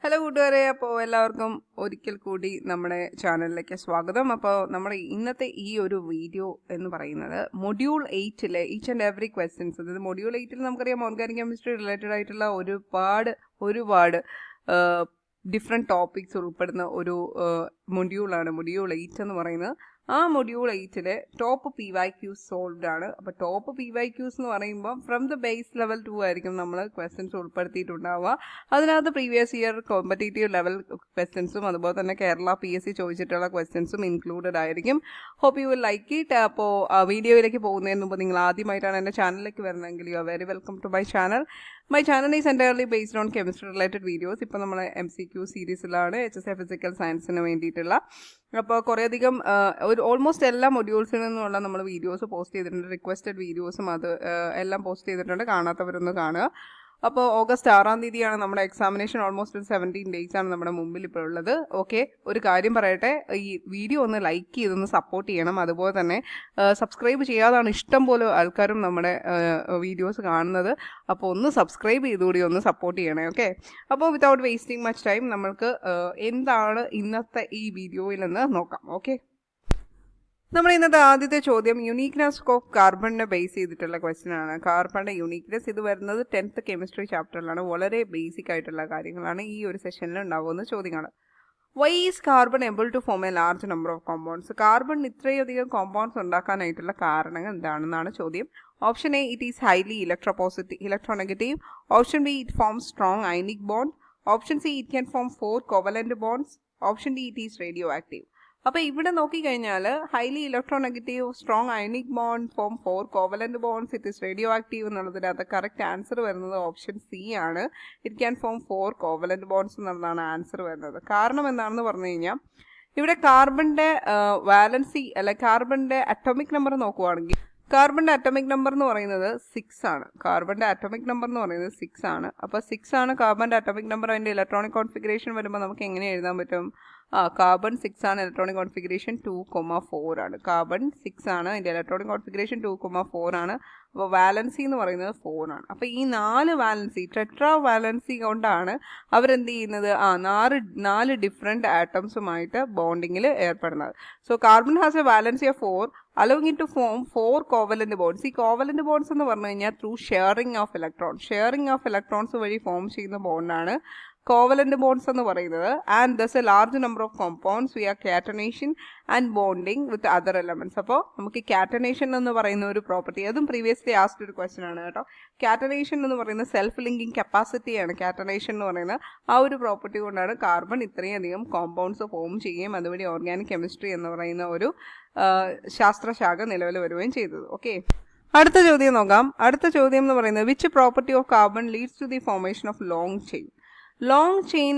Hello കൂട്ടുകാരെ, അപ്പോൾ എല്ലാവർക്കും ഒരിക്കൽ കൂടി നമ്മുടെ ചാനലിലേക്ക് സ്വാഗതം. അപ്പോൾ നമ്മുടെ ഇന്നത്തെ ഈ ഒരു വീഡിയോ എന്ന് പറയുന്നത് മൊഡ്യൂൾ 8-ലെ ഈച്ച് ആൻഡ് എവറി ക്വസ്റ്റ്യൻസ്, അതായത് മൊഡ്യൂൾ 8-ൽ നമുക്കറിയാം ഓർഗാനിക് കെമിസ്ട്രി റിലേറ്റഡ് ആയിട്ടുള്ള ഒരുപാട് ഡിഫറെൻറ്റ് ടോപ്പിക്സ് ഉൾപ്പെടുന്ന ഒരു മൊഡ്യൂളാണ് മൊഡ്യൂൾ 8 എന്ന് പറയുന്നത്. ആ മൊഡ്യൂൾ 8-ലെ ടോപ്പ് PYQs സോൾവ്ഡ് ആണ്. അപ്പോൾ ടോപ്പ് PYQs എന്ന് പറയുമ്പോൾ ഫ്രം ദ ബേസ് ലെവൽ 2 ആയിരിക്കും നമ്മൾ ക്വസ്റ്റ്യൻസ് ഉൾപ്പെടുത്തിയിട്ടുണ്ടാവുക. അതിനകത്ത് പ്രീവിയസ് ഇയർ കോമ്പറ്റേറ്റീവ് ലെവൽ ക്വസ്റ്റ്യൻസും അതുപോലെ തന്നെ കേരള PSC ചോദിച്ചിട്ടുള്ള ക്വസ്റ്റ്യൻസും ഇൻക്ലൂഡഡ് ആയിരിക്കും. Hope you will like it. അപ്പോൾ വീഡിയോയിലേക്ക് പോകുന്നതിന് മുമ്പ് നിങ്ങൾ ആദ്യമായിട്ടാണ് എൻ്റെ ചാനലിലേക്ക് വരുന്നതെങ്കിൽ you are very welcome to my channel. My channel is entirely based on chemistry related videos. ഇപ്പോൾ നമ്മൾ MCQ സീരീസിലാണ് HSA ഫിസിക്കൽ സയൻസിന് വേണ്ടിയിട്ടുള്ള. അപ്പോൾ കുറേയധികം ഓൾമോസ്റ്റ് എല്ലാ മൊഡ്യൂൾസിൽ നിന്നുള്ള നമ്മൾ വീഡിയോസ് പോസ്റ്റ് ചെയ്തിട്ടുണ്ട്. റിക്വസ്റ്റഡ് വീഡിയോസും അത് എല്ലാം പോസ്റ്റ് ചെയ്തിട്ടുണ്ട്. കാണാത്തവരൊന്ന് കാണുക. അപ്പോൾ ഓഗസ്റ്റ് 6-ാം തീയതിയാണ് നമ്മുടെ എക്സാമിനേഷൻ. ഓൾമോസ്റ്റ് 17 days ആണ് നമ്മുടെ മുമ്പിൽ ഇപ്പോൾ ഉള്ളത്. ഓക്കെ, ഒരു കാര്യം പറയട്ടെ, ഈ വീഡിയോ ഒന്ന് ലൈക്ക് ചെയ്തൊന്ന് സപ്പോർട്ട് ചെയ്യണം. അതുപോലെ തന്നെ സബ്സ്ക്രൈബ് ചെയ്യാതാണ് ഇഷ്ടം പോലെ ആൾക്കാരും നമ്മുടെ വീഡിയോസ് കാണുന്നത്. അപ്പോൾ ഒന്ന് സബ്സ്ക്രൈബ് ചെയ്തുകൂടി ഒന്ന് സപ്പോർട്ട് ചെയ്യണേ. ഓക്കെ, അപ്പോൾ വിതൗട്ട് വേസ്റ്റിംഗ് മച്ച് ടൈം നമ്മൾക്ക് എന്താണ് ഇന്നത്തെ ഈ വീഡിയോയിൽ നിന്ന് നോക്കാം. ഓക്കെ, നമ്മുടെ ഇന്നത്തെ ആദ്യത്തെ ചോദ്യം യുണീക്നെസ് ഓഫ് കാർബണിനെ ബേസ് ചെയ്തിട്ടുള്ള ക്വസ്റ്റ്യൻ ആണ്. കാർബണിന്റെ യുണീക്നെസ് ഇത് വരുന്നത് 10th കെമിസ്ട്രി ചാപ്റ്ററിലാണ്. വളരെ ബേസിക് ആയിട്ടുള്ള കാര്യങ്ങളാണ് ഈ ഒരു സെഷനിൽ ഉണ്ടാവുന്ന ചോദ്യങ്ങൾ. Why is carbon able to form a large number of compounds? Carbon ഇത്രയധികം കോമ്പൗണ്ട്സ് ഉണ്ടാക്കാനായിട്ടുള്ള കാരണങ്ങൾ എന്താണെന്നാണ് ചോദ്യം. Option A, it is highly electronegative. Option B, it forms strong ionic bond. Option C, it can form 4 covalent bonds. Option D, it is radioactive. അപ്പോൾ ഇവിടെ നോക്കിക്കഴിഞ്ഞാൽ highly electronegative, strong ionic bond, form 4 covalent bonds, it is radioactive എന്നുള്ളതിനകത്ത് correct answer വരുന്നത് option C ആണ്. It can form 4 covalent bonds എന്നുള്ളതാണ് answer വരുന്നത്. കാരണം എന്താണെന്ന് പറഞ്ഞു കഴിഞ്ഞാൽ ഇവിടെ കാർബണിന്റെ വാലൻസി അല്ലെ കാർബണിന്റെ അറ്റോമിക് നമ്പർ നോക്കുവാണെങ്കിൽ കാർബണിന്റെ അറ്റോമിക് നമ്പർ എന്ന് പറയുന്നത് 6 ആണ്. കാർബണിന്റെ അറ്റോമിക് നമ്പർ എന്ന് പറയുന്നത് 6 ആണ്. അപ്പോൾ 6 ആണ് കാർബണിന്റെ അറ്റോമിക് നമ്പർ. അതിന്റെ ഇലക്ട്രോണിക് കോൺഫിഗറേഷൻ വരുമ്പോൾ നമുക്ക് എങ്ങനെ എഴുതാൻ പറ്റും? കാർബൺ 6 ആണ്, ഇലക്ട്രോണിക് കോൺഫിഗറേഷൻ 2,4 ആണ്. കാർബൺ 6 ആണ്, അതിന്റെ ഇലക്ട്രോണിക് കോൺഫിഗറേഷൻ 2,4 ആണ്. അപ്പോൾ വാലൻസി എന്ന് പറയുന്നത് 4 ആണ്. അപ്പോൾ ഈ 4 വാലൻസി, ടെട്രാ വാലൻസി കൊണ്ടാണ് അവരെന്ത് ചെയ്യുന്നത്? 4 ഡിഫറെൻറ്റ് ആറ്റംസുമായിട്ട് ബോണ്ടിങ്ങിൽ ഏർപ്പെടുന്നത്. So carbon has a valency of 4, allowing it to form 4 covalent bonds. ഈ കോവലന്റ് ബോണ്ട്സ് എന്ന് പറഞ്ഞു കഴിഞ്ഞാൽ ത്രൂ ഷെയറിംഗ് ഓഫ് ഇലക്ട്രോൺസ് വഴി ഫോം ചെയ്യുന്ന ബോണ്ടാണ് കോവലന്റ് ബോണ്ട്സ് എന്ന് പറയുന്നത്. And thus a large number of compounds we are catenation and bonding with other elements. അപ്പോൾ നമുക്ക് കാറ്റനേഷൻ എന്ന് പറയുന്ന ഒരു പ്രോപ്പർട്ടി, അതും പ്രീവിയസ്ലി ആസ്ഡ് ഒരു ക്വസ്റ്റൻ ആണ് കേട്ടോ. കാറ്റനേഷൻ എന്ന് പറയുന്നത് സെൽഫ് ലിങ്കിങ് കപ്പാസിറ്റിയാണ്. കാറ്റനേഷൻ എന്ന് പറയുന്നത് ആ ഒരു പ്രോപ്പർട്ടി കൊണ്ടാണ് കാർബൺ ഇത്രയധികം കോമ്പൗണ്ട്സ് ഫോം ചെയ്യുകയും അതുവഴി ഓർഗാനിക് കെമിസ്ട്രി എന്ന് പറയുന്ന ഒരു ശാസ്ത്രശാഖ നിലവിൽ വരികയും ചെയ്തത്. ഓക്കെ, അടുത്ത ചോദ്യം നോക്കാം. അടുത്ത ചോദ്യം എന്ന് പറയുന്നത് which property of carbon leads to the formation of long chain? Long chain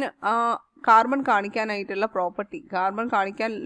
carbon കാണിക്കാനായിട്ടുള്ള പ്രോപ്പർട്ടി,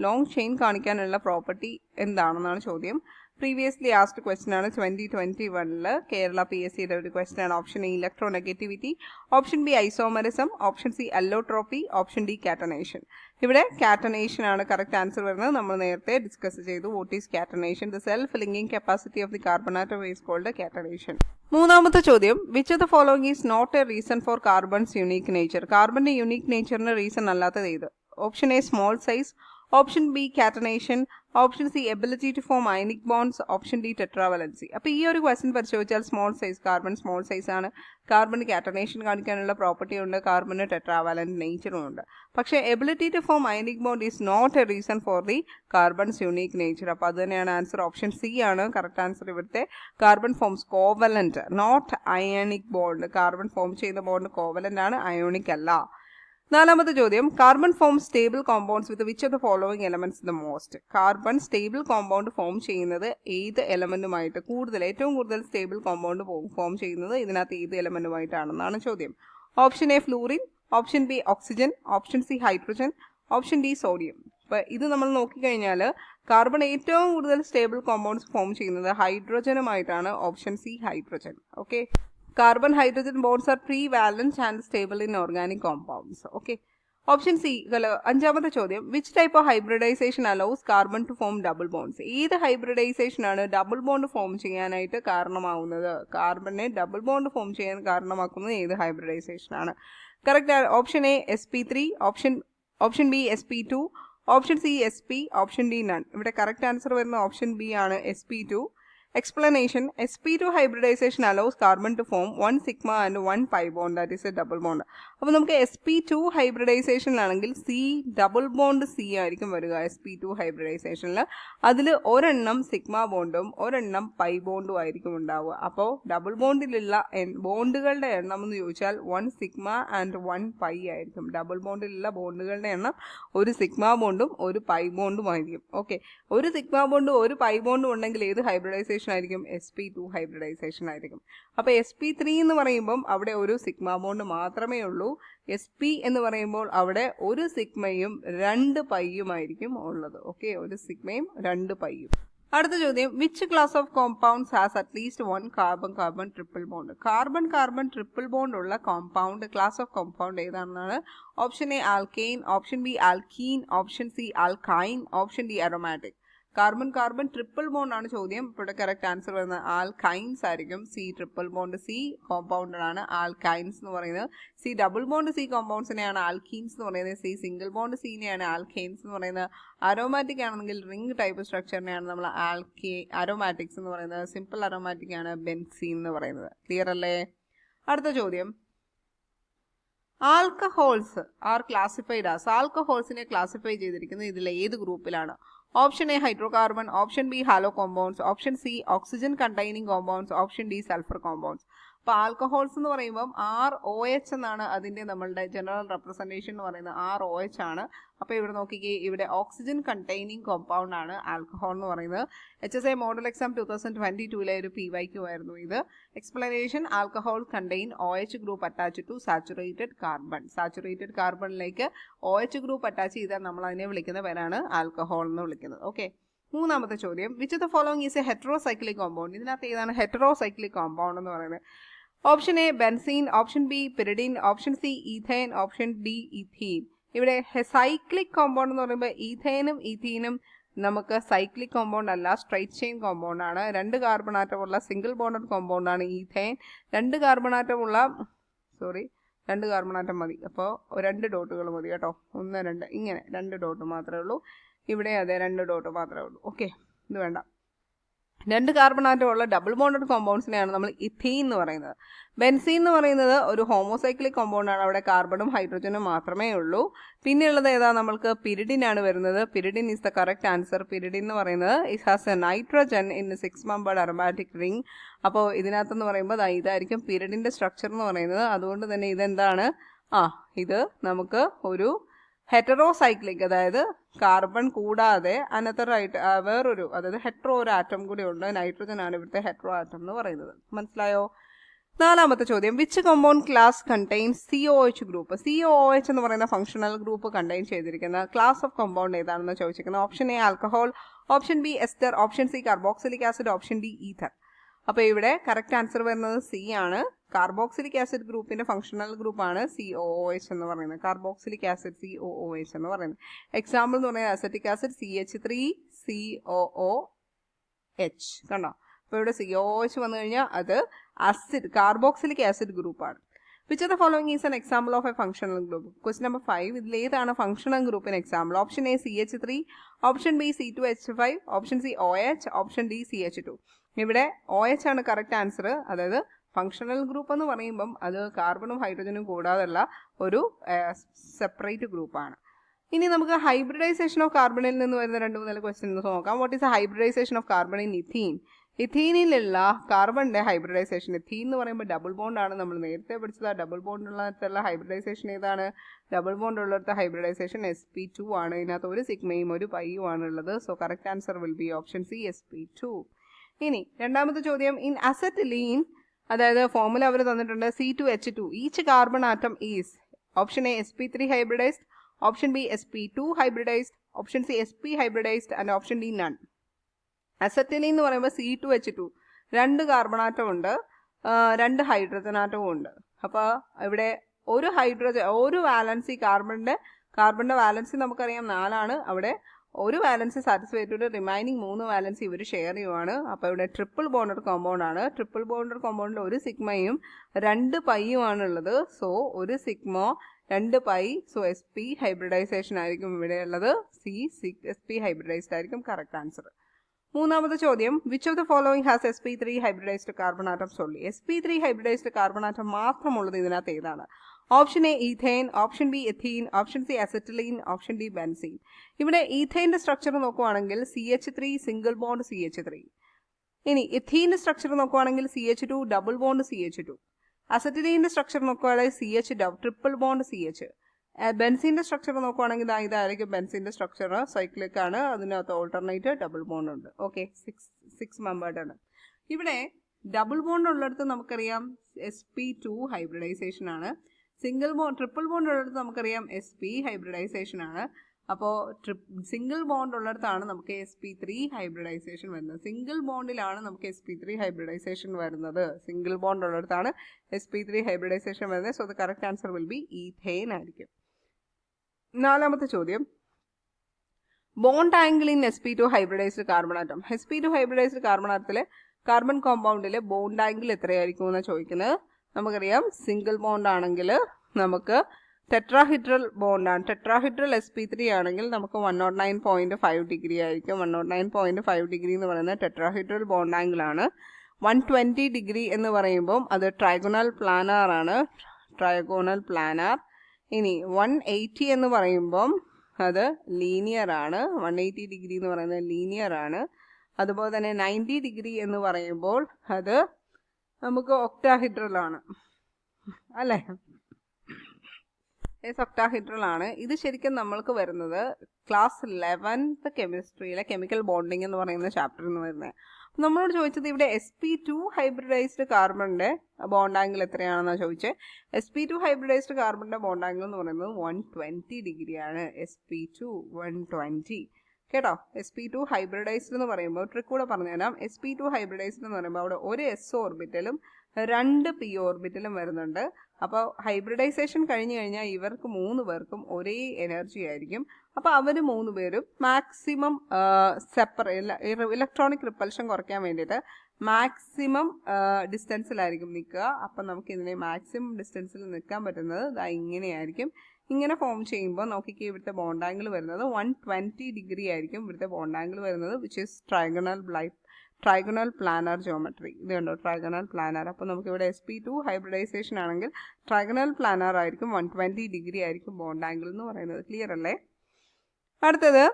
ലോങ് ചെയിൻ കാണിക്കാനുള്ള പ്രോപ്പർട്ടി എന്താണെന്നാണ് ചോദ്യം. പ്രീവിയസ്ലി ആസ്ഡ് ക്വസ്റ്റൻ ആണ്. 2021 കേരള PSCയുടെ ഒരു ക്വസ്റ്റൻ ആണ്. Option A electronegativity, option B isomerism, option C allotropy, option D catenation. ഇവിടെ catenation ആണ് correct answer വരുന്നത്. നമ്മൾ നേരത്തെ ഡിസ്കസ് ചെയ്തു. What is catenation? The self linking capacity of the carbon atom is called catenation. മൂന്നാമത്തെ ചോദ്യം, which of the following is not a reason for carbon's unique nature? കാർബണിന്റെ unique നേച്ചറിന് reason അല്ലാത്തത് ഏത്? Option A small size, option B catenation, option C ability to form ionic bonds, option D tetravalency. അപ്പോൾ ഈ ഒരു question പരിശോധിച്ചാൽ small size, carbon small size ആണ്. കാർബണിന് കാറ്റനേഷൻ കാണിക്കാനുള്ള പ്രോപ്പർട്ടി ഉണ്ട്, കാർബണിന് ടെട്രാവലന്റ് നേച്ചറും ഉണ്ട്. പക്ഷേ ability to form ionic bond is not a reason for the carbon's unique nature. അപ്പോൾ അത് തന്നെയാണ് ആൻസർ. ഓപ്ഷൻ സി ആണ് കറക്റ്റ് ആൻസർ. ഇവിടുത്തെ carbon forms covalent, not ionic bond. Carbon form ചെയ്യുന്ന ബോണ്ട് കോവലന്റ് ആണ്, അയോണിക് അല്ല. നാലാമത്തെ ചോദ്യം, carbon form stable compounds with which of the following elements the most? Carbon stable compound form ചെയ്യുന്നത് ഏത് എലമെന്റുമായിട്ട് ഏറ്റവും കൂടുതൽ സ്റ്റേബിൾ കോമ്പൗണ്ട് ഫോം ചെയ്യുന്നത് ഇതിനകത്ത് ഏത് എലമെന്റുമായിട്ടാണെന്നാണ് ചോദ്യം. Option A fluorine, option B oxygen, option C hydrogen, option D sodium. അപ്പോൾ ഇത് നമ്മൾ നോക്കിക്കഴിഞ്ഞാൽ കാർബൺ ഏറ്റവും കൂടുതൽ സ്റ്റേബിൾ കോമ്പൗണ്ട്സ് ഫോം ചെയ്യുന്നത് ഹൈഡ്രജനുമായിട്ടാണ്. Option C hydrogen. Okay, carbon hydrogen bonds are prevalent and stable in organic compounds. Okay, option C. അഞ്ചാമത്തെ ചോദ്യം, which type of hybridization allows carbon to form double bonds? ഏത് hybridization ആണ് double bond form ചെയ്യാനായിട്ട് കാരണമാവുന്നത്? കാർബണിനെ double bond form ചെയ്യാൻ കാരണമാക്കുന്നത് ഏത് ഹൈബ്രിഡൈസേഷൻ ആണ്? Correct option A sp3, option B sp2, option C sp, option D none. ഇവിടെ കറക്റ്റ് ആൻസർ വരുന്ന ഓപ്ഷൻ ബി ആണ് sp2. Explanation: sp2 hybridization allows carbon to form one sigma and one pi bond, that is a double bond. അപ്പോൾ നമുക്ക് sp2 ഹൈബ്രിഡൈസേഷനിലാണെങ്കിൽ C double bond C ആയിരിക്കും വരിക. sp2 ഹൈബ്രിഡൈസേഷനിൽ അതിൽ ഒരെണ്ണം സിഗ്മ ബോണ്ടും ഒരെണ്ണം പൈ ബോണ്ടും ആയിരിക്കും ഉണ്ടാവുക. അപ്പോൾ ഡബിൾ ബോണ്ടിലുള്ള ബോണ്ടുകളുടെ എണ്ണം എന്ന് ചോദിച്ചാൽ 1 സിഗ്മ ആൻഡ് 1 പൈ ആയിരിക്കും. ഡബിൾ ബോണ്ടിലുള്ള ബോണ്ടുകളുടെ എണ്ണം ഒരു സിഗ്മ ബോണ്ടും ഒരു പൈ ബോണ്ടും ആയിരിക്കും. ഓക്കെ, ഒരു സിഗ്മ ബോണ്ടും ഒരു പൈ ബോണ്ടും ഉണ്ടെങ്കിൽ ഏത് ഹൈബ്രിഡൈസേഷൻ ആയിരിക്കും? sp2 ഹൈബ്രിഡൈസേഷൻ ആയിരിക്കും. അപ്പോൾ sp3 എന്ന് പറയുമ്പം അവിടെ ഒരു സിഗ്മ ബോണ്ട് മാത്രമേ ഉള്ളൂ. sp എന്ന് പറയുമ്പോൾ അവിടെ ഒരു സിഗ്മയും 2 പൈയും ആയിരിക്കും ഉള്ളത്. ഓക്കെ, ഒരു സിഗ്മയും 2 പൈയും. അടുത്ത ചോദ്യം, which class of compounds has at least 1 carbon triple bond? Carbon triple bond ഉള്ള കോമ്പൗണ്ട്, ക്ലാസ് ഓഫ് കോമ്പൗണ്ട് ഏതാണെന്നാണ്? Option A alkane, option B alkene, option C alkyne, option D aromatic. Carbon triple bond ആണ് ചോദ്യം. ഇവിടെ correct answer വരുന്നത് alkynes ആയിരിക്കും. C triple bond C കോമ്പൗണ്ടാണ് alkynes എന്ന് പറയുന്നത്. സി ഡബിൾ ബോണ്ട് സി കോമ്പൗണ്ട്സിനെയാണ് ആൽക്കീൻസ് എന്ന് പറയുന്നത്. സി സിംഗിൾ ബോണ്ട് സീനെയാണ് ആൽക്കെയിൻസ് എന്ന് പറയുന്നത്. അരോമാറ്റിക് ആണെങ്കിൽ റിംഗ് ടൈപ്പ് സ്ട്രക്ചറിനെയാണ് നമ്മൾ അരോമാറ്റിക്സ് എന്ന് പറയുന്നത്. സിമ്പിൾ അരോമാറ്റിക് ആണ് ബെൻസീൻ എന്ന് പറയുന്നത്. ക്ലിയർ അല്ലേ? അടുത്ത ചോദ്യം, ആൽക്കഹോൾസ് ആർ ക്ലാസിഫൈഡ് ആസ്. ആൽക്കഹോൾസിനെ ക്ലാസിഫൈ ചെയ്തിരിക്കുന്നത് ഇതിൽ ഏത് ഗ്രൂപ്പിലാണ്? Option A hydrocarbon, option B halo compounds, option C oxygen containing compounds, option D sulphur compounds. അപ്പോൾ ആൽക്കഹോൾസ് എന്ന് പറയുമ്പം ROH എന്നാണ് അതിൻ്റെ നമ്മളുടെ ജനറൽ റെപ്രസെൻറ്റേഷൻ എന്ന് പറയുന്നത്. ROH ആണ്. അപ്പോൾ ഇവിടെ നോക്കിക്കേ, ഇവിടെ ഓക്സിജൻ കണ്ടെയ്നിങ് കോമ്പൗണ്ട് ആണ് ആൽക്കഹോൾ എന്ന് പറയുന്നത്. HSA മോഡൽ എക്സാം 2022 ഒരു PYQ ആയിരുന്നു ഇത്. Explanation: alcohol contain OH group attach to saturated carbon. Saturated കാർബണിലേക്ക് OH ഗ്രൂപ്പ് അറ്റാച്ച് ചെയ്താൽ നമ്മൾ അതിനെ വിളിക്കുന്ന പേരാണ് ആൽക്കഹോൾ എന്ന് വിളിക്കുന്നത്. ഓക്കെ, മൂന്നാമത്തെ ചോദ്യം, which of the following is A heterocyclic compound? ഇതിനകത്ത് ഏതാണ് ഹെറ്ററോസൈക്ലിക് കോമ്പൗണ്ട് എന്ന് പറയുന്നത്? Option A benzene, option B pyridine, option C ethyne, option D ethene. ഇവിടെ സൈക്ലിക് കോമ്പൗണ്ട് എന്ന് പറയുമ്പോൾ ഈഥൈനും ഈഥീനും നമുക്ക് സൈക്ലിക് കോമ്പൗണ്ട് അല്ല, സ്ട്രൈറ്റ് ചെയിൻ കോമ്പൗണ്ട് ആണ്. 2 കാർബൺ ആറ്റമുള്ള സിംഗിൾ ബോണ്ടഡ് കോമ്പൗണ്ട് ആണ് ഈഥൈൻ. 2 കാർബൺ ആറ്റം മതി. അപ്പോൾ 2 ഡോട്ടുകൾ മതി കേട്ടോ. 1 2 ഇങ്ങനെ 2 ഡോട്ട് മാത്രമേ ഉള്ളൂ. ഇവിടെ അതെ 2 ഡോട്ട് മാത്രമേ ഉള്ളൂ. ഓക്കെ, ഇത് വേണ്ട. 2 കാർബൺ ആറ്റമുള്ള ഡബിൾ ബോണ്ടഡ് കോമ്പൗണ്ട്സിനെയാണ് നമ്മൾ ഇഥീൻ എന്ന് പറയുന്നത്. ബെൻസീൻ എന്ന് പറയുന്നത് ഒരു ഹോമോസൈക്ലിക് കോമ്പൗണ്ട് ആണ്. അവിടെ കാർബണും ഹൈഡ്രജനും മാത്രമേ ഉള്ളൂ. പിന്നെയുള്ളത് ഏതാ? നമ്മൾക്ക് പിരിഡിൻ ആണ് വരുന്നത്. Pyridine is the correct answer. Pyridine എന്ന് പറയുന്നത് it has A nitrogen in 6 membered aromatic ring. അപ്പോൾ ഇതിനകത്തെന്ന് പറയുമ്പോൾ ഇതായിരിക്കും പിരിഡിൻ്റെ സ്ട്രക്ചർ എന്ന് പറയുന്നത്. അതുകൊണ്ട് തന്നെ ഇതെന്താണ്? ഇത് നമുക്ക് ഒരു ഹെറ്ററോസൈക്ലിക്, അതായത് കാർബൺ കൂടാതെ അനത്തറായിട്ട് വേറൊരു, അതായത് ഹെറ്ററോ ഒരു ആറ്റം കൂടി ഉണ്ട്. നൈട്രജൻ ആണ് ഇവിടുത്തെ ഹെറ്ററോ ആറ്റം എന്ന് പറയുന്നത്. മനസ്സിലായോ? നാലാമത്തെ ചോദ്യം, which compound class contains COOH group? COOH എന്ന് പറയുന്ന ഫംഗ്ഷണൽ ഗ്രൂപ്പ് കണ്ടെയ്ൻ ചെയ്തിരിക്കുന്ന ക്ലാസ് ഓഫ് കോമ്പൗണ്ട് ഏതാണെന്ന് ചോദിച്ചിരിക്കുന്നത്. Option A alcohol, option B ester, option C carboxylic acid, option D ether. അപ്പോൾ ഇവിടെ കറക്റ്റ് ആൻസർ വരുന്നത് സി ആണ്. കാർബോക്സിലിക് ആസിഡ് ഗ്രൂപ്പിന്റെ ഫംഗ്ഷണൽ ഗ്രൂപ്പാണ് COOH എന്ന് പറയുന്നത്. കാർബോക്സിലിക് ആസിഡ് COOH എന്ന് പറയുന്നത്. എക്സാമ്പിൾ എന്ന് പറയുന്നത് അസറ്റിക് ആസിഡ് CH3COOH. കണ്ടോ? അപ്പോൾ ഇവിടെ COOH വന്നു കഴിഞ്ഞാൽ അത് ആസിഡ് കാർബോക്സിലിക് ആസിഡ് ഗ്രൂപ്പാണ്. Which of the following is an example of a functional group? Question number 5. ഇതിൽ ഏതാണ് ഫംഗ്ഷണൽ ഗ്രൂപ്പിന് example? Option A CH3, option B C2H5, option C OH, option D CH2. ഇവിടെ OH ആണ് correct answer. അതായത് functional group എന്ന് പറയുമ്പം അത് കാർബണും ഹൈഡ്രജനും കൂടാതെയുള്ള ഒരു സെപ്പറേറ്റ് ഗ്രൂപ്പാണ്. ഇനി നമുക്ക് ഹൈബ്രിഡൈസേഷൻ ഓഫ് കാർബണിൽ നിന്ന് വരുന്ന 2-3 ക്വസ്റ്റ്യൻസ് നോക്കാം. What is a hybridisation of carbon in ethene? ഇഥീനിലുള്ള കാർബണിന്റെ ഹൈബ്രിഡൈസേഷൻ. ഇഥീൻ എന്ന് പറയുമ്പോൾ ഡബിൾ ബോണ്ട് ആണ്. നമ്മൾ നേരത്തെ പഠിച്ചത് ഡബിൾ ബോണ്ട് ഉള്ളിടത്തുള്ള ഹൈബ്രിഡൈസേഷൻ ഏതാണ്? ഡബിൾ ബോണ്ട് ഉള്ളിടത്ത് ഹൈബ്രിഡൈസേഷൻ sp2 ആണ്. ഇതിനകത്ത് ഒരു സിഗ്മയും ഒരു പൈയും ആണ് ഉള്ളത്. So correct answer will be option C sp2. ഇനി രണ്ടാമത്തെ ചോദ്യം, ഇൻ അസറ്റിലീൻ, അതായത് ഫോർമുല അവർ തന്നിട്ടുണ്ട് C2H2. Each carbon atom is option A sp3 hybridised, option B sp2 hybridised, option C sp hybridised and option D none. Acetylene എന്ന് പറയുമ്പോൾ C2H2 2 carbon atom ഉണ്ട്, 2 hydrogen ആറ്റവും ഉണ്ട്. അപ്പോൾ ഇവിടെ ഒരു വാലൻസി കാർബണിന്റെ വാലൻസി നമുക്കറിയാം 4 ആണ്. അവിടെ ഒരു വാലൻസി സാറ്റിസ്ഫൈ ചെയ്തിട്ട് റിമൈനിങ് 3 വാലൻസി ഇവർ ഷെയർ ചെയ്യുവാണ്. അപ്പോൾ ഇവിടെ ട്രിപ്പിൾ ബോണ്ടഡ് കോമ്പൗണ്ട് ആണ്. ട്രിപ്പിൾ ബോണ്ടഡ് കോമ്പൗണ്ടിൽ ഒരു സിഗ്മയും 2 പൈയുമാണ് ഉള്ളത്. സോ ഒരു sigma 2 pi. So sp hybridisation ആയിരിക്കും ഇവിടെ ഉള്ളത്. sp ഹൈബ്രിഡൈസ്ഡ് ആയിരിക്കും കറക്റ്റ് ആൻസർ. മൂന്നാമത്തെ ചോദ്യം, which of the following has sp3 hybridised carbon atoms only? sp3 hybridised carbon atom മാത്രമുള്ളത് ഇതിനകത്ത് ഏതാണ്? Option A ethane, option B ethene, option C acetylene, option D benzene. ഇവിടെ ഈഥെയിൻ്റെ സ്ട്രക്ചർ നോക്കുവാണെങ്കിൽ CH3 single bond CH3. ഇനി എഥീൻ്റെ structure നോക്കുവാണെങ്കിൽ CH2 double bond CH2. അസറ്റിലീൻ്റെ structure നോക്കുവാണെങ്കിൽ CH triple bond CH. ബെൻസീൻ്റെ സ്ട്രക്ചർ നോക്കുവാണെങ്കിൽ ഇതായിരിക്കും ബെൻസീൻ്റെ സ്ട്രക്ചർ. സൈക്ലിക് ആണ്, അതിനകത്ത് ഓൾട്ടർനേറ്റ് ഡബിൾ ബോണ്ട് ഉണ്ട്. ഓക്കെ, 6 മെമ്പേർഡ് ആണ്. ഇവിടെ ഡബിൾ ബോണ്ട് ഉള്ളിടത്ത് നമുക്കറിയാം sp2 ഹൈബ്രിഡൈസേഷൻ ആണ്. ട്രിപ്പിൾ ബോണ്ട് ഉള്ളിടത്ത് നമുക്കറിയാം sp ഹൈബ്രിഡൈസേഷൻ ആണ്. അപ്പോൾ സിംഗിൾ ബോണ്ട് ഉള്ളിടത്താണ് നമുക്ക് sp3 ഹൈബ്രിഡൈസേഷൻ വരുന്നത്. സിംഗിൾ ബോണ്ടിലാണ് നമുക്ക് sp3 ഹൈബ്രിഡൈസേഷൻ വരുന്നത്. സിംഗിൾ ബോണ്ട് ഉള്ളിടത്താണ് sp3 ഹൈബ്രിഡൈസേഷൻ വരുന്നത്. So the correct answer will be ethane ആയിരിക്കും. നാലാമത്തെ ചോദ്യം, bond angle in sp2 hybridised carbon atom. sp2 hybridised carbon ആറ്റത്തിലെ കാർബൺ കോമ്പൗണ്ടിലെ ബോണ്ട് ആംഗിൾ എത്രയായിരിക്കും എന്നാണ് ചോദിക്കുന്നത്. നമുക്കറിയാം സിംഗിൾ ബോണ്ട് ആണെങ്കിൽ നമുക്ക് ടെട്രാഹിഡ്രൽ ബോണ്ടാണ്. ടെട്രാഹിഡ്രൽ sp3 ആണെങ്കിൽ നമുക്ക് 109.5 ഡിഗ്രി ആയിരിക്കും. 109.5 ഡിഗ്രി എന്ന് പറയുന്നത് ടെട്രാഹിഡ്രൽ ബോണ്ട് ആംഗിൾ ആണ്. 120 ഡിഗ്രി എന്ന് പറയുമ്പോൾ അത് ട്രൈഗോണൽ പ്ലാനാർ ആണ്. Trigonal planar. ഇനി 180 എന്ന് പറയുമ്പം അത് ലീനിയർ ആണ്. 180 ഡിഗ്രി എന്ന് പറയുന്നത് ലീനിയർ ആണ്. അതുപോലെ തന്നെ 90 ഡിഗ്രി എന്ന് പറയുമ്പോൾ അത് നമുക്ക് ഒക്ടാഹിഡ്രൽ ആണ് അല്ലേ? ഒക്ടാഹിഡ്രൽ ആണ്. ഇത് ശരിക്കും നമ്മൾക്ക് വരുന്നത് ക്ലാസ് 11th കെമിസ്ട്രിയിലെ കെമിക്കൽ ബോണ്ടിങ് എന്ന് പറയുന്ന ചാപ്റ്ററിൽ നിന്ന് വരുന്നത്. നമ്മളോട് ചോദിച്ചത് ഇവിടെ sp2 ഹൈബ്രിഡൈസ്ഡ് കാർബണിന്റെ ബോണ്ട് ആംഗിൾ എത്രയാണെന്നാണ് ചോദിച്ചത്. sp2 ഹൈബ്രിഡൈസ്ഡ് കാർബണിന്റെ ബോണ്ട് ആംഗിൾ എന്ന് പറയുന്നത് 120 ഡിഗ്രിയാണ്. sp2 120 കേട്ടോ. sp2 ഹൈബ്രിഡൈസ്ഡ് എന്ന് പറയുമ്പോൾ ട്രിക്ക് കൂടെ പറഞ്ഞുതരാം. sp2 ഹൈബ്രിഡൈസ്ഡ് എന്ന് പറയുമ്പോൾ അവിടെ ഒരു s ഓർബിറ്റലും 2 p ഓർബിറ്റലും വരുന്നുണ്ട്. അപ്പോൾ ഹൈബ്രിഡൈസേഷൻ കഴിഞ്ഞു കഴിഞ്ഞാൽ ഇവർക്ക് 3 പേർക്കും ഒരേ എനർജി ആയിരിക്കും. അപ്പോൾ അവർ 3 പേരും മാക്സിമം ഇലക്ട്രോണിക് റിപ്പൽഷൻ കുറയ്ക്കാൻ വേണ്ടിയിട്ട് മാക്സിമം ഡിസ്റ്റൻസിലായിരിക്കും നിൽക്കുക. അപ്പം നമുക്ക് ഇതിനെ മാക്സിമം ഡിസ്റ്റൻസിൽ നിൽക്കാൻ പറ്റുന്നത് ഇങ്ങനെയായിരിക്കും. ഇങ്ങനെ ഫോം ചെയ്യുമ്പോൾ നോക്കിക്കേ, ഇവിടുത്തെ ബോണ്ട് ആംഗിൾ വരുന്നത് 120 ഡിഗ്രി ആയിരിക്കും. ഇവിടുത്തെ ബോണ്ട് ആംഗിൾ വരുന്നത് which is trigonal planar geometry. ഇത് കണ്ടോ, ട്രൈഗണൽ പ്ലാനർ. അപ്പോൾ നമുക്ക് ഇവിടെ sp2 ഹൈബ്രിഡൈസേഷൻ ആണെങ്കിൽ ട്രൈഗണൽ പ്ലാനർ ആയിരിക്കും. 120 ഡിഗ്രി ആയിരിക്കും ബോണ്ട് ആംഗിൾ എന്ന് പറയുന്നത്. ക്ലിയർ അല്ലേ? അടുത്തത്,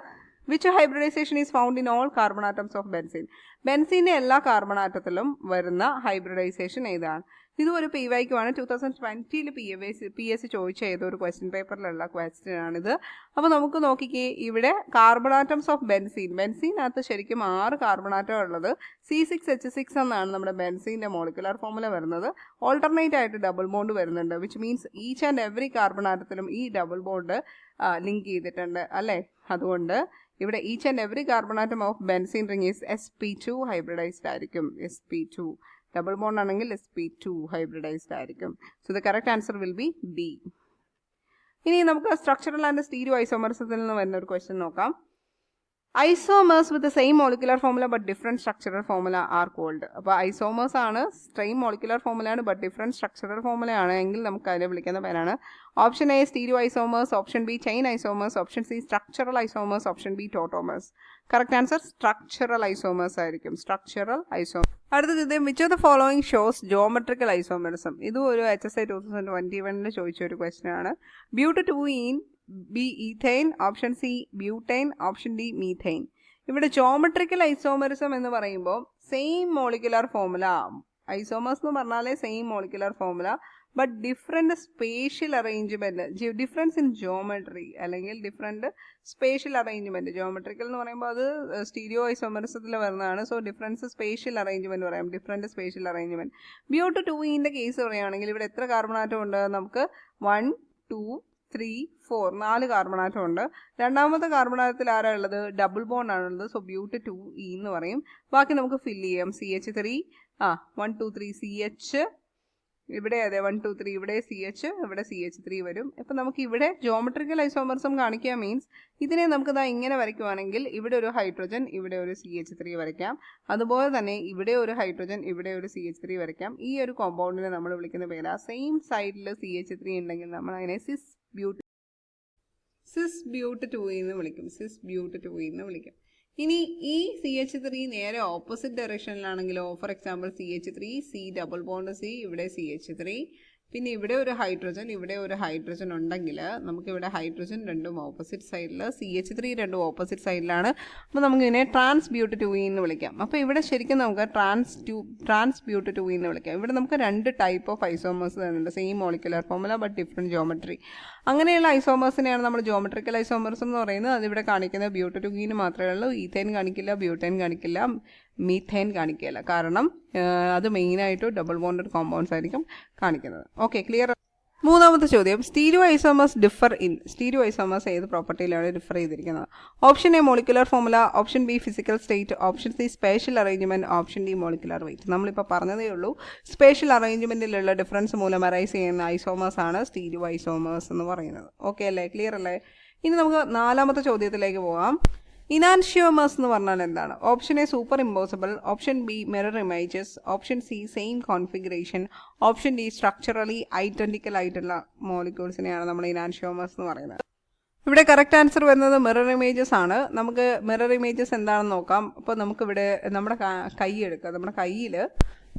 which hybridisation is found in all carbon atoms of benzene. ബെൻസീൻ്റെ എല്ലാ കാർബൺ ആറ്റത്തിലും വരുന്ന ഹൈബ്രിഡൈസേഷൻ ഏതാണ്? ഇതും ഒരു PYQ ആണ്. 2020 PS ചോദിച്ച ഏതൊരു ക്വസ്റ്റ്യൻ പേപ്പറിലുള്ള ക്വസ്റ്റ്യൻ ആണിത്. അപ്പോൾ നമുക്ക് നോക്കിക്കേ, ഇവിടെ കാർബൺ ആറ്റംസ് ഓഫ് ബെൻസീനകത്ത് ശരിക്കും 6 കാർബൺ ആറ്റം ഉള്ളത്. C6H6 എന്നാണ് നമ്മുടെ ബെൻസീൻ്റെ മോളിക്കുലർ ഫോമുല വരുന്നത്. ഓൾട്ടർനേറ്റ് ആയിട്ട് ഡബിൾ ബോണ്ട് വരുന്നുണ്ട്. Which means each and every carbon ആറ്റത്തിലും ഈ ഡബിൾ ബോണ്ട് ലിങ്ക് ചെയ്തിട്ടുണ്ട് അല്ലേ? അതുകൊണ്ട് ഇവിടെ each and every carbon atom of benzene ring is sp2 hybridised ആയിരിക്കും. sp2 ഡബിൾ ബോണ്ട് ആണെങ്കിൽ sp2 ഹൈബ്രിഡൈസ്ഡ് ആയിരിക്കും. So the correct answer will be B. ഇനി നമുക്ക് സ്ട്രക്ചറൽ ആൻഡ് സ്റ്റീരിയോ ഐസോമറിസത്തിൽ നിന്ന് വരുന്ന ഒരു ക്വസ്റ്റ്യൻ നോക്കാം. Isomers with same molecular formula but different structural formula are called. അപ്പോൾ ഐസോമേഴ്സ് ആണ്, സെയിം മോളിക്കുലർ ഫോമുലയാണ്, ബട്ട് ഡിഫറെൻറ്റ് സ്ട്രക്ചറൽ ഫോമുലയാണ് എങ്കിൽ നമുക്ക് അതിനെ വിളിക്കുന്ന പേരാണ്. Option A stereo isomers, option B chain isomers, option C structural isomers, option B tautomers. Correct answer structural isomers ആയിരിക്കും. Structural isomers. അടുത്തത്, which of the following shows geometrical isomerism. ഇതും ഒരു HSI 2021 ചോദിച്ച ഒരു ക്വസ്റ്റ്യൻ ആണ്. But2ene, B ethane, option C butyne, option D methane. ഇവിടെ geometrical isomerism എന്ന് പറയുമ്പോൾ സെയിം മോളിക്കുലർ ഫോമുല. ഐസോമേഴ്സ് എന്ന് പറഞ്ഞാലേ same molecular formula, but different spatial arrangement, difference in geometry അല്ലെങ്കിൽ ഡിഫറെൻറ്റ് സ്പേഷ്യൽ അറേഞ്ച്മെൻറ്റ്. ജോമെട്രിക്കൽ എന്ന് പറയുമ്പോൾ അത് സ്റ്റീരിയോ ഐസോമറിസത്തിൽ വരുന്നതാണ്. സോ ഡിഫറൻസ് സ്പേഷ്യൽ അറേഞ്ച്മെൻറ്റ് പറയാം, different spatial arrangement. But2ene case പറയുകയാണെങ്കിൽ ഇവിടെ എത്ര കാർബൺ ആറ്റം ഉണ്ട്? നമുക്ക് 1, 2, 3, 4 4 കാർബൺ ആറ്റം ഉണ്ട്. രണ്ടാമത്തെ കാർബൺ ആറ്റത്തിൽ ആരാ ഉള്ളത്? ഡബിൾ ബോണ്ട് ആണുള്ളത്. സോ But2e എന്ന് പറയും. ബാക്കി നമുക്ക് ഫില്ല് ചെയ്യാം. CH3 1, 2, 3 CH, ഇവിടെ അതെ 1 2 3 ഇവിടെ CH ഇവിടെ CH3 വരും. ഇപ്പം നമുക്ക് ഇവിടെ ജോമെട്രിക്കൽ ഐസോമർസം കാണിക്കുക മീൻസ് ഇതിനെ നമുക്ക് ദാ ഇങ്ങനെ വരയ്ക്കുവാണെങ്കിൽ ഇവിടെ ഒരു ഹൈഡ്രജൻ ഇവിടെ ഒരു CH3 വരയ്ക്കാം. അതുപോലെ തന്നെ ഇവിടെ ഒരു ഹൈഡ്രജൻ ഇവിടെ ഒരു CH3 വരയ്ക്കാം. ഈ ഒരു കോമ്പൗണ്ടിനെ നമ്മൾ വിളിക്കുന്ന പേരാ സെയിം സൈഡിൽ CH3 ഉണ്ടെങ്കിൽ നമ്മൾ അതിനെ സിസ് ബ്യൂട്ട് 2 എന്ന് വിളിക്കും. സിസ് ബ്യൂട്ട് 2 എന്ന് വിളിക്കും. ഇനി ഈ CH3 നേരെ ഓപ്പോസിറ്റ് ഡയറക്ഷനിലാണെങ്കിലോ, for example CH3 C double bond C ഇവിടെ CH3 പിന്നെ ഇവിടെ ഒരു ഹൈഡ്രജൻ ഇവിടെ ഒരു ഹൈഡ്രജൻ ഉണ്ടെങ്കിൽ നമുക്കിവിടെ ഹൈഡ്രജൻ രണ്ടും ഓപ്പോസിറ്റ് സൈഡിൽ CH3 രണ്ടും ഓപ്പോസിറ്റ് സൈഡിലാണ്. അപ്പോൾ നമുക്കിതിനെ ട്രാൻസ്ബ്യൂട്ട് 2 എന്ന് വിളിക്കാം. അപ്പോൾ ഇവിടെ ശരിക്കും നമുക്ക് ട്രാൻസ്ബ്യൂട്ട് 2 എന്ന് വിളിക്കാം. ഇവിടെ നമുക്ക് 2 ടൈപ്പ് ഓഫ് ഐസോമേഴ്സ് തരുന്നുണ്ട്. Same molecular formula but different geometry. അങ്ങനെയുള്ള ഐസോമേഴ്സിനെയാണ് നമ്മൾ ജോമെട്രിക്കൽ ഐസോമേഴ്സ് എന്ന് പറയുന്നത്. അതിവിടെ കാണിക്കുന്നത് ബ്യൂട്ട് 2 മാത്രമേ ഉള്ളൂ. ഈഥൈൻ കാണിക്കില്ല, ബ്യൂട്ടൈൻ കാണിക്കില്ല, മീഥൈൻ കാണിക്കില്ല. കാരണം അത് മെയിനായിട്ട് ഡബിൾ ബോണ്ടഡ് കോമ്പൗണ്ട്സ് ആയിരിക്കും കാണിക്കുന്നത്. Okay, clear. മൂന്നാമത്തെ ചോദ്യം, stereo isomers differ in. Stereo isomers ഏത് പ്രോപ്പർട്ടിയിലാണ് ഡിഫർ ചെയ്തിരിക്കുന്നത്? Option A molecular formula, option B physical state, option C spatial arrangement, option D molecular weight. നമ്മളിപ്പോൾ പറഞ്ഞതേ ഉള്ളൂ. സ്പേഷ്യൽ അറേഞ്ച്മെന്റിലുള്ള ഡിഫറൻസ് മൂലം അറൈസ് ചെയ്യുന്ന ഐസോമേഴ്സ് ആണ് സ്റ്റീരിയോ ഐസോമേഴ്സ് എന്ന് പറയുന്നത്. ഓക്കെ അല്ലേ, ക്ലിയർ അല്ലേ? ഇനി നമുക്ക് നാലാമത്തെ ചോദ്യത്തിലേക്ക് പോകാം. ഇനാൻഷിയോമേഴ്സ് എന്ന് പറഞ്ഞാൽ എന്താണ്? Option A super impossible, option B mirror images, option C same configuration, option D structurally identical ആയിട്ടുള്ള മോളിക്യൂൾസിനെയാണ് നമ്മൾ ഇനാൻഷിയോമേഴ്സ് എന്ന് പറയുന്നത്. ഇവിടെ കറക്റ്റ് ആൻസർ വരുന്നത് മിറർ ഇമേജസ് ആണ്. നമുക്ക് മിറർ ഇമേജസ് എന്താണെന്ന് നോക്കാം. അപ്പോൾ നമുക്കിവിടെ നമ്മുടെ കൈ എടുക്കാം. നമ്മുടെ കയ്യിൽ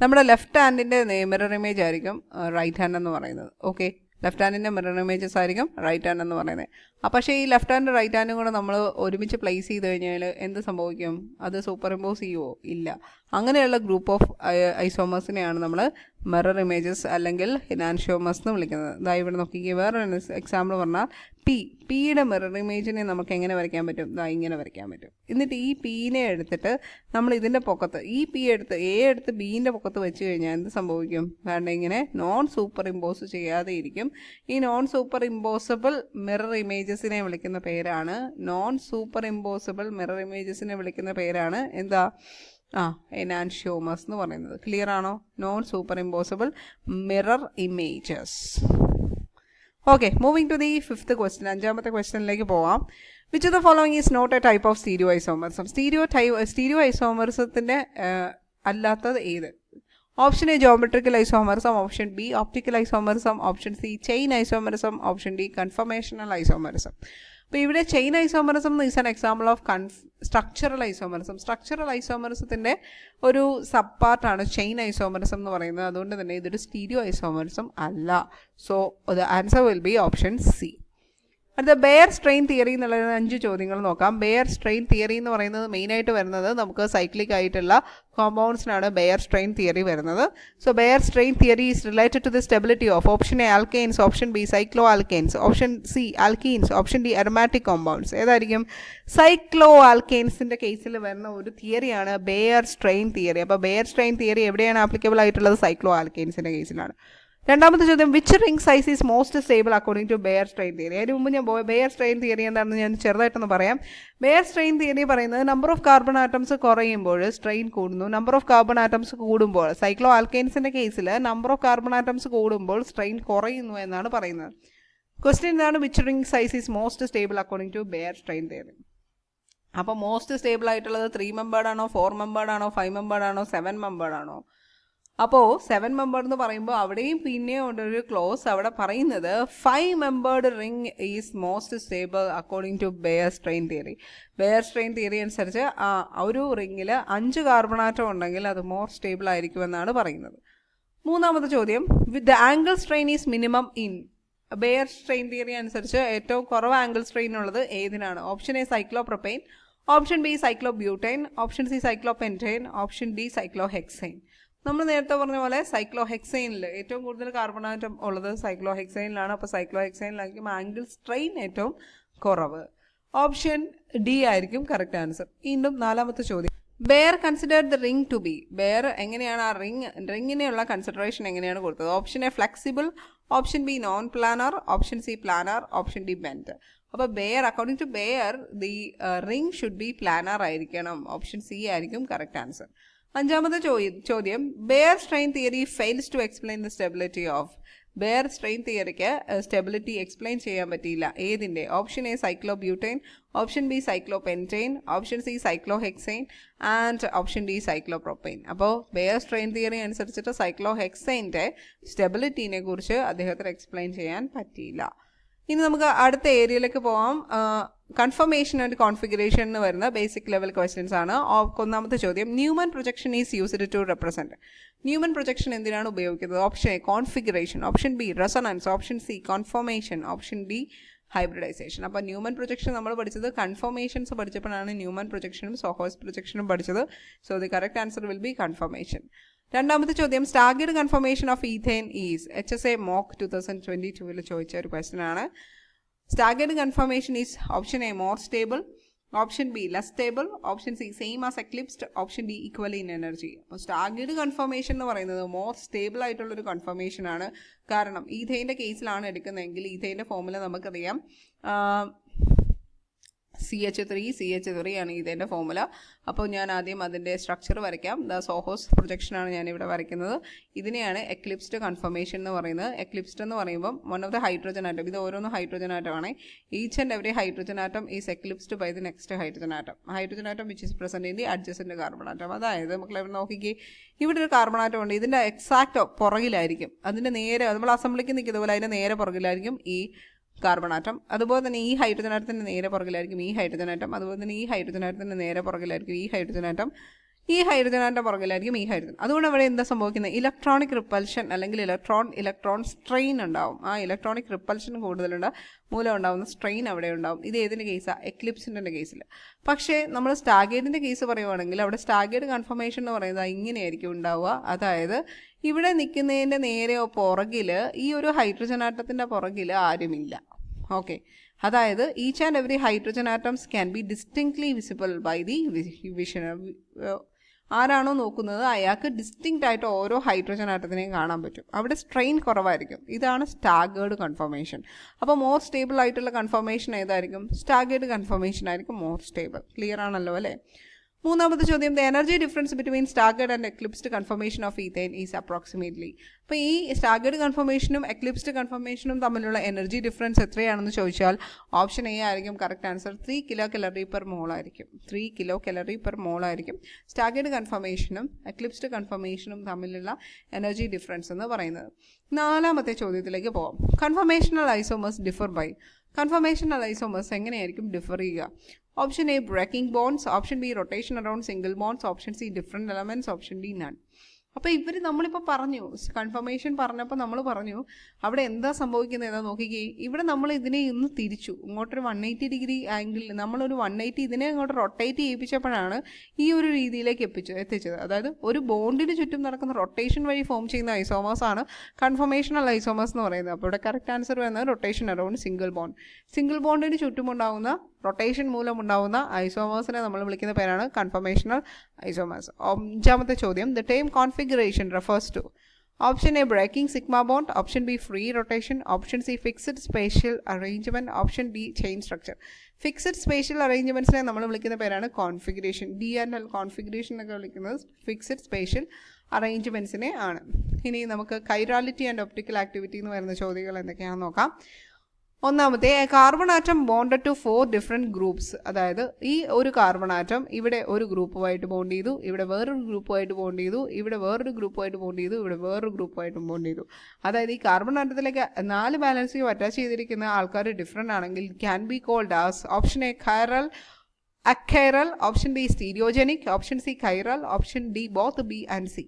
നമ്മുടെ ലെഫ്റ്റ് ഹാൻഡിൻ്റെ മിറർ ഇമേജ് ആയിരിക്കും റൈറ്റ് ഹാൻഡ് എന്ന് പറയുന്നത്. ഓക്കെ, ലെഫ്റ്റ് ഹാൻഡിൻ്റെ മിറർ ഇമേജസ് ആയിരിക്കും റൈറ്റ് ഹാൻഡ് എന്ന് പറയുന്നത്. പക്ഷേ ഈ ലെഫ്റ്റ് ഹാൻഡ് റൈറ്റ് ഹാൻഡും കൂടെ നമ്മൾ ഒരുമിച്ച് പ്ലേസ് ചെയ്ത് കഴിഞ്ഞാൽ എന്ത് സംഭവിക്കും? അത് സൂപ്പർ ഇമ്പോസ് ചെയ്യുമോ? ഇല്ല. അങ്ങനെയുള്ള ഗ്രൂപ്പ് ഓഫ് ഐസോമേഴ്സിനെയാണ് നമ്മൾ മിറർ ഇമേജസ് അല്ലെങ്കിൽ ഇനാൻഷിയോമേഴ്സ് എന്ന് വിളിക്കുന്നത്. ഇതാ ഇവിടെ നോക്കിക്കുക. വേറെ എക്സാമ്പിൾ പറഞ്ഞാൽ പിയുടെ മിറർ ഇമേജിനെ നമുക്ക് എങ്ങനെ വരയ്ക്കാൻ പറ്റും? ഇതാ ഇങ്ങനെ വരയ്ക്കാൻ പറ്റും. എന്നിട്ട് ഈ പീനെ എടുത്തിട്ട് നമ്മൾ ഇതിൻ്റെ പൊക്കത്ത് ഈ പി എടുത്ത് എ എടുത്ത് ബീൻ്റെ പൊക്കത്ത് വെച്ച് കഴിഞ്ഞാൽ എന്ത് സംഭവിക്കും? കാരണം ഇങ്ങനെ നോൺ സൂപ്പർ ഇമ്പോസ് ചെയ്യാതെ ഇരിക്കും. ഈ നോൺ സൂപ്പർ ഇമ്പോസിബിൾ മിറർ ഇമേജസിനെ വിളിക്കുന്ന പേരാണ് വിളിക്കുന്ന പേരാണ് എന്താ? എനാൻഷിയോമേഴ്സ് എന്ന് പറയുന്നത്. ക്ലിയർ ആണോ? Non super impossible mirror images. Okay, moving to the fifth question. അഞ്ചാമത്തെ ക്വസ്റ്റ്യനിലേക്ക് പോവാം. Which of the following is not a type of stereo isomerism? Stereo ഐസോമേഴ്സത്തിൻ്റെ അല്ലാത്തത് ഏത്? Option A geometrical isomerism, option B optical isomerism, option C chain isomerism, option D conformational isomerism. അപ്പോൾ ഇവിടെ chain isomerism is an example of structural isomerism. Structural ഐസോമറിസത്തിൻ്റെ ഒരു sub പാർട്ടാണ് chain isomerism എന്ന് പറയുന്നത്. അതുകൊണ്ട് തന്നെ ഇതൊരു സ്റ്റീരിയോ ഐസോമറിസം അല്ല. So the answer will be option C. അടുത്ത ബെയർ സ്ട്രെയിൻ തിയറി എന്നുള്ള 5 ചോദ്യങ്ങൾ നോക്കാം. ബെയർ സ്ട്രെയിൻ തിയറി എന്ന് പറയുന്നത് മെയിനായിട്ട് വരുന്നത് നമുക്ക് സൈക്ലിക് ആയിട്ടുള്ള കോമ്പൗണ്ട്സിനാണ് ബെയർ സ്ട്രെയിൻ തിയറി വരുന്നത്. So Baeyer strain theory is related to the stability of option A alkanes, option B cyclo alkanes, option C alkenes, option D aromatic compounds. ഏതായിരിക്കും? Cyclo ആൽക്കെയിൻസിൻ്റെ കേസിൽ വരുന്ന ഒരു തിയറിയാണ് ബെയർ സ്ട്രെയിൻ തിയറി. അപ്പോൾ Baeyer strain theory എവിടെയാണ് applicable ആയിട്ടുള്ളത്? Cyclo ആൽക്കെയിൻസിൻ്റെ കേസിലാണ്. രണ്ടാമത്തെ ചോദ്യം, which ring size is most stable according to Baeyer strain theory? അതിന് മുമ്പ് ഞാൻ ബെയർ സ്ട്രെയിൻ തിയറി എന്താണെന്ന് ഞാൻ ചെറുതായിട്ടൊന്ന് പറയാം. ബെയർ സ്ട്രെയിൻ തിയറി പറയുന്നത് നമ്പർ ഓഫ് കാർബൺ ആറ്റംസ് കുറയുമ്പോൾ സ്ട്രെയിൻ കൂടുന്നു, നമ്പർ ഓഫ് കാർബൺ ആറ്റംസ് കൂടുമ്പോൾ, സൈക്ലോ ആൽക്കെയിൻസിൻ്റെ കേസിൽ നമ്പർ ഓഫ് കാർബൺ ആറ്റംസ് കൂടുമ്പോൾ സ്ട്രെയിൻ കുറയുന്നു എന്നാണ് പറയുന്നത്. ക്വസ്റ്റ്യൻ എന്താണ്? Which ring size is most stable according to Baeyer strain theory. അപ്പോൾ മോസ്റ്റ് സ്റ്റേബിൾ ആയിട്ടുള്ളത് 3 മെമ്പേർഡ് ആണോ, 4 മെമ്പേർഡ് ആണോ, 5 മെമ്പേർഡ് ആണോ, 7 മെമ്പേർഡ് ആണോ? അപ്പോൾ 7 മെമ്പേർഡ് എന്ന് പറയുമ്പോൾ അവിടെയും പിന്നെയും ഉണ്ടൊരു ക്ലോസ്. അവിടെ പറയുന്നത് 5 membered ring is most stable according to Baeyer strain theory. Baeyer strain theory അനുസരിച്ച് ഒരു റിംഗിൽ 5 കാർബണാറ്റം ഉണ്ടെങ്കിൽ അത് മോർ സ്റ്റേബിൾ ആയിരിക്കുമെന്നാണ് പറയുന്നത്. മൂന്നാമത്തെ ചോദ്യം, with the angle strain is minimum in. Baeyer strain theory അനുസരിച്ച് ഏറ്റവും കുറവ് ആംഗിൾ സ്ട്രെയിൻ ഉള്ളത് ഏതിനാണ്? Option A cyclopropane, option B cyclobutane, option C cyclopentane, option D cyclohexane. നമ്മൾ നേരത്തെ പറഞ്ഞ പോലെ സൈക്ലോഹെക്സൈനിൽ ഏറ്റവും കൂടുതൽ കാർബൺ ആറ്റം ഉള്ളത് സൈക്ലോഹെക്സൈനിലാണ്. അപ്പോൾ സൈക്ലോഹെക്സൈനിലായിരിക്കും ആംഗിൾ സ്ട്രെയിൻ ഏറ്റവും കുറവ്. ഓപ്ഷൻ ഡി ആയിരിക്കും കറക്റ്റ് ആൻസർ. വീണ്ടും നാലാമത്തെ ചോദ്യം, Baeyer considered the ring to be. Baeyer എങ്ങനെയാണ് ആ റിങ്ങിനെയുള്ള കൺസിഡറേഷൻ എങ്ങനെയാണ് കൊടുത്തത്? Option A flexible, option B non planar, option C planar, option D bend. അപ്പോൾ Baeyer according to Baeyer the ring should be planar ആയിരിക്കണം. ഓപ്ഷൻ സി ആയിരിക്കും correct answer. അഞ്ചാമത്തെ ചോദ്യം Baeyer strain theory fails to explain the stability of. Baeyer strain തിയറിക്ക് stability explain ചെയ്യാൻ പറ്റിയില്ല. ഏതിൻ്റെ? Option A cyclobutane, option B cyclopentane, option C cyclohexane and option D cyclopropane. അപ്പോൾ Baeyer strain theory അനുസരിച്ചിട്ട് സൈക്ലോഹെക്സൈൻ്റെ സ്റ്റെബിലിറ്റീനെ കുറിച്ച് അദ്ദേഹത്തിന് എക്സ്പ്ലെയിൻ ചെയ്യാൻ പറ്റിയില്ല. ഇനി നമുക്ക് അടുത്ത ഏരിയയിലേക്ക് പോവാം. കൺഫർമേഷൻ ആൻഡ് കോൺഫിഗറേഷൻ എന്ന് വരുന്ന ബേസിക് ലെവൽ ക്വസ്റ്റ്യൻസ് ആണ്. ഒന്നാമത്തെ ചോദ്യം Newman projection is used to represent. Newman projection എന്തിനാണ് ഉപയോഗിക്കുന്നത്? Option A configuration, option B resonance, option C conformation, option D hybridisation. അപ്പോൾ ന്യൂമൻ പ്രൊജക്ഷൻ നമ്മൾ പഠിച്ചത് കൺഫർമേഷൻസ് പഠിച്ചപ്പോഴാണ് ന്യൂമൻ പ്രൊജക്ഷനും സോഹോസ് പ്രൊജക്ഷനും പഠിച്ചത്. So the correct answer will be conformation. രണ്ടാമത്തെ ചോദ്യം staggered conformation of ethane is. HSA mock 2022 ചോദിച്ച ഒരു ക്വസ്റ്റ്യൻ ആണ്. Staggered conformation is option A more stable, option B less stable, option C same as eclipsed, option D equally in energy. അപ്പോൾ staggered confirmation എന്ന് പറയുന്നത് more stable ആയിട്ടുള്ളൊരു confirmation ആണ്. കാരണം ഈഥെയിൻ്റെ കേസിലാണ് എടുക്കുന്നതെങ്കിൽ ഈഥെയിൻ്റെ ഫോമുല നമുക്കറിയാം CH3 ആണ് ഇതിൻ്റെ ഫോമുല. അപ്പോൾ ഞാൻ ആദ്യം അതിൻ്റെ സ്ട്രക്ചർ വരയ്ക്കാം. ദ സോഹോസ് പ്രൊജക്ഷനാണ് ഞാനിവിടെ വരയ്ക്കുന്നത്. ഇതിനെയാണ് എക്ലിപ്സ്ഡ് കൺഫർമേഷൻ എന്ന് പറയുന്നത്. എക്ലിപ്സ്ഡ് എന്ന് പറയുമ്പോൾ one of the hydrogen atom, ഇത് ഓരോന്ന് ഹൈഡ്രോജൻ ആറ്റം ആണ്. Each and every hydrogen atom is eclipsed by the next hydrogen atom which is present in the adjacent carbon atom. അതായത് നമുക്ക് ഇവിടെ നോക്കിക്കേ, ഇവിടെ ഒരു കാർബൺ ആറ്റം ഉണ്ട്, ഇതിൻ്റെ എക്സാക്റ്റ് പുറകിലായിരിക്കും, അതിൻ്റെ നേരെ നമ്മൾ അസംബ്ലിക്ക് നിൽക്കുന്ന പോലെ അതിൻ്റെ നേരെ പുറകിലായിരിക്കും ഈ കാർബൺ ആറ്റം. അതുപോലെ തന്നെ ഈ ഹൈഡ്രോജൻ ആറ്റത്തിൻ്റെ നേരെ പുറകിലായിരിക്കും ഈ ഹൈഡ്രോജൻ ആറ്റം. അതുപോലെ തന്നെ ഈ ഹൈഡ്രോജൻ ആറ്റത്തിൻ്റെ നേരെ പുറകിലായിരിക്കും ഈ ഹൈഡ്രോജൻ ആറ്റം. ഈ ഹൈഡ്രോജൻ ആറ്റം പുറകിലായിരിക്കും ഈ ഹൈഡ്രോജൻ. അതുകൊണ്ട് അവിടെ എന്താ സംഭവിക്കുന്നത്? ഇലക്ട്രോണിക് റിപ്പൽഷൻ അല്ലെങ്കിൽ ഇലക്ട്രോൺ സ്ട്രെയിൻ ഉണ്ടാവും. ആ ഇലക്ട്രോണിക് റിപ്പൽഷൻ കൂടുതലുണ്ട് മൂലം ഉണ്ടാകുന്ന സ്ട്രെയിൻ അവിടെ ഉണ്ടാവും. ഇത് ഏതിൻ്റെ കേസാണ്? എക്ലിപ്സിൻ്റെ കേസിൽ. പക്ഷേ നമ്മൾ സ്റ്റാഗേർഡിൻ്റെ കേസ് പറയുവാണെങ്കിൽ അവിടെ സ്റ്റാഗേർഡ് കൺഫർമേഷൻ എന്ന് പറയുന്നത് ഇങ്ങനെയായിരിക്കും ഉണ്ടാവുക. അതായത് ഇവിടെ നിൽക്കുന്നതിൻ്റെ നേരെ പുറകിൽ ഈ ഒരു ഹൈഡ്രോജൻ ആറ്റത്തിൻ്റെ പുറകിൽ ആരുമില്ല. ഓക്കെ, അതായത് each and every hydrogen atoms can be distinctly visible by the vision. ആരാണോ നോക്കുന്നത് അയാൾക്ക് ഡിസ്റ്റിങ്ക്റ്റ് ആയിട്ട് ഓരോ ഹൈഡ്രോജൻ ആറ്റത്തിനെയും കാണാൻ പറ്റും. അവിടെ സ്ട്രെയിൻ കുറവായിരിക്കും. ഇതാണ് സ്റ്റാഗേർഡ് കൺഫർമേഷൻ. അപ്പോൾ മോർ സ്റ്റേബിൾ ആയിട്ടുള്ള കൺഫർമേഷൻ ഏതായിരിക്കും? സ്റ്റാഗേർഡ് കൺഫർമേഷൻ ആയിരിക്കും മോർ സ്റ്റേബിൾ. ക്ലിയർ ആണല്ലോ അല്ലേ? മൂന്നാമത്തെ ചോദ്യം the energy difference between staggered and eclipsed confirmation of ethane is approximately. അപ്പോൾ ഈ സ്റ്റാഗേർഡ് കൺഫർമേഷനും എക്ലിപ്സ്ഡ് കൺഫർമേഷനും തമ്മിലുള്ള എനർജി ഡിഫറൻസ് എത്രയാണെന്ന് ചോദിച്ചാൽ ഓപ്ഷൻ എ ആയിരിക്കും കറക്റ്റ് ആൻസർ. 3 kcal/mol ആയിരിക്കും. 3 kcal/mol ആയിരിക്കും സ്റ്റാഗേർഡ് കൺഫർമേഷനും എക്ലിപ്സ്ഡ് കൺഫർമേഷനും തമ്മിലുള്ള എനർജി ഡിഫറൻസ് എന്ന് പറയുന്നത്. നാലാമത്തെ ചോദ്യത്തിലേക്ക് പോകാം. Conformational isomers differ by. Conformational isomers എങ്ങനെയായിരിക്കും ഡിഫർ ചെയ്യുക? Option A breaking bonds, option B rotation around single bonds, option C different elements, option D none. അപ്പോൾ ഇവർ നമ്മളിപ്പോൾ പറഞ്ഞു കൺഫർമേഷൻ പറഞ്ഞപ്പോൾ നമ്മൾ പറഞ്ഞു അവിടെ എന്താ സംഭവിക്കുന്നത് ഏതാ നോക്കിക്കേ. ഇവിടെ നമ്മൾ ഇതിനെ ഇന്ന് തിരിച്ചു ഇങ്ങോട്ടൊരു 180 ഡിഗ്രി ആംഗിളിൽ നമ്മളൊരു 180 ഇതിനെ അങ്ങോട്ട് റൊട്ടേറ്റ് ചെയ്യിപ്പിച്ചപ്പോഴാണ് ഈ ഒരു രീതിയിലേക്ക് എത്തിച്ചത്. അതായത് ഒരു ബോണ്ടിന് ചുറ്റും നടക്കുന്ന റൊട്ടേഷൻ വഴി ഫോം ചെയ്യുന്ന ഐസോമേഴ്സ് ആണ് കൺഫർമേഷണൽ ഐസോമേഴ്സ് എന്ന് പറയുന്നത്. അപ്പോൾ ഇവിടെ കറക്റ്റ് ആൻസർ വരുന്നത് rotation around single bond. Single ബോണ്ടിന് ചുറ്റുമുണ്ടാകുന്ന റൊട്ടേഷൻ മൂലം ഉണ്ടാകുന്ന ഐസോമേഴ്സിനെ നമ്മൾ വിളിക്കുന്ന പേരാണ് കൺഫർമേഷണൽ ഐസോമേഴ്സ്. അഞ്ചാമത്തെ ചോദ്യം the term configuration refers to. Option A breaking sigma bond, option B free rotation, option C fixed spatial arrangement, option D chain structure. Fixed spatial അറേഞ്ച്മെൻറ്റ്സിനെ നമ്മൾ വിളിക്കുന്ന പേരാണ് കോൺഫിഗറേഷൻ. DNL കോൺഫിഗറേഷൻ എന്നൊക്കെ വിളിക്കുന്നത് ഫിക്സഡ് സ്പേഷ്യൽ അറേഞ്ച്മെൻറ്റ്സിനെ ആണ്. ഇനി നമുക്ക് കൈറാലിറ്റി ആൻഡ് ഒപ്റ്റിക്കൽ ആക്ടിവിറ്റി എന്ന് പറയുന്ന ചോദ്യങ്ങൾ എന്തൊക്കെയാണെന്ന് നോക്കാം. ഒന്നാമത്തെ carbon atom bonded to 4 different groups. അതായത് ഈ ഒരു കാർബൺ ആറ്റം ഇവിടെ ഒരു ഗ്രൂപ്പുമായിട്ട് ബോണ്ട് ചെയ്തു, ഇവിടെ വേറൊരു ഗ്രൂപ്പുമായിട്ട് ബോണ്ട് ചെയ്തു, ഇവിടെ വേറൊരു ഗ്രൂപ്പുമായിട്ട് ബോണ്ട് ചെയ്തു, ഇവിടെ വേറൊരു ഗ്രൂപ്പുമായിട്ടും ബോണ്ട് ചെയ്തു. അതായത് ഈ കാർബൺ ആറ്റത്തിലേക്ക് 4 ബാലൻസിയും അറ്റാച്ച് ചെയ്തിരിക്കുന്ന ആൾക്കാർ ഡിഫറെൻ്റ് ആണെങ്കിൽ can be called as option A chiral, achiral, option B stereogenic, option C chiral, option D both B and C.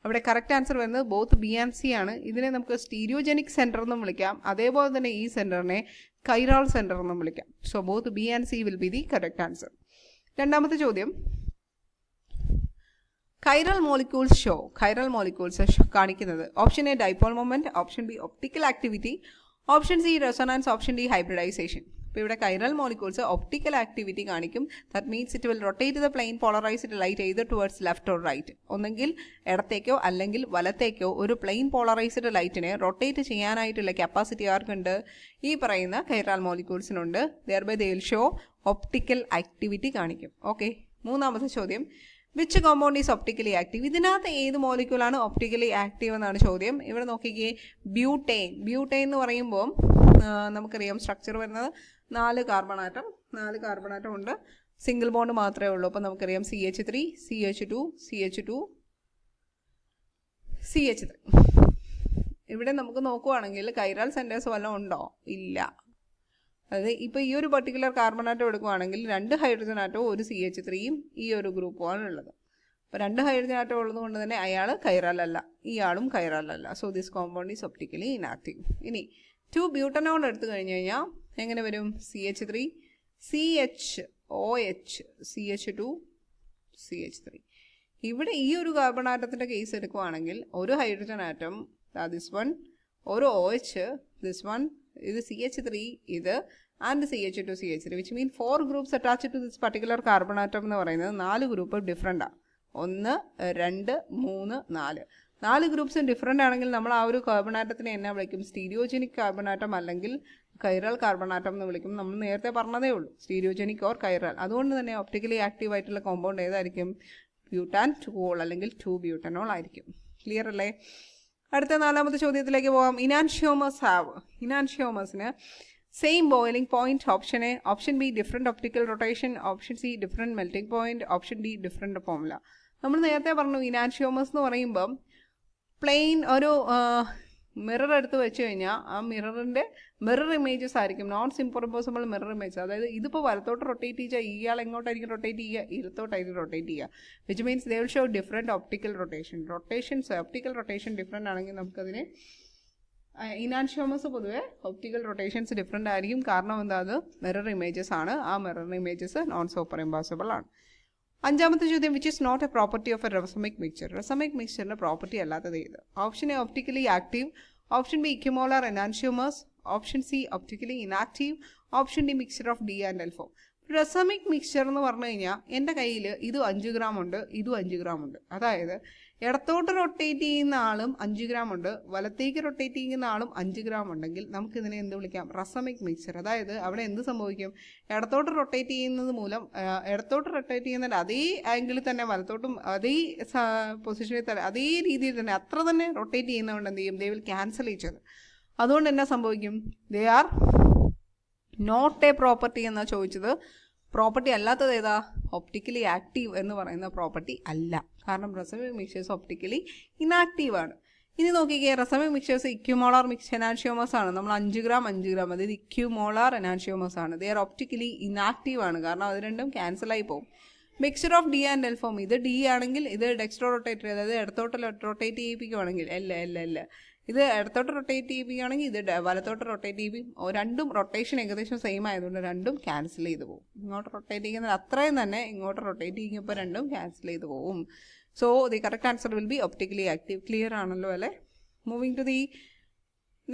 അവിടെ കറക്റ്റ് ആൻസർ വരുന്നത് ബോത്ത് ബി ആൻഡ് സി ആണ്. ഇതിനെ നമുക്ക് സ്റ്റീരിയോജനിക് സെൻറ്റർ എന്നും വിളിക്കാം, അതേപോലെ തന്നെ ഈ സെൻറ്ററിനെ കൈറാൾ സെൻറ്റർ എന്നും വിളിക്കാം. So both B and C will be the correct answer. രണ്ടാമത്തെ ചോദ്യം കൈറൽ മോളിക്യൂൾസ് കാണിക്കുന്നത് option A dipole moment, option B optical activity, option C resonance, option D hybridisation. അപ്പോൾ ഇവിടെ കൈറൽ മോളിക്യൂൾസ് ഒപ്റ്റിക്കൽ ആക്ടിവിറ്റി കാണിക്കും. That means it will rotate the plane polarised light either towards left or right. ഒന്നെങ്കിൽ ഇടത്തേക്കോ അല്ലെങ്കിൽ വലത്തേക്കോ ഒരു plane polarised ലൈറ്റിനെ rotate ചെയ്യാനായിട്ടുള്ള കപ്പാസിറ്റി ആർക്കുണ്ട്? ഈ പറയുന്ന chiral മോളിക്യൂൾസിനുണ്ട്. There by they will show optical activity കാണിക്കും. ഓക്കെ, മൂന്നാമത്തെ ചോദ്യം which compound is optically active? ഇതിനകത്ത് ഏത് മോളിക്യൂളാണ് ഒപ്റ്റിക്കലി ആക്റ്റീവ് എന്നാണ് ചോദ്യം. ഇവിടെ നോക്കിക്കേ, ബ്യൂട്ടെയിൻ. ബ്യൂട്ടെയിൻ എന്ന് പറയുമ്പോൾ നമുക്കറിയാം സ്ട്രക്ചർ വരുന്നത് 4 കാർബൺ ആറ്റം ഉണ്ട്, സിംഗിൾ ബോണ്ട് മാത്രമേ ഉള്ളൂ. അപ്പോൾ നമുക്കറിയാം CH3 CH2 CH2 CH3. ഇവിടെ നമുക്ക് നോക്കുവാണെങ്കിൽ കൈറൽ സെൻറ്റേഴ്സ് വല്ലതും ഉണ്ടോ? ഇല്ല. അതായത് ഇപ്പോൾ ഈ ഒരു പർട്ടിക്കുലർ കാർബൺ ആറ്റം എടുക്കുകയാണെങ്കിൽ 2 ഹൈഡ്രജൻ ആറ്റവും ഒരു CH3യും ഈ ഒരു ഗ്രൂപ്പുമാണ് ഉള്ളത്. അപ്പോൾ 2 ഹൈഡ്രജൻ ആറ്റം ഉള്ളത് കൊണ്ട് തന്നെ അയാൾ കൈറലല്ല, ഇയാളും കൈറലല്ല. So this compound is optically inactive. ഇനി 2 ബ്യൂട്ടനോൾ എടുത്തു കഴിഞ്ഞ് കഴിഞ്ഞാൽ എങ്ങനെ വരും? CH3 CHOH CH2 CH3. ഇവിടെ ഈ ഒരു കാർബൺ ആറ്റത്തിൻ്റെ കേസ് എടുക്കുകയാണെങ്കിൽ ഒരു ഹൈഡ്രജൻ ആറ്റം, ദിസ് വൺ, ഒരു OH, ദിസ് വൺ, ഇത് CH3, ഇത് and CH2 CH3, which mean 4 groups attach to this particular carbon atom എന്ന് പറയുന്നത് 4 ഗ്രൂപ്പ് ഡിഫറെൻ്റാണ്. 1 2 3 4 4 ഗ്രൂപ്പ്സും ഡിഫറെൻ്റ് ആണെങ്കിൽ നമ്മൾ ആ ഒരു കാർബൺ ആറ്റത്തിനെ എന്നാ വിളിക്കും? സ്റ്റീരിയോജനിക് കാർബൺ ആറ്റം അല്ലെങ്കിൽ കൈറൽ കാർബൺ ആറ്റം എന്ന് വിളിക്കും. നമ്മൾ നേരത്തെ പറഞ്ഞതേ ഉള്ളൂ, സ്റ്റീരിയോജനിക് ഓർ കൈറൽ. അതുകൊണ്ട് തന്നെ ഒപ്റ്റിക്കലി ആക്റ്റീവ് ആയിട്ടുള്ള കോമ്പൗണ്ട് ഏതായിരിക്കും? ബ്യൂട്ടാൻ 2 അല്ലെങ്കിൽ 2 ബ്യൂട്ടനോൾ ആയിരിക്കും. ക്ലിയർ അല്ലേ? അടുത്ത 4ാമത്തെ ചോദ്യത്തിലേക്ക് പോകാം. ഇനാൻഷ്യോമസിന് same boiling point. Option A, option B different optical rotation, option C different melting point, option D different formula. നമ്മൾ നേരത്തെ പറഞ്ഞു ഇനാൻഷ്യോമസ് എന്ന് പറയുമ്പം പ്ലെയിൻ ഒരു മിറർ എടുത്ത് വെച്ച് കഴിഞ്ഞാൽ ആ മിററിൻ്റെ മിറർ ഇമേജസ് ആയിരിക്കും, നോൺ സൂപ്പർപോസിബിൾ മിറർ ഇമേജസ്. അതായത് ഇതിപ്പോൾ വലത്തോട്ട് റൊട്ടേറ്റ് ചെയ്യുക, ഇയാൾ എങ്ങോട്ടായിരിക്കും റൊട്ടേറ്റ് ചെയ്യുക? ഇടത്തോട്ടായിരിക്കും റൊട്ടേറ്റ് ചെയ്യുക. Which means they will show different optical rotations. Optical rotation different ആണെങ്കിൽ നമുക്കതിനെ ഇനാൻഷ്യോമസ് പൊതുവെ ഒപ്റ്റിക്കൽ റൊട്ടേഷൻസ് ഡിഫറെൻ്റ് ആയിരിക്കും. കാരണം എന്താ? അത് മിറർ ഇമേജസ് ആണ്. ആ mirror images non super impossible ആണ്. 5ാമത്തെ ചോദ്യം, which is not a property of a racemic mixture? Racemic മിക്സ്ചറിൻ്റെ പ്രോപ്പർട്ടി അല്ലാത്തത് ഏത്? Option A optically active, option B equimolar enantiomers, option C optically inactive, option D mixture of D and L form. Racemic mixture എന്ന് പറഞ്ഞു കഴിഞ്ഞാൽ എൻ്റെ കയ്യിൽ ഇതും 5 gram ഉണ്ട്, ഇതും 5 ഗ്രാം ഉണ്ട്. അതായത് ഇടത്തോട്ട് റൊട്ടേറ്റ് ചെയ്യുന്ന ആളും 5 ഗ്രാം ഉണ്ട്, വലത്തേക്ക് റൊട്ടേറ്റ് ചെയ്യുന്ന ആളും 5 ഗ്രാം ഉണ്ടെങ്കിൽ നമുക്കിതിനെ എന്ത് വിളിക്കാം? റസമിക് മിക്സ്ചർ. അതായത് അവിടെ എന്ത് സംഭവിക്കും? ഇടത്തോട്ട് റൊട്ടേറ്റ് ചെയ്യുന്നത് മൂലം ഇടത്തോട്ട് റൊട്ടേറ്റ് ചെയ്യുന്നതിൻ്റെ അതേ ആംഗിളിൽ തന്നെ വലത്തോട്ടും അതേ പൊസിഷനിൽ തന്നെ അതേ രീതിയിൽ തന്നെ അത്ര തന്നെ റൊട്ടേറ്റ് ചെയ്യുന്നതുകൊണ്ട് എന്ത് ചെയ്യും? They will cancel each other. അതുകൊണ്ട് എന്നാ സംഭവിക്കും? They are not a property എന്നാണ് ചോദിച്ചത്. പ്രോപ്പർട്ടി അല്ലാത്തത് ഏതാ? ഒപ്റ്റിക്കലി ആക്റ്റീവ് എന്ന് പറയുന്ന പ്രോപ്പർട്ടി അല്ല. കാരണം റസമിക് മിക്സ്ചേഴ്സ് ഒപ്റ്റിക്കലി ഇനാക്റ്റീവ് ആണ്. ഇനി നോക്കിക്കേ, റസമിക് മിക്സ്ചേഴ്സ് ഇക്യുമോളാർ എനാൻഷ്യോമസ് ആണ്. നമ്മൾ 5 ഗ്രാം അതായത് ഇക്യുമോളാർ എനാൻഷ്യോമസ് ആണ്. ദേ ആർ ഒപ്റ്റിക്കലി ഇനാക്റ്റീവ് ആണ്. കാരണം അത് രണ്ടും ക്യാൻസലായി പോകും. Mixture of D and L form, ഇത് ഡി ആണെങ്കിൽ ഇത് ഡെക്സ്ട്രോ റൊട്ടേറ്റർ, അതായത് ഇടത്തോട്ട് റൊട്ടേറ്റ് ചെയ്യിപ്പിക്കുകയാണെങ്കിൽ അല്ല ഇത് ഇടത്തോട്ട് റൊട്ടേറ്റ് ചെയ്യിപ്പിക്കുകയാണെങ്കിൽ ഇത് വലത്തോട്ട് റൊട്ടേറ്റ് ചെയ്യിപ്പിക്കും. രണ്ടും റൊട്ടേഷൻ ഏകദേശം സെയിം ആയതുകൊണ്ട് രണ്ടും ക്യാൻസൽ ചെയ്ത് പോകും. ഇങ്ങോട്ട് റൊട്ടേറ്റ് ചെയ്യുന്നത് അത്രയും തന്നെ ഇങ്ങോട്ട് റൊട്ടേറ്റ് ചെയ്യുമ്പോൾ രണ്ടും ക്യാൻസൽ ചെയ്ത് പോകും. So the correct answer will be optically active. Clear ആണല്ലോ അല്ലേ? Moving to the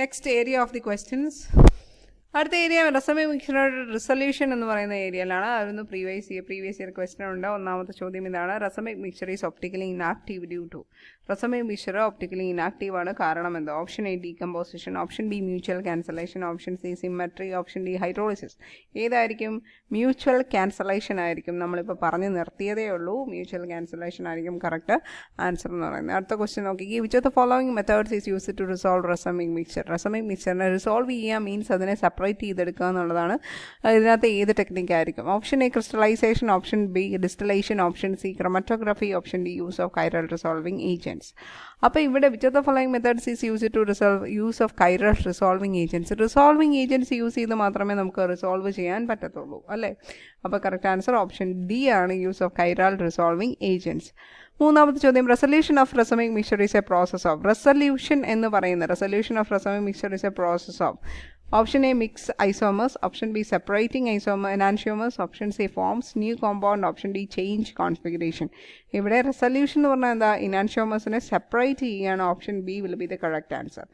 next area of the questions. അടുത്ത ഏരിയ റസമിക് മിക്സ്ചറുടെ റിസൊല്യൂഷൻ എന്ന് പറയുന്ന ഏരിയയിലാണ്. അതൊന്ന് പ്രീവിയസ് ഇയർ ക്വസ്റ്റ്യൻ ഉണ്ട്. 1ാമത്തെ ചോദ്യം ഇതാണ്, racemic mixture is optically inactive due to. Racemic mixture optically inactive ആണ്, കാരണം എന്താ? Option A decomposition, option B mutual cancellation, option C symmetry, option D hydrolysis. ഏതായിരിക്കും? മ്യൂച്വൽ ക്യാൻസലേഷൻ ആയിരിക്കും. നമ്മളിപ്പോൾ പറഞ്ഞു നിർത്തിയതേ ഉള്ളൂ. മ്യൂച്വൽ ക്യാൻസലേഷൻ ആയിരിക്കും കറക്റ്റ് ആൻസർ എന്ന് പറയുന്നത്. അടുത്ത ക്വസ്റ്റ്യൻ നോക്കി, which of the following methods is used to resolve racemic mixture? Racemic മിക്സ്ചറിനെ റിസോൾവ് ചെയ്യുക മീൻസ് അതിനെ സെപ്പറേറ്റ് ചെയ്തെടുക്കുക എന്നുള്ളതാണ്. ഇതിനകത്ത് ഏത് ടെക്നിക്കായിരിക്കും? Option A crystallisation, option B distillation, option C chromatography, option D use of chiral resolving agents. അപ്പോൾ ഇവിടെ which of the following methods is used to use of chiral resolving agents? Resolving agents use ചെയ്ത് മാത്രമേ നമുക്ക് resolve ചെയ്യാൻ പറ്റത്തുള്ളൂ അല്ലേ? അപ്പോൾ correct answer option D ആണ്, use of chiral resolving agents. 3ാമത്തെ ചോദ്യം, resolution of racemic mixture is a process of. Resolution എന്ന് പറയുന്നത് resolution of racemic mixture is a process of. Option A mix isomers, option B separating enantiomers, option C forms new compound, option D change configuration. ഇവിടെ resolution എന്ന് പറഞ്ഞാൽ എന്താ? ഇനാൻഷ്യോമേഴ്സിനെ separate ചെയ്യുകയാണ്. Option B will be the correct answer.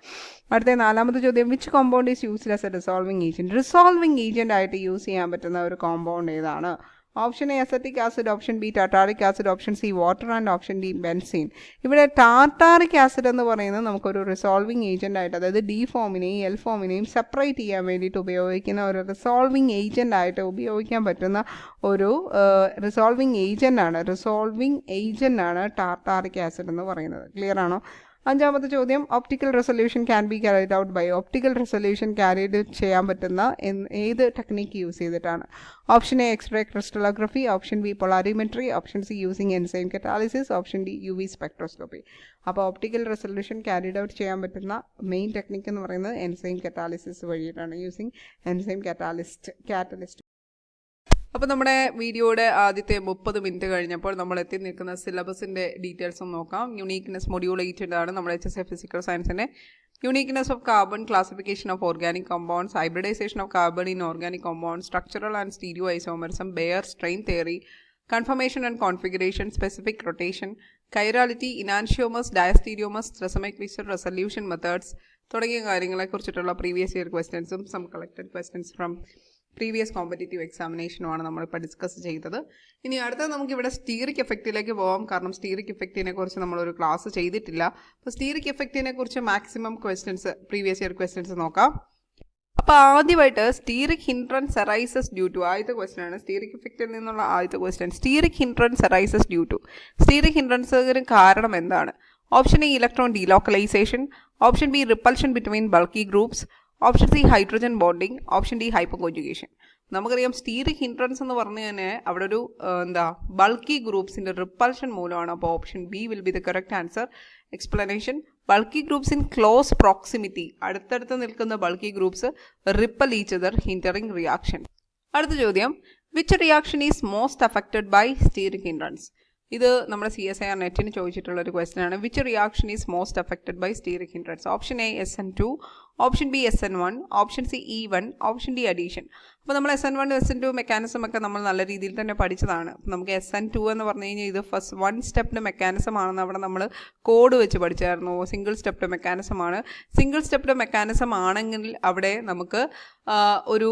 അടുത്ത 4ാമത്തെ ചോദ്യം, which compound is used as a resolving agent? Resolving agent ആയിട്ട് യൂസ് ചെയ്യാൻ പറ്റുന്ന ഒരു കോമ്പൗണ്ട് ഏതാണ്? Option A acetic acid, option B tartaric acid, option C water and option D benzene. ഇവിടെ tartaric acid എന്ന് പറയുന്നത് നമുക്കൊരു റിസോൾവിങ് ഏജൻ്റ് ആയിട്ട്, അതായത് ഡി ഫോമിനെയും എൽ ഫോമിനെയും സെപ്പറേറ്റ് ചെയ്യാൻ വേണ്ടിയിട്ട് ഉപയോഗിക്കുന്ന ഒരു റിസോൾവിങ് ഏജൻ്റ് ആയിട്ട് ഉപയോഗിക്കാൻ പറ്റുന്ന ഒരു റിസോൾവിങ് ഏജൻ്റ് ആണ് ടാർട്ടാറിക് ആസിഡ് എന്ന് പറയുന്നത്. ക്ലിയർ ആണോ? അഞ്ചാമത്തെ ചോദ്യം, optical resolution can be carried out by. Optical resolution carried ചെയ്യാൻ പറ്റുന്ന ഏത് ടെക്നിക്ക് യൂസ് ചെയ്തിട്ടാണ്? Option A X-ray crystallography, option B polarimetry, option C using enzyme catalysis, option D UV spectroscopy. അപ്പോൾ ഒപ്റ്റിക്കൽ റെസൊല്യൂഷൻ ക്യാരിഡ് ഔട്ട് ചെയ്യാൻ പറ്റുന്ന main technique എന്ന് പറയുന്നത് enzyme catalysis വഴിയിട്ടാണ്, യൂസിങ് എൻസൈം കാറ്റലിസ്റ്റ്. അപ്പോൾ നമ്മുടെ വീഡിയോയുടെ ആദ്യത്തെ 30 മിനിറ്റ് കഴിഞ്ഞപ്പോൾ നമ്മൾ എത്തി നിൽക്കുന്ന സിലബസിൻ്റെ ഡീറ്റെയിൽസും നോക്കാം. യുണീക്ക്നെസ് മൊഡ്യൂൾ 8 ആണ് നമ്മുടെ HSA ഫിസിക്കൽ സയൻസിൻ്റെ. Uniqueness of carbon, classification of organic compounds, hybridisation of carbon in organic compounds, structural and stereo isomerism, Baeyer strain theory, conformation and configuration, specific rotation, chirality, enantiomers, diastereomers, racemic mixture, resolution methods തുടങ്ങിയ കാര്യങ്ങളെക്കുറിച്ചിട്ടുള്ള previous year ക്വസ്റ്റ്യൻസും some collected questions from previous competitive എക്സാമിനേഷനുമാണ് നമ്മളിപ്പോൾ discuss ചെയ്തത്. ഇനി അടുത്തത് നമുക്കിവിടെ stearic എഫക്റ്റിലേക്ക് പോകാം. കാരണം സ്റ്റീറിക് എഫക്റ്റിനെ കുറിച്ച് നമ്മളൊരു ക്ലാസ് ചെയ്തിട്ടില്ല. അപ്പോൾ സ്റ്റീറിക് എഫക്റ്റിനെ കുറിച്ച് maximum questions, previous year questions നോക്കാം. അപ്പോൾ ആദ്യമായിട്ട് steric hindrance arises due to, ആദ്യത്തെ ക്വസ്റ്റ്യൻ ആണ് സ്റ്റീറിക് എഫക്റ്റിൽ നിന്നുള്ള ആദ്യത്തെ question. Steric hindrance arises due to, steric ഹിൻഡ്രൻസിന് കാരണം എന്താണ്? Option A electron delocalisation, option B repulsion between bulky groups, option C hydrogen bonding, option D hyperconjugation. നമുക്കറിയാം steric hindrance എന്ന് പറഞ്ഞു തന്നെ അവിടെ ഒരു ബൾക്കി ഗ്രൂപ്പ്സിൻ്റെ റിപ്പൽഷൻ മൂലമാണ്. അപ്പോൾ option B will be the correct answer. Explanation, bulky groups in close proximity, അടുത്തടുത്ത് നിൽക്കുന്ന bulky groups repel each other hindering reaction. അടുത്ത ചോദ്യം, which reaction is most affected by steric hindrance? ഇത് നമ്മുടെ CSIR നെറ്റിന് ചോദിച്ചിട്ടുള്ള ഒരു ക്വസ്റ്റ്യൻ ആണ്. Which reaction is most affected by steric hindrance? Option A SN2, option B SN1, option C E1, option D addition. അപ്പോൾ നമ്മൾ SN1 SN2 മെക്കാനിസം ഒക്കെ നമ്മൾ നല്ല രീതിയിൽ തന്നെ പഠിച്ചതാണ്. നമുക്ക് SN2 എന്ന് പറഞ്ഞു കഴിഞ്ഞാൽ ഇത് ഫസ്റ്റ് 1 സ്റ്റെപ്ഡ് മെക്കാനിസം ആണെന്ന് അവിടെ നമ്മൾ കോഡ് വെച്ച് പഠിച്ചായിരുന്നു. സിംഗിൾ സ്റ്റെപ്ഡ് മെക്കാനിസം ആണ്. സിംഗിൾ സ്റ്റെപ്ഡ് മെക്കാനിസം ആണെങ്കിൽ അവിടെ നമുക്ക് ഒരു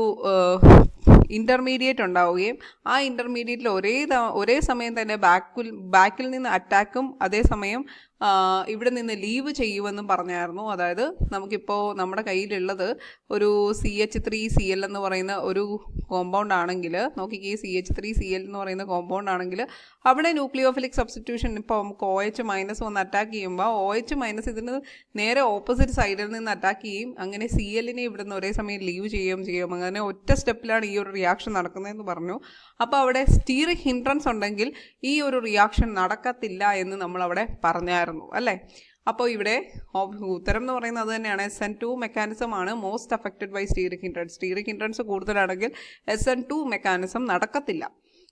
ഇൻ്റർമീഡിയറ്റ് ഉണ്ടാവുകയും ആ ഇൻ്റർമീഡിയറ്റിൽ ഒരേ സമയം തന്നെ ബാക്കിൽ നിന്ന് അറ്റാക്കും അതേസമയം ഇവിടെ നിന്ന് ലീവ് ചെയ്യുമെന്നും പറഞ്ഞായിരുന്നു. അതായത് നമുക്കിപ്പോൾ നമ്മുടെ കയ്യിലുള്ളത് ഒരു CH3Cl എന്ന് പറയുന്ന ഒരു കോമ്പൗണ്ട് ആണെങ്കിൽ, നോക്കിക്കേ, CH3Cl എന്ന് പറയുന്ന കോമ്പൗണ്ട് ആണെങ്കിൽ അവിടെ ന്യൂക്ലിയോഫിലിക് സബ്സ്റ്റിറ്റ്യൂഷൻ ഇപ്പോൾ നമുക്ക് OH- വന്ന് അറ്റാക്ക് ചെയ്യുമ്പോൾ OH- ഇതിന് നേരെ ഓപ്പോസിറ്റ് സൈഡിൽ നിന്ന് അറ്റാക്ക് ചെയ്യും. അങ്ങനെ Clനെ ഇവിടെ നിന്ന് ഒരേ സമയം ലീവ് ചെയ്യും. അങ്ങനെ ഒറ്റ സ്റ്റെപ്പിലാണ് ഈ ഒരു റിയാക്ഷൻ നടക്കുന്നതെന്ന് പറഞ്ഞു. അപ്പോൾ അവിടെ സ്റ്റീറിക് ഹിൻഡ്രൻസ് ഉണ്ടെങ്കിൽ ഈ ഒരു റിയാക്ഷൻ നടക്കത്തില്ല എന്ന് നമ്മൾ അവിടെ പറഞ്ഞായിരുന്നു അല്ലേ? അപ്പോൾ ഇവിടെ ഉത്തരം എന്ന് പറയുന്നത് അത് തന്നെയാണ്. SN2 മെക്കാനിസം ആണ് most affected by steric hindrance. Steric hindrance കൂടുതലാണെങ്കിൽ SN2 മെക്കാനിസം നടക്കത്തില്ല.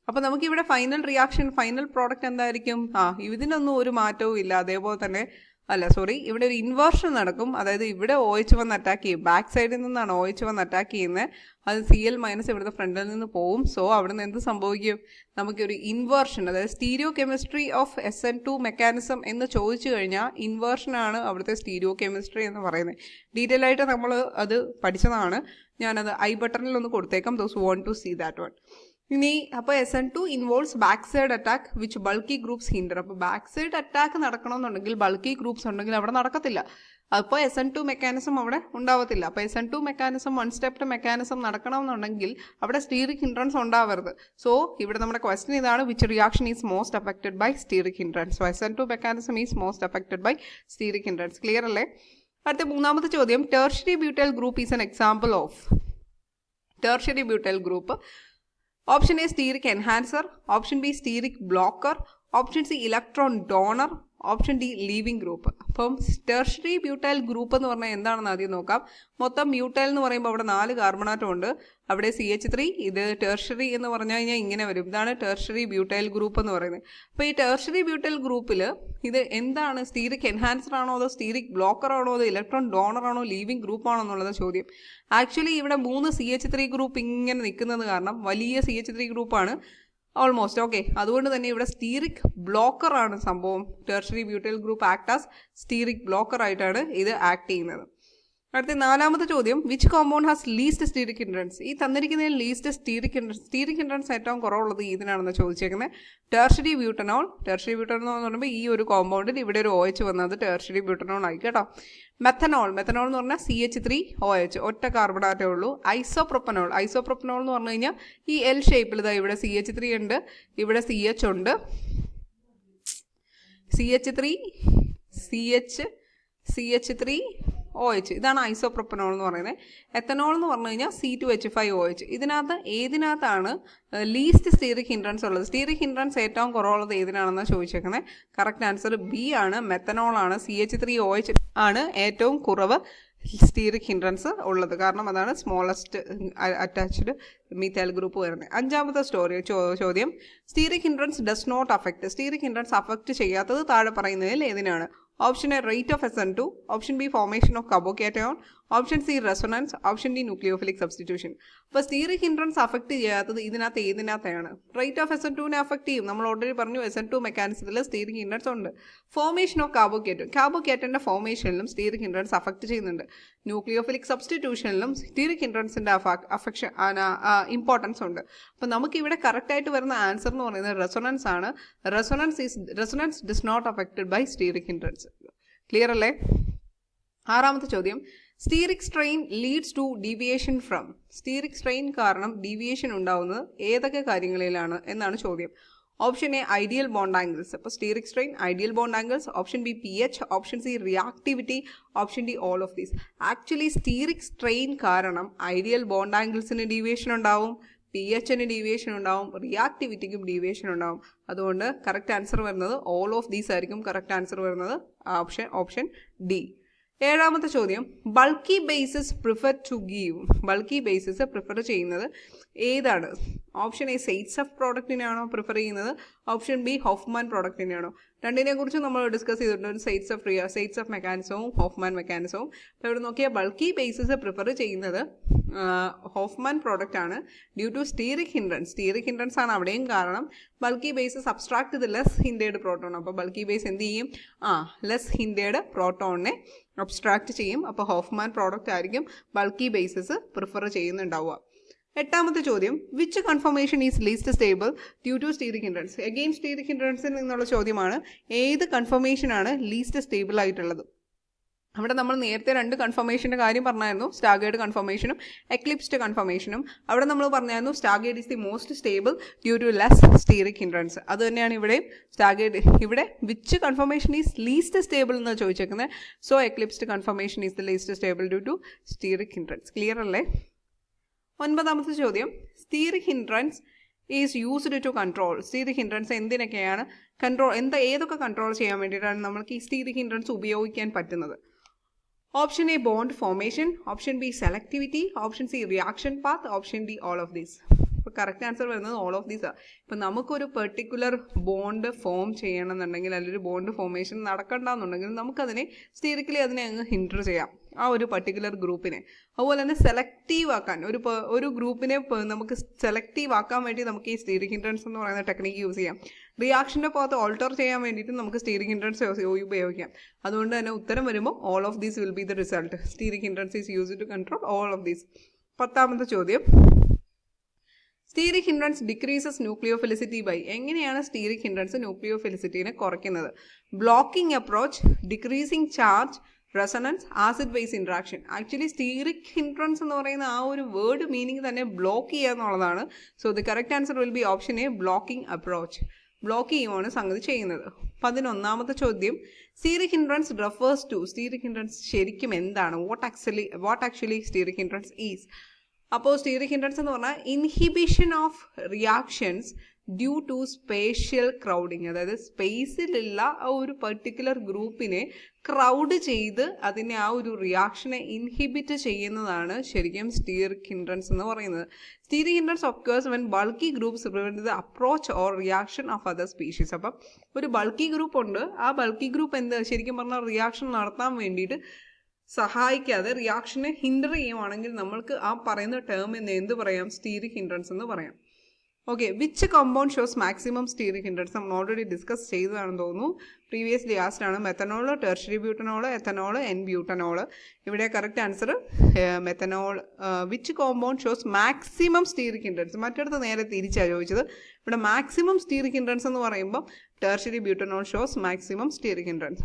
അപ്പോൾ നമുക്കിവിടെ ഫൈനൽ റിയാക്ഷൻ, ഫൈനൽ പ്രോഡക്റ്റ് എന്തായിരിക്കും? ഇതിനൊന്നും ഒരു മാറ്റവും ഇല്ല. അതേപോലെ തന്നെ ഇവിടെ ഒരു ഇൻവേർഷൻ നടക്കും. അതായത് ഇവിടെ OH വന്ന് അറ്റാക്ക് ചെയ്യും. ബാക്ക് സൈഡിൽ നിന്നാണ് OH വന്ന് അറ്റാക്ക് ചെയ്യുന്നത്. അത് Cl- ഇവിടുത്തെ ഫ്രണ്ടിൽ നിന്ന് പോവും. സോ അവിടെ നിന്ന് എന്ത് സംഭവിക്കും? നമുക്കൊരു ഇൻവേർഷൻ, അതായത് stereo chemistry of SN2 mechanism എന്ന് ചോദിച്ചു കഴിഞ്ഞാൽ ഇൻവേർഷനാണ് അവിടുത്തെ സ്റ്റീരിയോ കെമിസ്ട്രി എന്ന് പറയുന്നത്. ഡീറ്റെയിൽ ആയിട്ട് നമ്മൾ അത് പഠിച്ചതാണ്. ഞാനത് ഐ ബട്ടണിൽ ഒന്ന് കൊടുത്തേക്കാം. Those want to see that one. ഇനി അപ്പോൾ SN2 involves back side attack which bulky groups hinder. അപ്പോൾ ബാക്ക് സൈഡ് അറ്റാക്ക് നടക്കണമെന്നുണ്ടെങ്കിൽ ബൾക്കി ഗ്രൂപ്പ്സ് ഉണ്ടെങ്കിൽ അവിടെ നടക്കത്തില്ല. അപ്പോൾ SN2 മെക്കാനിസം അവിടെ ഉണ്ടാവത്തില്ല. അപ്പോൾ SN2 മെക്കാനിസം 1 സ്റ്റെപ്ഡ് മെക്കാനിസം നടക്കണമെന്നുണ്ടെങ്കിൽ അവിടെ സ്റ്റീറിക് ഹിൻഡ്രൻസ് ഉണ്ടാവരുത്. സോ ഇവിടെ നമ്മുടെ ക്വസ്റ്റ്യൻ ഇതാണ്, which reaction is most affected by steric hindrance? So SN2 mechanism is most affected by steric hindrance. Clear അല്ലേ? അടുത്ത മൂന്നാമത്തെ ചോദ്യം, tertiary butyl group is an example of. Tertiary butyl group, option A steric enhancer, option B steric blocker, option C electron donor, option D leaving group. അപ്പം tertiary butyl group എന്ന് പറഞ്ഞാൽ എന്താണെന്ന് ആദ്യം നോക്കാം. മൊത്തം ബ്യൂട്ടൈൽ എന്ന് പറയുമ്പോൾ അവിടെ 4 കാർബണാറ്റം ഉണ്ട്. അവിടെ CH3, ഇത് ടെർഷ്യറി എന്ന് പറഞ്ഞു കഴിഞ്ഞാൽ ഇങ്ങനെ വരും. ഇതാണ് ടെർഷ്യറി ബ്യൂട്ടൈൽ ഗ്രൂപ്പ് എന്ന് പറയുന്നത്. അപ്പോൾ ഈ ടെർഷ്യറി ബ്യൂട്ടൈൽ ഗ്രൂപ്പിൽ ഇത് എന്താണ്? സ്റ്റീറിക് എൻഹാൻസർ ആണോ, അതോ സ്റ്റീറിക് ബ്ലോക്കർ ആണോ, അതോ ഇലക്ട്രോൺ ഡോണർ ആണോ, ലീവിംഗ് ഗ്രൂപ്പ് ആണോ എന്നുള്ളത് ചോദ്യം. ആക്ച്വലി ഇവിടെ 3 CH3 ഗ്രൂപ്പ് ഇങ്ങനെ നിൽക്കുന്നത് കാരണം വലിയ CH3 ഗ്രൂപ്പാണ് ഓൾമോസ്റ്റ്. ഓക്കെ, അതുകൊണ്ട് തന്നെ ഇവിടെ സ്റ്റീറിക് ബ്ലോക്കർ ആണ് സംഭവം. Tertiary butyl group act as steric blocker ആയിട്ടാണ് ഇത് ആക്ട് ചെയ്യുന്നത്. അടുത്ത 4ാമത്തെ ചോദ്യം, which compound has least steric hindrance? ഈ തന്നിരിക്കുന്നതിൽ ലീസ്റ്റ് സ്റ്റീറിക് ഹിൻഡ്രൻസ് ഏറ്റവും കുറവുള്ളത് ഇതിനാണെന്ന് ചോദിച്ചേക്കുന്നത്. Tertiary butanol. ടെർഷ്യറി ബ്യൂട്ടനോൾ എന്ന് പറയുമ്പോൾ ഈ ഒരു കോമ്പൗണ്ടിൽ ഇവിടെ ഒരു OH വന്നത് ടെർഷ്യറി ബ്യൂട്ടനോൾ ആയി കേട്ടോ. മെത്തനോൾ എന്ന് പറഞ്ഞാൽ CH3OH, ഒറ്റ കാർബണാറ്റേ ഉള്ളൂ. ഐസോപ്രൊപ്പനോൾ എന്ന് പറഞ്ഞു കഴിഞ്ഞാൽ ഈ L ഷേപ്പിൽ ഇതാ ഇവിടെ CH3 ഉണ്ട്, ഇവിടെ CH ഉണ്ട്. CH3OH ഇതാണ് ഐസോപ്രൊപ്പനോൾ എന്ന് പറയുന്നത്. എത്തനോൾ എന്ന് പറഞ്ഞു കഴിഞ്ഞാൽ C2H5OH. ഏതിനകത്താണ് ലീസ്റ്റ് സ്റ്റീറിക് ഹിൻഡ്രൻസ് ഉള്ളത്? സ്റ്റീറിക് ഹിൻഡ്രൻസ് ഏറ്റവും കുറവുള്ളത് ഏതിനാണെന്ന് ചോദിച്ചേക്കുന്നത്. കറക്റ്റ് ആൻസർ B ആണ്, മെത്തനോൾ ആണ്. CH3OH ആണ് ഏറ്റവും കുറവ് സ്റ്റീറിക് ഹിൻഡ്രൻസ് ഉള്ളത്, കാരണം അതാണ് സ്മോളസ്റ്റ് അറ്റാച്ച്ഡ് മീഥൈൽ ഗ്രൂപ്പ് വരുന്നത്. 5ാമത്തെ ചോദ്യം, steric hindrance does not affect. Steric hindrance affect ചെയ്യാത്തത് താഴെ പറയുന്നതിൽ ഏതിനാണ്? Option A rate of SN2, option B formation of carbocation, option C resonance, option D nucleophilic substitution. അപ്പോൾ സ്റ്റീറിക് ഹിൻഡ്രൻസ് അഫക്റ്റ് ചെയ്യാത്തത് ഇതിനകത്ത് ഏതിനകത്താണ്? റേറ്റ് ഓഫ് SN2നെ അഫക്റ്റ് ചെയ്യും. നമ്മൾ ഓൾറെഡി പറഞ്ഞു SN2 മെക്കാനിസത്തിൽ സ്റ്റീറിക് ഹിൻഡ്രൻസ് ഉണ്ട്. ഫോർമേഷൻ ഓഫ് കാർബോകാറ്റൻ്റെ ഫോർമേഷനിലും സ്റ്റീറിക് ഹിൻഡ്രൻസ് അഫക്റ്റ് ചെയ്യുന്നുണ്ട്. ന്യൂക്ലിയോഫിലിക് സബ്സ്റ്റിറ്റ്യൂഷനിലും സ്റ്റീറിക് ഹിൻഡ്രൻസിൻ്റെ ഇമ്പോർട്ടൻസ് ഉണ്ട്. അപ്പോൾ നമുക്കിവിടെ കറക്റ്റായിട്ട് വരുന്ന ആൻസർ എന്ന് പറയുന്നത് റെസൊണൻസ് ആണ്. Resonance is not affected by steric hindrance. Clear അല്ലേ? 6ാമത്തെ ചോദ്യം, steric strain leads to deviation from. Steric strain കാരണം ഡീവിയേഷൻ ഉണ്ടാവുന്നത് ഏതൊക്കെ കാര്യങ്ങളിലാണ് എന്നാണ് ചോദ്യം. Option A ideal bond angles. അപ്പോൾ steric strain ideal bond angles. Option B pH, option C reactivity, option D all of these. Actually steric strain കാരണം ideal bond ആംഗിൾസിന് deviation ഉണ്ടാവും, pHന് ഡീവിയേഷൻ ഉണ്ടാവും, റിയാക്ടിവിറ്റിക്കും ഡീവിയേഷൻ ഉണ്ടാവും. അതുകൊണ്ട് കറക്റ്റ് ആൻസർ വരുന്നത് ഓൾ ഓഫ് ദീസ് ആയിരിക്കും. കറക്റ്റ് ആൻസർ വരുന്നത് ഓപ്ഷൻ ഡി. 7ാമത്തെ ചോദ്യം, bulky bases prefer to give. Bulky bases prefer ചെയ്യുന്നത് ഏതാണ്? ഓപ്ഷൻ എ സെയ്റ്റ്സഫ് പ്രോഡക്റ്റിനെയാണോ പ്രിഫർ ചെയ്യുന്നത്? ഓപ്ഷൻ ബി ഹോഫ്മാൻ പ്രോഡക്റ്റിനെയാണോ? രണ്ടിനെ കുറിച്ച് നമ്മൾ ഡിസ്കസ് ചെയ്തിട്ടുണ്ട്, സെയ്റ്റ്സഫ് മെക്കാനിസവും ഹോഫ്മാൻ മെക്കാനിസവും. അപ്പോൾ ഇവിടെ നോക്കിയാൽ ബൾക്കി ബേസസ് പ്രിഫർ ചെയ്യുന്നത് ഹോഫ്മാൻ പ്രോഡക്റ്റ് ആണ്. ഡ്യൂ ടു സ്റ്റീറിക് ഹിൻഡ്രൻസ് ആണ് അവിടെയും കാരണം. ബൾക്കി ബേസ് സബ്സ്ട്രാക്ട് ചെയ്ത് ലെസ് ഹിൻഡേഡ് പ്രോട്ടോൺ. അപ്പോൾ ബൾക്കി ബേസ് എന്ത് ചെയ്യും? ലെസ് ഹിൻഡേഡ് പ്രോട്ടോണിനെ അബ്സ്ട്രാക്ട് ചെയ്യും. അപ്പോൾ ഹോഫ്മാൻ പ്രോഡക്റ്റ് ആയിരിക്കും ബൾക്കി ബേസസ് പ്രിഫർ ചെയ്യുന്നുണ്ടാവുക. 8ാമത്തെ ചോദ്യം, which conformation is least stable due to steric hindrance? Again steric ഹിൻഡ്രൻസിൽ നിന്നുള്ള ചോദ്യമാണ്. ഏത് കൺഫർമേഷനാണ് ലീസ്റ്റ് സ്റ്റേബിൾ ആയിട്ടുള്ളത്? അവിടെ നമ്മൾ നേരത്തെ 2 കൺഫർമേഷൻ്റെ കാര്യം പറഞ്ഞായിരുന്നു, സ്റ്റാഗേർഡ് കൺഫർമേഷനും എക്ലിപ്സ്ഡ് കൺഫർമേഷനും. അവിടെ നമ്മൾ പറഞ്ഞായിരുന്നു staggered is the most stable due to less steric hindrance. അത് തന്നെയാണ് ഇവിടെയും സ്റ്റാഗേർഡ്. ഇവിടെ which conformation is least stable എന്ന് ചോദിച്ചേക്കുന്നത്. So eclipsed conformation is the least stable due to steric hindrance. Clear അല്ലേ? 9ാമത്തെ ചോദ്യം, steric hindrance is used to control. Steric hindrance എന്തിനൊക്കെയാണ് ഏതൊക്കെ കൺട്രോൾ ചെയ്യാൻ വേണ്ടിയിട്ടാണ് നമ്മൾക്ക് ഈ സ്റ്റീറിക് ഹിൻഡ്രൻസ് ഉപയോഗിക്കാൻ പറ്റുന്നത്? Option A bond formation, option B selectivity, option C reaction path, option D all of these. ഇപ്പോൾ കറക്റ്റ് ആൻസർ വരുന്നത് ഓൾ ഓഫ് ദീസ് ആണ്. ഇപ്പം നമുക്കൊരു പെർട്ടിക്കുലർ ബോണ്ട് ഫോം ചെയ്യണമെന്നുണ്ടെങ്കിൽ, അല്ലെങ്കിൽ ഒരു ബോണ്ട് ഫോർമേഷൻ നടക്കണ്ടെന്നുണ്ടെങ്കിൽ നമുക്കതിനെ സ്റ്റീറിക്കലി അങ്ങ് ഹിൻഡർ ചെയ്യാം, ആ ഒരു പർട്ടിക്കുലർ ഗ്രൂപ്പിനെ. അതുപോലെ തന്നെ സെലക്റ്റീവ് ആക്കാൻ ഒരു ഗ്രൂപ്പിനെ നമുക്ക് സെലക്റ്റീവ് ആക്കാൻ വേണ്ടി നമുക്ക് ഈ സ്റ്റീറിക് ഹിൻഡ്രൻസ് എന്ന് പറയുന്ന ടെക്നിക്ക് യൂസ് ചെയ്യാം. റിയാക്ഷൻ്റെ പുറത്ത് ഓൾട്ടർ ചെയ്യാൻ വേണ്ടിയിട്ട് നമുക്ക് സ്റ്റീറിക് ഹിൻഡ്രൻസ് ഉപയോഗിക്കാം. അതുകൊണ്ട് തന്നെ ഉത്തരം വരുമ്പോൾ all of these will be the result. Steric hindrance is used to control all of these. 10ാമത്തെ ചോദ്യം, steric hindrance decreases nucleophilicity by. എങ്ങനെയാണ് സ്റ്റീറിക് ഹിൻഡ്രൻസ് ന്യൂക്ലിയോഫിലിസിറ്റിനെ കുറയ്ക്കുന്നത്? Blocking approach, decreasing charge, resonance, acid base interaction. Actually steric hindrance എന്ന് പറയുന്ന ആ ഒരു word meaning തന്നെ ബ്ലോക്ക് ചെയ്യുക എന്നുള്ളതാണ്. So the correct answer will be option A blocking approach. Block ചെയ്യുവാണ് സംഗതി ചെയ്യുന്നത്. 11ാമത്തെ ചോദ്യം, steric hindrance refers to. Steric hindrance ശരിക്കും എന്താണ്? What actually steric hindrance is? അപ്പോൾ സ്റ്റീറിക് ഹിൻഡ്രൻസ് എന്ന് പറഞ്ഞാൽ inhibition of reactions due to spatial crowding. അതായത് സ്പേസിലുള്ള ആ ഒരു പെർട്ടിക്കുലർ ഗ്രൂപ്പിനെ ക്രൗഡ് ചെയ്ത് അതിനെ ആ ഒരു റിയാക്ഷനെ ഇൻഹിബിറ്റ് ചെയ്യുന്നതാണ് ശരിക്കും സ്റ്റീറിക് ഹിൻഡ്രൻസ് എന്ന് പറയുന്നത്. Stearic hindrance occurs when bulky groups prevent the approach or reaction of other species. അപ്പം ഒരു ബൾക്കി ഗ്രൂപ്പ് ഉണ്ട്, ആ ബൾക്കി ഗ്രൂപ്പ് ശരിക്കും പറഞ്ഞാൽ റിയാക്ഷൻ നടത്താൻ വേണ്ടിയിട്ട് സഹായിക്കാതെ റിയാക്ഷനെ ഹിൻഡർ ചെയ്യുവാണെങ്കിൽ നമ്മൾക്ക് ആ പറയുന്ന ടേം എന്ത് പറയാം? സ്റ്റീറിക് ഹിൻഡ്രൻസ് എന്ന് പറയാം. Okay, which compound shows maximum steric hindrance നമ്മൾ ഓൾറെഡി ഡിസ്കസ് ചെയ്തതാണെന്ന് തോന്നുന്നു. പ്രീവിയസ്ലി ആസ്ഡ് ആണ്. Methanol, tertiary butanol, ethanol, N butanol. ഇവിടെ correct answer methanol. Which compound shows maximum steric hindrance, മറ്റിടത്ത് നേരെ തിരിച്ചാണ് ചോദിച്ചത്. ഇവിടെ മാക്സിമം സ്റ്റീറിക് ഹിൻഡ്രൻസ് എന്ന് പറയുമ്പോൾ tertiary butanol shows maximum steric hindrance.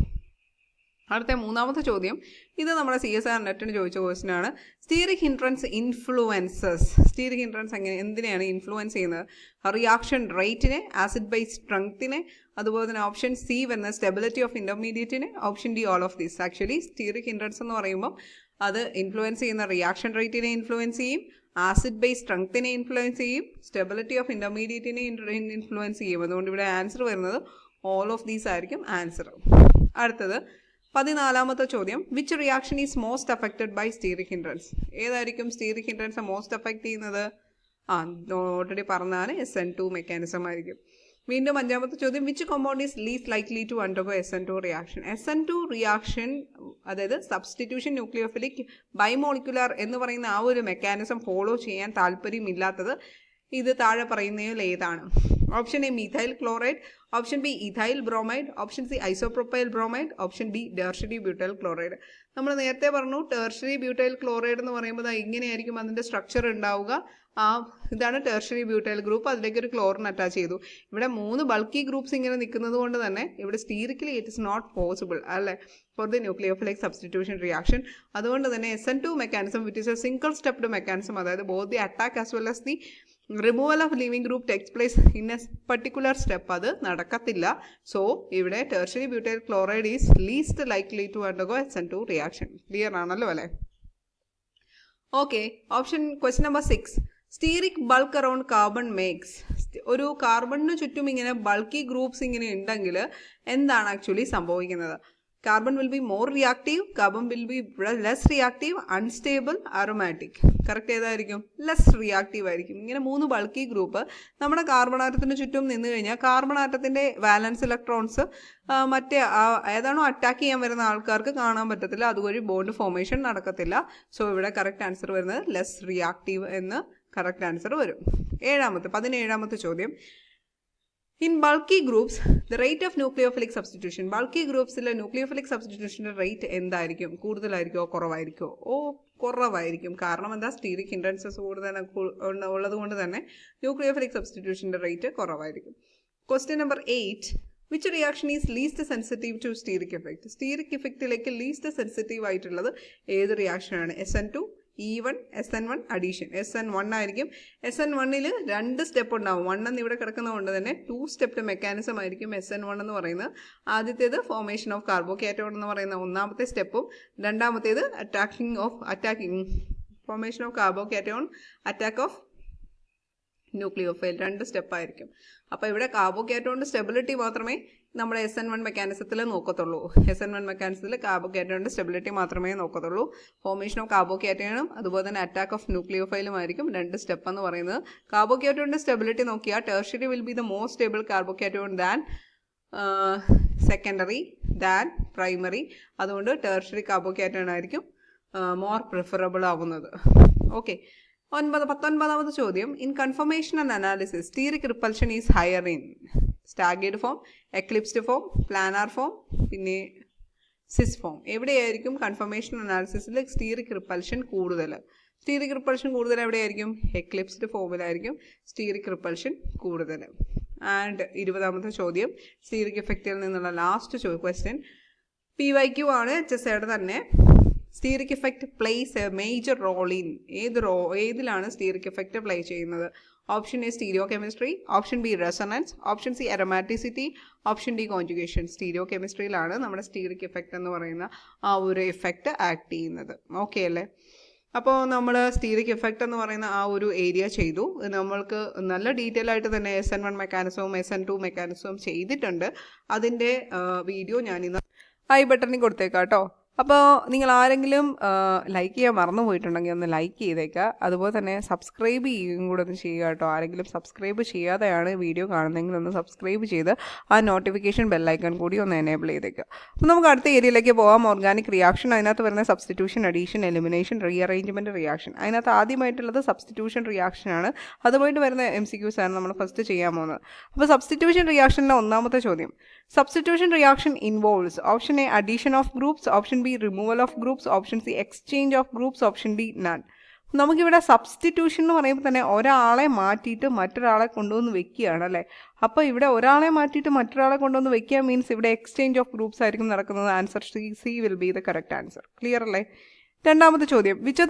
അടുത്ത മൂന്നാമത്തെ ചോദ്യം, ഇത് നമ്മുടെ CSR നെറ്റിന് ചോദിച്ച ക്വസ്റ്റ്യൻ ആണ്. Steric hindrance influences. Steric hindrance എന്തിനെയാണ് ഇൻഫ്ലുവൻസ് ചെയ്യുന്നത്? റിയാക്ഷൻ റേറ്റിനെ, ആസിഡ് ബൈസ് സ്ട്രെങ്ത്തിനെ, അതുപോലെ തന്നെ ഓപ്ഷൻ സി വരുന്ന സ്റ്റെബിലിറ്റി ഓഫ് ഇൻ്റർമീഡിയറ്റിനെ, option D all of these. Actually steric hindrance എന്ന് പറയുമ്പോൾ അത് ഇൻഫ്ലുവൻസ് ചെയ്യുന്ന റിയാക്ഷൻ റേറ്റിനെ ഇൻഫ്ലുവൻസ് ചെയ്യും, ആസിഡ് ബൈസ് സ്ട്രെങ്ത്തിനെ ഇൻഫ്ലുവൻസ് ചെയ്യും, സ്റ്റെബിലിറ്റി ഓഫ് ഇൻ്റർമീഡിയറ്റിനെ ഇൻഫ്ലുവൻസ് ചെയ്യും. അതുകൊണ്ട് ഇവിടെ ആൻസർ വരുന്നത് ഓൾ ഓഫ് ദീസ് ആയിരിക്കും ആൻസർ. അടുത്തത് 14ാമത്തെ ചോദ്യം, which reaction is most affected by steric hindrance. ഏതായിരിക്കും സ്റ്റീറിക് ഹിൻഡ്രൻസ് മോസ്റ്റ് അഫക്റ്റ് ചെയ്യുന്നത്? ഓൾറെഡി പറഞ്ഞാൽ SN2 മെക്കാനിസം ആയിരിക്കും. വീണ്ടും 5ാമത്തെ ചോദ്യം, which compound is least likely to undergo SN2 reaction. SN2 reaction, അതായത് സബ്സ്റ്റിറ്റ്യൂഷൻ ന്യൂക്ലിയോഫിലിക് ബൈമോളിക്കുലാർ എന്ന് പറയുന്ന ആ ഒരു മെക്കാനിസം ഫോളോ ചെയ്യാൻ താല്പര്യമില്ലാത്തത് ഇത് താഴെ പറയുന്നതിൽ ഏതാണ്? Option A methyl chloride, option B ethyl bromide, option C isopropyl bromide, option D tertiary butyl chloride. നമ്മൾ നേരത്തെ പറഞ്ഞു ടെർഷ്യറി ബ്യൂട്ടൈൽ ക്ലോറൈഡ് എന്ന് പറയുമ്പോൾ ഇങ്ങനെയായിരിക്കും അതിൻ്റെ സ്ട്രക്ചർ ഉണ്ടാവുക. ഇതാണ് ടെർഷ്യറി ബ്യൂട്ടൈൽ ഗ്രൂപ്പ്, അതിലേക്ക് ഒരു ക്ലോറിൻ അറ്റാച്ച് ചെയ്തു. ഇവിടെ 3 ബൾക്കി ഗ്രൂപ്പ്സ് ഇങ്ങനെ നിൽക്കുന്നത് കൊണ്ട് തന്നെ ഇവിടെ sterically it is not possible അല്ലേ for the nucleophilic substitution reaction. അതുകൊണ്ട് തന്നെ SN2 mechanism which is a single stepped mechanism, അതായത് both the attack as well as the removal of leaving group takes place in a particular step, അത് നടക്കത്തില്ല. So ഇവിടെ tertiary butyl chloride is least likely to undergo SN2 reaction. Clear ആണല്ലോ അല്ലേ? Okay, question number 6, steric bulk around carbon makes. ഒരു കാർബണിന് ചുറ്റും ഇങ്ങനെ bulky groups ഇങ്ങനെ ഉണ്ടെങ്കിൽ എന്താണ് ആക്ച്വലി സംഭവിക്കുന്നത്? Carbon will be more reactive, carbon will be less reactive, unstable, aromatic. Correct ഏതായിരിക്കും? ലെസ് റിയാക്റ്റീവ് ആയിരിക്കും. ഇങ്ങനെ 3 ബൾക്കി ഗ്രൂപ്പ് നമ്മുടെ കാർബൺ ആറ്റത്തിന് ചുറ്റും നിന്ന് കഴിഞ്ഞാൽ കാർബൺ ആറ്റത്തിൻ്റെ വാലൻസ് ഇലക്ട്രോൺസ് മറ്റേ ഏതാണോ അറ്റാക്ക് ചെയ്യാൻ വരുന്ന ആൾക്കാർക്ക് കാണാൻ പറ്റത്തില്ല, അതുവഴി ബോണ്ട് ഫോർമേഷൻ നടക്കത്തില്ല. സോ ഇവിടെ കറക്റ്റ് ആൻസർ വരുന്നത് ലെസ് റിയാക്റ്റീവ് എന്ന് കറക്റ്റ് ആൻസർ വരും. 17ാമത്തെ ചോദ്യം, in bulky groups the rate of nucleophilic substitution. Bulky ഗ്രൂപ്പ്സിലെ ന്യൂക്ലിയോഫിലിക് സബ്സ്റ്റിറ്റ്യൂഷൻ്റെ റേറ്റ് എന്തായിരിക്കും? കൂടുതലായിരിക്കുമോ കുറവായിരിക്കുമോ? കുറവായിരിക്കും. കാരണം എന്താ? സ്റ്റീറിക് ഹിൻഡ്രൻസസ് കൂടുതൽ ഉള്ളത് കൊണ്ട് തന്നെ ന്യൂക്ലിയോഫിലിക് സബ്സ്റ്റിറ്റ്യൂഷൻ്റെ റേറ്റ് കുറവായിരിക്കും. Question number 8, which reaction is least sensitive to steric effect. Steric എഫക്റ്റിലേക്ക് ലീസ്റ്റ് സെൻസിറ്റീവ് ആയിട്ടുള്ളത് ഏത് റിയാക്ഷനാണ്? SN2, E1, SN1 addition. SN1 ആയിരിക്കും. SN1ൽ 2 സ്റ്റെപ്പ് ഉണ്ടാവും. 1 എന്ന് ഇവിടെ കിടക്കുന്നതുകൊണ്ട് തന്നെ 2 സ്റ്റെപ്പ് മെക്കാനിസം ആയിരിക്കും SN1 എന്ന് പറയുന്നത്. ആദ്യത്തേത് ഫോർമേഷൻ ഓഫ് കാർബോകാറ്റോൺ എന്ന് പറയുന്ന 1ാമത്തെ സ്റ്റെപ്പും, 2ാമത്തേത് attacking formation of carbocation, attack of nucleophile. 2 സ്റ്റെപ്പായിരിക്കും. അപ്പോൾ ഇവിടെ കാർബോകാറ്റോണിൻ്റെ സ്റ്റെബിലിറ്റി മാത്രമേ നമ്മുടെ SN1 മെക്കാനിസത്തിൽ നോക്കത്തുള്ളൂ. SN1 മെക്കാനിസത്തിൽ കാർബോകാറ്റോണിൻ്റെ സ്റ്റെബിലിറ്റി മാത്രമേ നോക്കത്തുള്ളൂ. ഫോർമേഷൻ ഓഫ് കാർബോകാറ്റോണും അതുപോലെ തന്നെ അറ്റാക്ക് ഓഫ് ന്യൂക്ലിയോഫൈലും ആയിരിക്കും 2 സ്റ്റെപ്പ് എന്ന് പറയുന്നത്. കാർബോകാറ്റോണിൻ്റെ സ്റ്റെബിലിറ്റി നോക്കിയാൽ tertiary will be the more stable carbocation than secondary than primary. അതുകൊണ്ട് ടെർഷ്യറി കാർബോകാറ്റോൺ ആയിരിക്കും മോർ പ്രിഫറബിൾ ആവുന്നത്. ഓക്കെ, 19ാമത്തെ ചോദ്യം, in conformation and analysis steric repulsion is higher in staggered form, eclipsed form, planar form, പിന്നെ cis form. എവിടെയായിരിക്കും conformation അനാലിസിസിൽ steric repulsion കൂടുതൽ? Steric repulsion കൂടുതൽ എവിടെയായിരിക്കും? എക്ലിപ്സ്ഡ് ഫോമിലായിരിക്കും സ്റ്റീറിക് റിപ്പൽഷൻ കൂടുതൽ. ആൻഡ് 20ാമത്തെ ചോദ്യം, സ്റ്റീറിക് എഫക്റ്റിൽ നിന്നുള്ള ലാസ്റ്റ് ക്വസ്റ്റ്യൻ PYQ ആണ്, HSAയുടെ തന്നെ. Steric effect plays a major role in ഏതിലാണ് സ്റ്റീറിക് എഫക്റ്റ് പ്ലേ ചെയ്യുന്നത്? Option A stereochemistry, option B resonance, option C aromaticity, option D conjugation. സ്റ്റീരിയോ കെമിസ്ട്രിയിലാണ് നമ്മുടെ സ്റ്റീറിക് എഫക്റ്റ് എന്ന് പറയുന്ന ആ ഒരു എഫക്റ്റ് ആക്ട് ചെയ്യുന്നത്. ഓക്കെ അല്ലേ? അപ്പോൾ നമ്മൾ സ്റ്റീറിക് എഫക്റ്റ് എന്ന് പറയുന്ന ആ ഒരു ഏരിയ ചെയ്തു. നമ്മൾക്ക് നല്ല ഡീറ്റെയിൽ ആയിട്ട് തന്നെ SN1 മെക്കാനിസവും SN2 മെക്കാനിസവും ചെയ്തിട്ടുണ്ട്. അതിൻ്റെ വീഡിയോ ഞാനിന്ന് ഐ ബട്ടണിൽ കൊടുത്തേക്കാം കേട്ടോ. അപ്പോൾ നിങ്ങൾ ആരെങ്കിലും ലൈക്ക് ചെയ്യാൻ മറന്നു പോയിട്ടുണ്ടെങ്കിൽ ഒന്ന് ലൈക്ക് ചെയ്തേക്കുക. അതുപോലെ തന്നെ സബ്സ്ക്രൈബ് ചെയ്യുകയും കൂടെ ഒന്ന് ചെയ്യുക കേട്ടോ. ആരെങ്കിലും സബ്സ്ക്രൈബ് ചെയ്യാതെയാണ് വീഡിയോ കാണുന്നതെങ്കിൽ ഒന്ന് സബ്സ്ക്രൈബ് ചെയ്ത് ആ നോട്ടിഫിക്കേഷൻ ബെല്ലൈക്കൺ കൂടി ഒന്ന് എനേബിൾ ചെയ്തേക്കുക. അപ്പോൾ നമുക്ക് അടുത്ത ഏരിയയിലേക്ക് പോകാം. Organic reaction. അതിനകത്ത് വരുന്ന substitution, addition, elimination, rearrangement, reaction. അതിനകത്ത് ആദ്യമായിട്ടുള്ളത് സബ്സ്റ്റിറ്റ്യൂഷൻ റിയാക്ഷനാണ്. അതുമായിട്ട് വരുന്ന MCQs ആണ് നമ്മൾ ഫസ്റ്റ് ചെയ്യാൻ പോകുന്നത്. അപ്പോൾ സബ്സ്റ്റിറ്റ്യൂഷൻ റിയാക്ഷനിലെ ഒന്നാമത്തെ ചോദ്യം, substitution reaction involves option A addition of groups, option B removal of groups, option C exchange of groups, option D none. നമുക്കിവിടെ സബ്സ്റ്റിറ്റ്യൂഷൻ എന്ന് പറയുമ്പോൾ തന്നെ ഒരാളെ മാറ്റിയിട്ട് മറ്റൊരാളെ കൊണ്ടുവന്ന് വെക്കുകയാണ് അല്ലേ. അപ്പോൾ ഇവിടെ ഒരാളെ മാറ്റിയിട്ട് മറ്റൊരാളെ കൊണ്ടുവന്ന് വെക്കുക മീൻസ് ഇവിടെ എക്സ്ചേഞ്ച് ഓഫ് ഗ്രൂപ്പ്സ് ആയിരിക്കും നടക്കുന്നത്. Answer C will be the correct answer. Clear അല്ലേ? രണ്ടാമത്തെ ചോദ്യം, which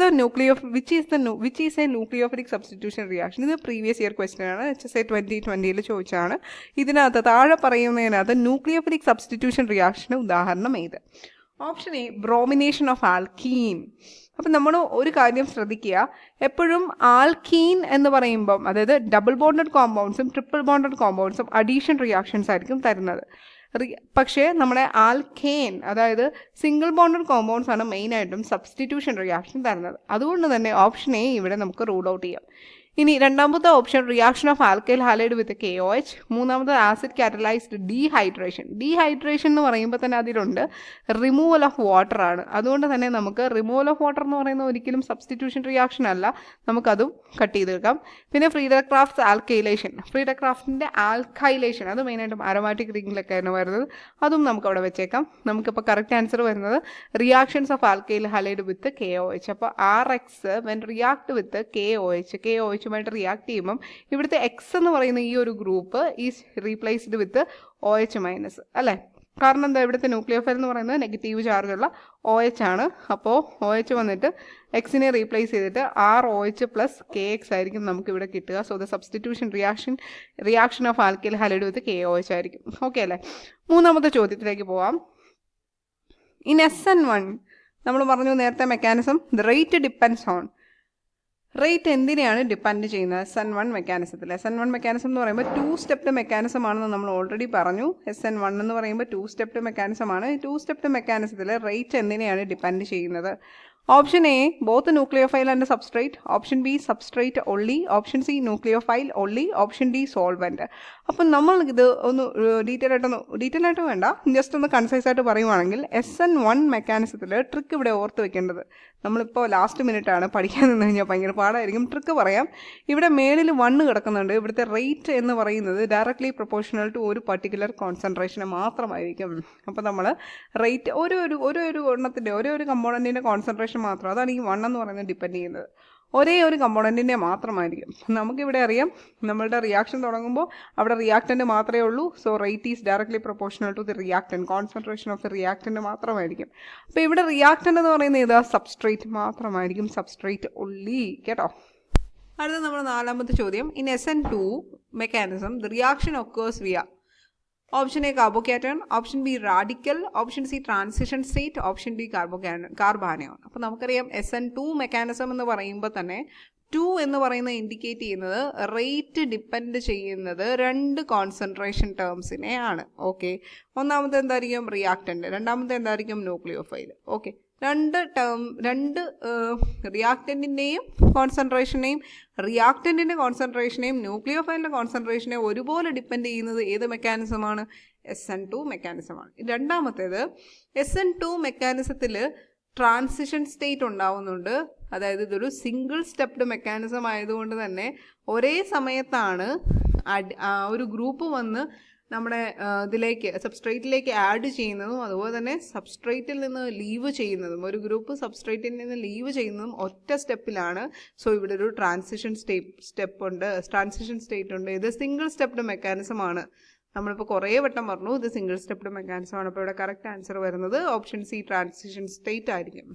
is A nucleophilic substitution reaction. ഇത് പ്രീവിയസ് ഇയർ ക്വസ്റ്റ്യൻ ആണ്, HSA 2020 ചോദിച്ചാണ്. ഇതിനകത്ത് താഴെ പറയുന്നതിനകത്ത് ന്യൂക്ലിയോഫിലിക് സബ്സ്റ്റിറ്റ്യൂഷൻ റിയാക്ഷന് ഉദാഹരണം ഏത്? Option A bromination of alkene. അപ്പം നമ്മൾ ഒരു കാര്യം ശ്രദ്ധിക്കുക, എപ്പോഴും ആൽക്കീൻ എന്ന് പറയുമ്പം അതായത് ഡബിൾ ബോണ്ടഡ് കോമ്പൗണ്ട്സും ട്രിപ്പിൾ ബോണ്ടഡ് കോമ്പൗണ്ട്സും അഡീഷൻ റിയാക്ഷൻസ് ആയിരിക്കും തരുന്നത്. പക്ഷേ നമ്മുടെ ആൽക്കേൻ അതായത് സിംഗിൾ ബോണ്ടഡ് കോമ്പൗണ്ട്സ് ആണ് മെയിനായിട്ടും സബ്സ്റ്റിറ്റ്യൂഷൻ റിയാക്ഷൻ തരുന്നത്. അതുകൊണ്ട് തന്നെ ഓപ്ഷൻ എ ഇവിടെ നമുക്ക് റൂൾ ഔട്ട് ചെയ്യാം. ഇനി രണ്ടാമത്തെ option reaction of alkyl halide with KOH. മൂന്നാമത് ആസിഡ് കാറ്റലൈസ്ഡ് ഡീഹൈഡ്രേഷൻ. ഡീഹൈഡ്രേഷൻ എന്ന് പറയുമ്പോൾ തന്നെ അതിലുണ്ട് റിമൂവൽ ഓഫ് വാട്ടർ ആണ്. അതുകൊണ്ട് തന്നെ നമുക്ക് റിമൂവൽ ഓഫ് വാട്ടർ എന്ന് പറയുന്നത് ഒരിക്കലും സബ്സ്റ്റിറ്റ്യൂഷൻ റിയാക്ഷൻ അല്ല, നമുക്കതും കട്ട് ചെയ്ത് വെക്കാം. പിന്നെ ഫ്രീഡക്രാഫ്റ്റ്സ് ആൽക്കൈലേഷൻ. ഫ്രീഡക്രാഫ്റ്റിൻ്റെ ആൽക്കൈലേഷൻ അത് മെയിനായിട്ടും അരോമാറ്റിക് റിങ്ങിലൊക്കെയാണ് വരുന്നത്, അതും നമുക്ക് അവിടെ വെച്ചേക്കാം. നമുക്കിപ്പോൾ കറക്റ്റ് ആൻസർ വരുന്നത് reactions of alkyl halide with KOH. അപ്പോൾ RX when react with KOH ുമായിട്ട് റിയാക്ട് ചെയ്യുമ്പം ഇവിടുത്തെ X എന്ന് പറയുന്ന ഈ ഒരു group is replaced with OH minus അല്ലേ. കാരണം എന്താ, ഇവിടുത്തെ ന്യൂക്ലിയോഫൈൽ എന്ന് പറയുന്നത് നെഗറ്റീവ് ചാർജുള്ള OH ആണ്. അപ്പോൾ OH വന്നിട്ട് എക്സിനെ റീപ്ലേസ് ചെയ്തിട്ട് ROH പ്ലസ് KX ആയിരിക്കും നമുക്കിവിടെ കിട്ടുക. So the substitution reaction of alkyl halide with KOH ആയിരിക്കും. ഓക്കെ അല്ലേ? മൂന്നാമത്തെ ചോദ്യത്തിലേക്ക് പോവാം. ഇൻ SN1 നമ്മൾ പറഞ്ഞു നേരത്തെ mechanism, the rate depends on. Rate എന്തിനെയാണ് ഡിപ്പെൻഡ് ചെയ്യുന്നത് SN1 മെക്കാനിസത്തിൽ? SN1 മെക്കാനിസം എന്ന് പറയുമ്പോൾ 2 സ്റ്റെപ്ഡ് മെക്കാനിസം ആണെന്ന് നമ്മൾ ഓൾറെഡി പറഞ്ഞു. SN1 എന്ന് പറയുമ്പോൾ 2 സ്റ്റെപ്ഡ് മെക്കാനിസം ആണ്. 2 സ്റ്റെപ്ഡ് മെക്കാനിസത്തിൽ റേറ്റ് എന്തിനെയാണ് ഡിപ്പെൻഡ് ചെയ്യുന്നത്? Option A both nucleophile and substrate, option B substrate only, option C nucleophile only, option D solvent. അപ്പം നമ്മൾ ഇത് ഒന്ന് ഡീറ്റെയിൽ ആയിട്ട് വേണ്ട, ജസ്റ്റ് ഒന്ന് കൺസൈസ് ആയിട്ട് പറയുവാണെങ്കിൽ SN1 മെക്കാനിസത്തിൽ ട്രിക്ക് ഇവിടെ ഓർത്ത് വെക്കേണ്ടത്, നമ്മളിപ്പോൾ ലാസ്റ്റ് മിനിറ്റ് ആണ്, പഠിക്കാൻ നിന്ന് കഴിഞ്ഞാൽ ഭയങ്കര പാടായിരിക്കും. ട്രിക്ക് പറയാം. ഇവിടെ മേളിൽ 1 കിടക്കുന്നുണ്ട്. ഇവിടുത്തെ റേറ്റ് എന്ന് പറയുന്നത് ഡയറക്ട്ലി പ്രൊപ്പോർഷണൽ ടു ഒരു പർട്ടിക്കുലർ കോൺസെൻട്രേഷന് മാത്രമായിരിക്കും. അപ്പോൾ നമ്മൾ റേറ്റ് ഒരു എണ്ണത്തിൻ്റെ ഒരു കമ്പോണൻറ്റിൻ്റെ കോൺസെൻട്രേഷൻ മാത്രം, അതാണ് ഈ 1 എന്ന് പറയുന്നത് ഡിപ്പെൻഡ് ചെയ്യുന്നത്. ഒരേ ഒരു കമ്പോണൻറ്റിൻ്റെ മാത്രമായിരിക്കും. നമുക്കിവിടെ അറിയാം നമ്മളുടെ റിയാക്ഷൻ തുടങ്ങുമ്പോൾ അവിടെ റിയാക്റ്റൻ്റ് മാത്രമേ ഉള്ളൂ. So rate is directly proportional to the reactant, concentration of the reactant മാത്രമായിരിക്കും. അപ്പോൾ ഇവിടെ റിയാക്റ്റൻ്റ് എന്ന് പറയുന്നത് ഏതാ? സബ്സ്ട്രേറ്റ് മാത്രമായിരിക്കും, സബ്സ്ട്രേറ്റ് ഒള്ളി. കേട്ടോ? അടുത്ത നമ്മുടെ നാലാമത്തെ ചോദ്യം, in SN2 mechanism the reaction occurs via option A carbocation, option B radical, option C transition state, option D carbanion. അപ്പോൾ നമുക്കറിയാം SN2 മെക്കാനിസം എന്ന് പറയുമ്പോൾ തന്നെ 2 എന്ന് പറയുന്നത് ഇൻഡിക്കേറ്റ് ചെയ്യുന്നത് റേറ്റ് ഡിപ്പെൻഡ് ചെയ്യുന്നത് 2 കോൺസെൻട്രേഷൻ ടേംസിനെ ആണ്. ഓക്കെ, ഒന്നാമത്തെ എന്തായിരിക്കും? റിയാക്റ്റൻ്റ്, രണ്ടാമത്തെ എന്തായിരിക്കും? ന്യൂക്ലിയോഫൈൽ. ഓക്കെ, രണ്ട് റിയാക്റ്റൻറ്റിൻ്റെയും കോൺസെൻട്രേഷനെയും റിയാക്റ്റൻറ്റിൻ്റെ കോൺസെൻട്രേഷനെയും ന്യൂക്ലിയോഫൈലിൻ്റെ കോൺസെൻട്രേഷനെയും ഒരുപോലെ ഡിപ്പെൻഡ് ചെയ്യുന്നത് ഏത് മെക്കാനിസമാണ്? SN2 മെക്കാനിസമാണ്. രണ്ടാമത്തേത് SN2 മെക്കാനിസത്തിൽ ട്രാൻസിഷൻ സ്റ്റേറ്റ് ഉണ്ടാവുന്നുണ്ട്. അതായത് ഇതൊരു സിംഗിൾ സ്റ്റെപ്ഡ് മെക്കാനിസം ആയതുകൊണ്ട് തന്നെ ഒരേ സമയത്താണ് ഒരു ഗ്രൂപ്പ് വന്ന് നമ്മുടെ ഇതിലേക്ക് സബ്സ്ട്രേറ്റിലേക്ക് ആഡ് ചെയ്യുന്നതും അതുപോലെ തന്നെ സബ്സ്ട്രേറ്റിൽ നിന്ന് ലീവ് ചെയ്യുന്നതും, ഒരു ഗ്രൂപ്പ് സബ്സ്ട്രേറ്റിൽ നിന്ന് ലീവ് ചെയ്യുന്നതും ഒറ്റ സ്റ്റെപ്പിലാണ്. സോ ഇവിടെ ഒരു ട്രാൻസിഷൻ സ്റ്റേറ്റ് ഉണ്ട്. ഇത് സിംഗിൾ സ്റ്റെപ്ഡ് മെക്കാനിസം ആണ്. നമ്മളിപ്പോൾ കുറേ വട്ടം പറഞ്ഞു ഇത് സിംഗിൾ സ്റ്റെപ്ഡ് മെക്കാനിസം ആണ്. അപ്പോൾ ഇവിടെ കറക്റ്റ് ആൻസർ വരുന്നത് ഓപ്ഷൻ സി ട്രാൻസിഷൻ സ്റ്റേറ്റ് ആയിരിക്കും.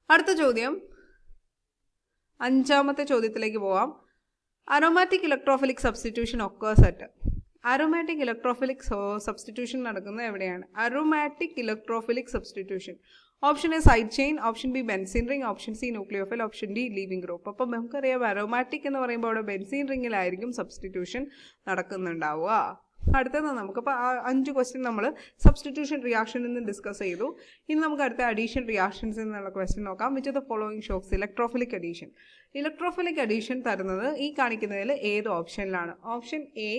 അടുത്ത ചോദ്യം, അഞ്ചാമത്തെ ചോദ്യത്തിലേക്ക് പോവാം. Aromatic electrophilic substitution occurs at. Aromatic electrophilic substitution നടക്കുന്നത് എവിടെയാണ്? Aromatic electrophilic substitution option A side chain, option B benzene ring, option C nucleophile, option D leaving group. അപ്പം നമുക്കറിയാം അരോമാറ്റിക് എന്ന് പറയുമ്പോൾ അവിടെ ബെൻസീൻ റിങ്ങിലായിരിക്കും സബ്സ്റ്റിറ്റ്യൂഷൻ നടക്കുന്നുണ്ടാവുക. അടുത്തത് നമുക്കിപ്പോൾ 5 ക്വസ്റ്റ്യൻ നമ്മൾ സബ്സ്റ്റിറ്റ്യൂഷൻ റിയാക്ഷനിൽ നിന്ന് ഡിസ്കസ് ചെയ്തു. ഇനി നമുക്ക് അടുത്ത അഡീഷൻ റിയാക്ഷൻസ് എന്നുള്ള ക്വസ്റ്റ്യൻ നോക്കാം. Which of the following shows electrophilic addition. Electrophilic addition തരുന്നത് ഈ കാണിക്കുന്നതിൽ ഏത് ഓപ്ഷനിലാണ്? Option A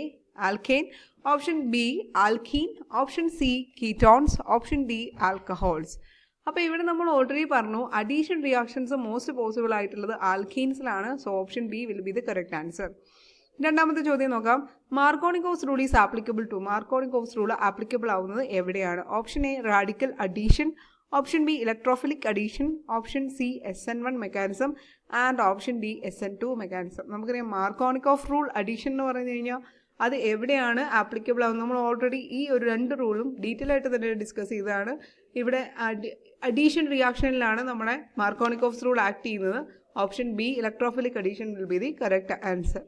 alkane, option B alkene, option C ketones, option D alcohols. അപ്പോൾ ഇവിടെ നമ്മൾ ഓൾറെഡി പറഞ്ഞു അഡീഷൻ റിയാക്ഷൻസ് മോസ്റ്റ് പോസിബിൾ ആയിട്ടുള്ളത് ആൽക്കീൻസിലാണ്. So option B will be the correct answer. രണ്ടാമത്തെ ചോദ്യം നോക്കാം. Markovnikov's rule is applicable to. Markovnikov's rule applicable ആവുന്നത് എവിടെയാണ്? Option A radical addition, option B electrophilic addition, option C SN1 mechanism and option D SN2 mechanism. നമുക്കറിയാം Markovnikov rule addition എന്ന് പറഞ്ഞു കഴിഞ്ഞാൽ അത് എവിടെയാണ് ആപ്ലിക്കബിൾ ആവുന്നത്? നമ്മൾ ഓൾറെഡി ഈ ഒരു 2 റൂളും ഡീറ്റെയിൽ ആയിട്ട് തന്നെ ഡിസ്കസ് ചെയ്തതാണ്. ഇവിടെ അഡീഷൻ റിയാക്ഷനിലാണ് നമ്മുടെ മാർക്കോണിക്കോവ്സ് റൂൾ ആക്ട് ചെയ്യുന്നത്. Option B electrophilic addition will be the correct answer.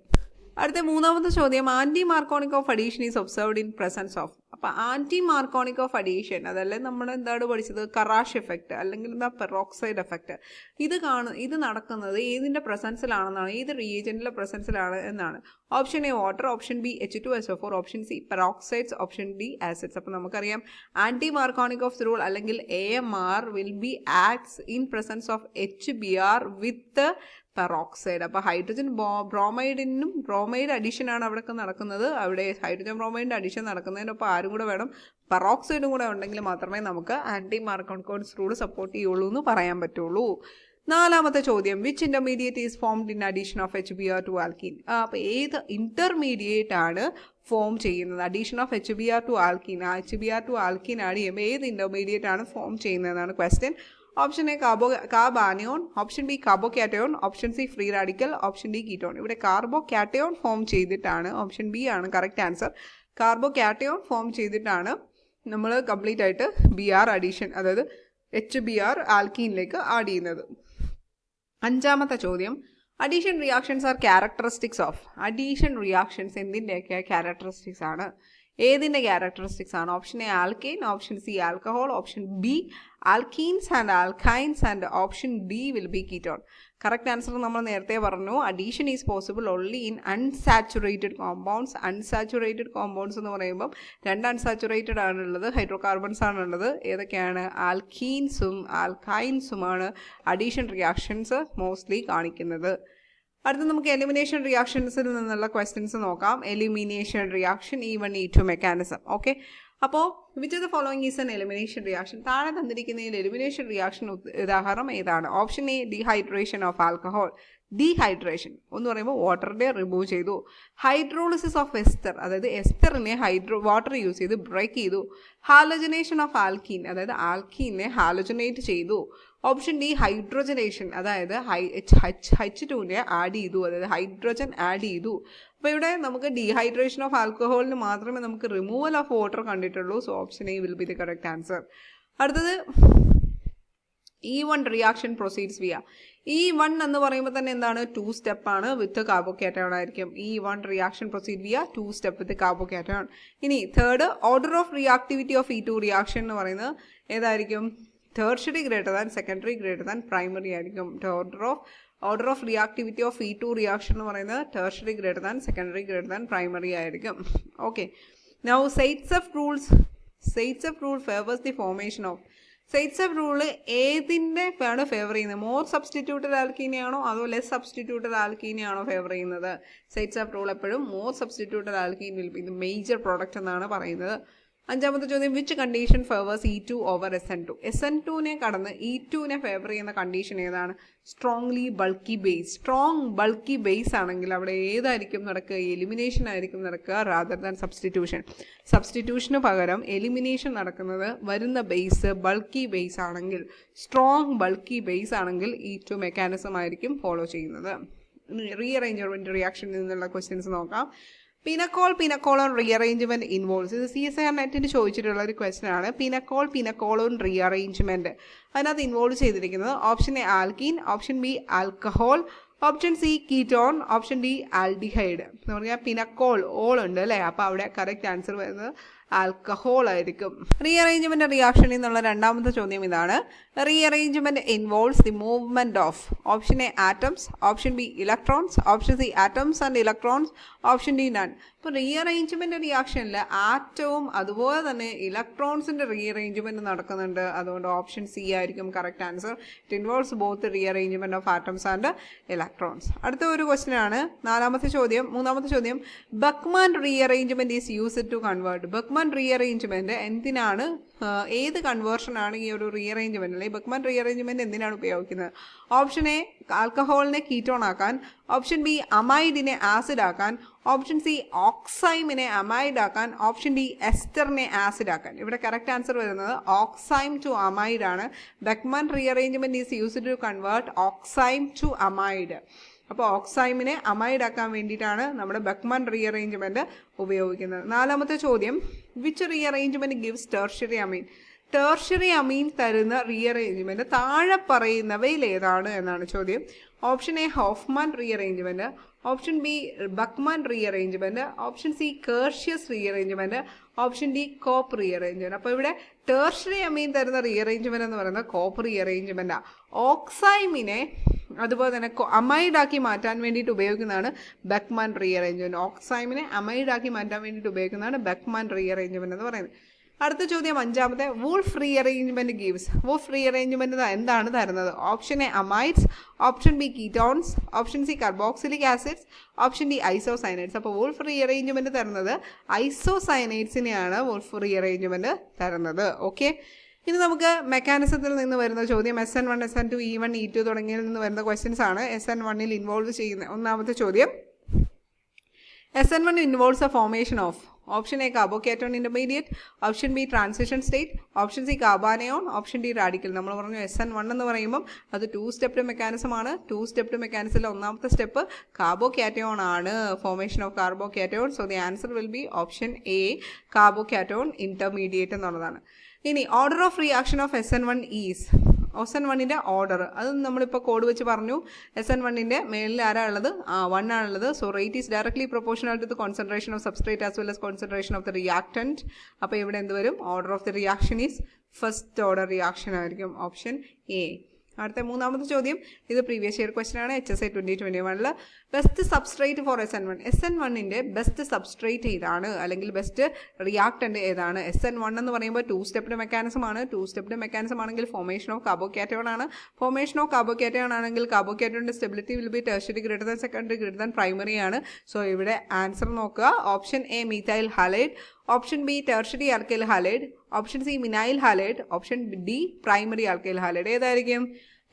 അടുത്ത മൂന്നാമത്തെ ചോദ്യം, anti Markovnikov addition is observed in presence of. അപ്പോൾ ആൻറ്റി മാർക്കോണിക്കോവ് അഡീഷൻ അതല്ലേ നമ്മൾ എന്താണ് പഠിച്ചത്? കറാഷ് എഫക്റ്റ് അല്ലെങ്കിൽ എന്താ പെറോക്സൈഡ് എഫക്റ്റ്. ഇത് നടക്കുന്നത് ഏതിൻ്റെ പ്രസൻസിലാണെന്നാണ്, ഏത് റിയേജൻറ്റിലെ പ്രസൻസിലാണ് എന്നാണ്. Option A water, option B H2SO4, option C peroxides, option D acids. അപ്പോൾ നമുക്കറിയാം ആൻറ്റി മാർക്കോണിക്കോവ് റൂൾ അല്ലെങ്കിൽ AMR will be acts in presence of HBr with peroxide. അപ്പോൾ ഹൈഡ്രജൻ ബ്രോമൈഡിനും ബ്രോമൈഡ് അഡീഷനാണ് അവിടെ നടക്കുന്നത്. അവിടെ ഹൈഡ്രജൻ ബ്രോമൈഡിൻ്റെ അഡീഷൻ നടക്കുന്നതിനൊപ്പം ആരും കൂടെ വേണം? പെറോക്സൈഡും കൂടെ ഉണ്ടെങ്കിൽ മാത്രമേ നമുക്ക് ആൻറ്റി മാർക്കോണിക്കോവ് റൂൾ സപ്പോർട്ട് ചെയ്യുള്ളൂ എന്ന് പറയാൻ പറ്റുള്ളൂ. നാലാമത്തെ ചോദ്യം, which intermediate is formed in addition of HBr to alkene. അപ്പോൾ ഏത് ഇന്റർമീഡിയറ്റ് ആണ് ഫോം ചെയ്യുന്നത്? Addition of HBr to alkene. HBr to alkene add ചെയ്യുമ്പോൾ ഏത് ഇന്റർമീഡിയറ്റ് ആണ് ഫോം ചെയ്യുന്നതെന്നാണ് question. Option A carbanion, option B carbocation, option C free radical, option D ketone. ഇവിടെ carbocation form ചെയ്തിട്ടാണ്, option B ആണ് correct answer. Carbocation form ചെയ്തിട്ടാണ് നമ്മൾ complete ആയിട്ട് BR അഡീഷൻ അതായത് HBr ആൽക്കീനിലേക്ക് add ചെയ്യുന്നത്. അഞ്ചാമത്തെ ചോദ്യം, addition reactions are characteristics of. അഡീഷൻ റിയാക്ഷൻസ് എന്തിൻ്റെയൊക്കെ ക്യാരക്ടറിസ്റ്റിക്സ് ആണ്? ഏതിൻ്റെ ക്യാരക്ടറിസ്റ്റിക്സ് ആണ്? Option A alkane, option C alcohol, option B alkenes and alkynes and option D will be ketone. Correct answer നമ്മൾ നേരത്തെ പറഞ്ഞു. Addition is possible only in unsaturated compounds. Unsaturated compounds എന്ന് പറയുമ്പം 2 അൺസാച്ചുറേറ്റഡ് ആണുള്ളത്, hydrocarbons ആണുള്ളത്. ഏതൊക്കെയാണ്? ആൽക്കീൻസും ആൽക്കൈൻസുമാണ് അഡീഷൻ റിയാക്ഷൻസ് മോസ്റ്റ്ലി കാണിക്കുന്നത്. അടുത്ത നമുക്ക് എലിമിനേഷൻ റിയാക്ഷൻസിൽ നിന്നുള്ള ക്വസ്റ്റ്യൻസ് നോക്കാം. Elimination reaction E1 E2 mechanism. Okay, അപ്പോൾ which of the following is an elimination reaction? താഴെ തന്നിരിക്കുന്നതിൽ എലിമിനേഷൻ റിയാക്ഷൻ ഉദാഹരണം ഏതാണ്? Option A dehydration of alcohol. Dehydration എന്ന് പറയുമ്പോൾ വാട്ടറിനെ റിമൂവ് ചെയ്തു. ഹൈഡ്രോളിസിസ് ഓഫ് എസ്റ്റർ, അതായത് എസ്റ്ററിനെ വാട്ടർ യൂസ് ചെയ്ത് ബ്രേക്ക് ചെയ്തു. ഹാലോജനേഷൻ ഓഫ് ആൽക്കീൻ, അതായത് ആൽക്കീനെ ഹാലോജനേറ്റ് ചെയ്തു. ഓപ്ഷൻ ഡി ഹൈഡ്രോജനേഷൻ, അതായത് H2നെ ആഡ് ചെയ്തു, അതായത് ഹൈഡ്രോജൻ ആഡ് ചെയ്തു. അപ്പോൾ ഇവിടെ നമുക്ക് ഡീഹൈഡ്രേഷൻ ഓഫ് ആൽക്കഹോളിന് മാത്രമേ നമുക്ക് റിമൂവൽ ഓഫ് വാട്ടർ കണ്ടിട്ടുള്ളൂ. So option A will be the correct answer. അടുത്തത് E1 reaction proceeds via. E1 എന്ന് പറയുമ്പോൾ തന്നെ എന്താണ്? 2 സ്റ്റെപ്പാണ് വിത്ത് കാർബോകാറ്റയോൺ ആയിരിക്കും. E1 reaction proceed via 2 step with carbocation. ഇനി third order of reactivity of E2 reaction എന്ന് പറയുന്നത് ഏതായിരിക്കും? tertiary greater than secondary greater than primary ആയിരിക്കും. Order of reactivity of E2 reaction എന്ന് പറയുന്നത് tertiary greater than secondary greater than primary ആയിരിക്കും. Okay, now Zaitsev rule favors the formation of. Zaitsev rule ഏതിൻ്റെ ആണ് favour ചെയ്യുന്നത്? More substituted ആൽക്കീനെയാണോ അതോ less substituted ആൽക്കീനെയാണോ favour ചെയ്യുന്നത്? Zaitsev rule എപ്പോഴും more substituted alkene will be the major product എന്നാണ് പറയുന്നത്. അഞ്ചാമത്തെ ചോദ്യം, which condition favours E2 over SN2? SN2നെ കടന്ന് E2നെ ഫേവർ ചെയ്യുന്ന കണ്ടീഷൻ ഏതാണ്? Strongly bulky base. Strong bulky base ആണെങ്കിൽ അവിടെ ഏതായിരിക്കും നടക്കുക? എലിമിനേഷൻ ആയിരിക്കും നടക്കുക റാദർ ദാൻ സബ്സ്റ്റിറ്റ്യൂഷൻ. സബ്സ്റ്റിറ്റ്യൂഷന് പകരം എലിമിനേഷൻ നടക്കുന്നത് വരുന്ന ബേസ് ബൾക്കി ബേസ് ആണെങ്കിൽ, സ്ട്രോങ് ബൾക്കി ബേസ് ആണെങ്കിൽ E2 മെക്കാനിസം ആയിരിക്കും ഫോളോ ചെയ്യുന്നത്. റീഅറേഞ്ച്മെന്റ് റിയാക്ഷനിൽ നിന്നുള്ള ക്വസ്റ്റ്യൻസ് നോക്കാം. Pinacolone rearrangement involves. ഇത് CSIR നെറ്റിന് ചോദിച്ചിട്ടുള്ള ഒരു ക്വസ്റ്റ്യൻ ആണ്. പിനക്കോളോൺ റീഅറേഞ്ച്മെന്റ് അതിനകത്ത് ഇൻവോൾവ് ചെയ്തിരിക്കുന്നത് option A alkene, option B alcohol, option C ketone, option D aldehyde. എന്ന് പറഞ്ഞാൽ പിനക്കോൾ ഓൾ ഉണ്ട് അല്ലേ? അപ്പോൾ അവിടെ കറക്റ്റ് ആൻസർ വരുന്നത് ആൽക്കഹോൾ ആയിരിക്കും. റീഅറേഞ്ച്മെന്റ് റിയാക്ഷനിൽ നിന്നുള്ള രണ്ടാമത്തെ ചോദ്യം ഇതാണ്. Rearrangement involves the movement of option A atoms, option B electrons, option C atoms and electrons, option D none. ഇപ്പോൾ റീഅറേഞ്ച്മെന്റ് റിയാക്ഷനിൽ ആറ്റവും അതുപോലെ തന്നെ ഇലക്ട്രോൺസിന്റെ റീഅറേഞ്ച്മെന്റ് നടക്കുന്നുണ്ട്. അതുകൊണ്ട് ഓപ്ഷൻ സി ആയിരിക്കും correct answer. It involves both rearrangement of atoms and electrons. അടുത്ത ഒരു ക്വസ്റ്റ്യൻ ആണ് മൂന്നാമത്തെ ചോദ്യം. Beckmann rearrangement is used to convert. Beckmann rearrangement എന്തിനാണ്, ഏത് കൺവേർഷനാണ് ഈ ഒരു റീഅറേഞ്ച്മെന്റ് അല്ലെങ്കിൽ ബക്ക്മാൻ റീഅറേഞ്ച്മെന്റ് എന്തിനാണ് ഉപയോഗിക്കുന്നത്? ഓപ്ഷൻ എ ആൽക്കഹോളിനെ കീറ്റോൺ ആക്കാൻ, ഓപ്ഷൻ ബി അമൈഡിനെ ആസിഡ് ആക്കാൻ, ഓപ്ഷൻ സി ഓക്സൈമിനെ അമൈഡ് ആക്കാൻ, ഓപ്ഷൻ ഡി എസ്റ്ററിനെ ആസിഡ് ആക്കാൻ. ഇവിടെ കറക്റ്റ് ആൻസർ വരുന്നത് ഓക്സൈം ടു അമൈഡ് ആണ്. Beckmann rearrangement is used to convert oxime to amide. അപ്പോൾ ഓക്സൈമിനെ അമൈഡ് ആക്കാൻ വേണ്ടിയിട്ടാണ് നമ്മുടെ ബക്ക്മാൻ റീഅറേഞ്ച്മെന്റ് ഉപയോഗിക്കുന്നത്. നാലാമത്തെ ചോദ്യം, which rearrangement gives tertiary amine? Tertiary amine തരുന്ന റീഅറേഞ്ച്മെന്റ് താഴെ പറയുന്നവയിൽ ഏതാണ് എന്നാണ് ചോദ്യം. Option A Hofmann rearrangement, option B Beckmann rearrangement, option C Curtius rearrangement, option D Cope rearrangement. അപ്പോൾ ഇവിടെ ടെർഷ്യറി അമീൻ തരുന്ന റീഅറേഞ്ച്മെന്റ് എന്ന് പറയുന്നത് കോപ്പ് റീഅറേഞ്ച്മെന്റ്. ഓക്സൈമിനെ അതുപോലെ തന്നെ അമൈഡാക്കി മാറ്റാൻ വേണ്ടിയിട്ട് ഉപയോഗിക്കുന്നതാണ് ബക്ക്മാൻ റീഅറേഞ്ച്മെന്റ്. ഓക്സൈമിനെ അമൈഡാക്കി മാറ്റാൻ വേണ്ടിയിട്ട് ഉപയോഗിക്കുന്നതാണ് ബക്ക്മാൻ റീഅറേഞ്ച്മെന്റ് എന്ന് പറയുന്നത്. അടുത്ത ചോദ്യം അഞ്ചാമത്തെ, Wolff rearrangement gives. Wolff rearrangement എന്താണ് തരുന്നത്? Option A amides, option B ketones, option C carboxylic acids, option D isocyanides. അപ്പോൾ വൂൾഫ് റീഅറേഞ്ച്മെന്റ് തരുന്നത് ഐസോസൈനൈഡ്സിനെയാണ് വൂൾഫ് റീഅറേഞ്ച്മെന്റ് തരുന്നത്. ഓക്കെ, ഇനി നമുക്ക് മെക്കാനിസത്തിൽ നിന്ന് വരുന്ന ചോദ്യം SN1, SN2, E1, E2 തുടങ്ങിയതിൽ നിന്ന് വരുന്ന ക്വസ്റ്റ്യൻസ് ആണ്. SN1 ഇൻവോൾവ് ചെയ്യുന്ന ഒന്നാമത്തെ ചോദ്യം, SN1 involves a formation of option A carbocation intermediate, option B transition state, option C carbanion, option D radical. നമ്മൾ പറഞ്ഞു SN1 എന്ന് പറയുമ്പോൾ അത് 2 സ്റ്റെപ്ഡ് മെക്കാനിസം ആണ്. 2 സ്റ്റെപ്ഡ് മെക്കാനിസത്തിലെ ഒന്നാമത്തെ സ്റ്റെപ്പ് കാർബോകാറ്റോൺ ആണ്, formation of carbocation. So the answer will be option A carbocation intermediate എന്നുള്ളതാണ്. ഇനി order of reaction of SN1 is, SN1ന്റെ ഓർഡർ അത് നമ്മളിപ്പോൾ കോഡ് വെച്ച് പറഞ്ഞു. SN1ന്റെ മേളിൽ ആരാ ഉള്ളത്? 1 ആണുള്ളത്. So rate is directly proportional to the concentration of substrate as well as concentration of the reactant. അപ്പോൾ ഇവിടെ എന്ത് വരും? Order of the reaction is first order reaction ആയിരിക്കും, ഓപ്ഷൻ എ. അടുത്ത മൂന്നാമത്തെ ചോദ്യം, ഇത് പ്രീവിയസ് ഇയർ ക്വസ്റ്റൻ ആണ്. HSI 2021 best substrate for SN1. SN1ന്റെ ബെസ്റ്റ് സബ്സ്ട്രേറ്റ് ഏതാണ്, അല്ലെങ്കിൽ ബെസ്റ്റ് റിയാക്ടന്റ് ഏതാണ്? SN1 എന്ന് പറയുമ്പോൾ 2 സ്റ്റെപ്ഡ് മെക്കാനിസം ആണ്. 2 സ്റ്റെപ്ഡ് മെക്കാനിസം ആണെങ്കിൽ ഫോർമേഷൻ ഓഫ് കാർബോകാറ്റോൺ ആണ്. ഫോർമേഷൻ ഓഫ് കാർബോകാറ്റോൺ ആണെങ്കിൽ കാർബോകാറ്റോണിന്റെ stability will be tertiary greater than secondary greater than primary ആണ്. സോ ഇവിടെ ആൻസർ നോക്കുക. Option A methyl halide, option B tertiary alkyl halide, option C vinyl halide, option D primary alkyl halide. ഏതായിരിക്കും?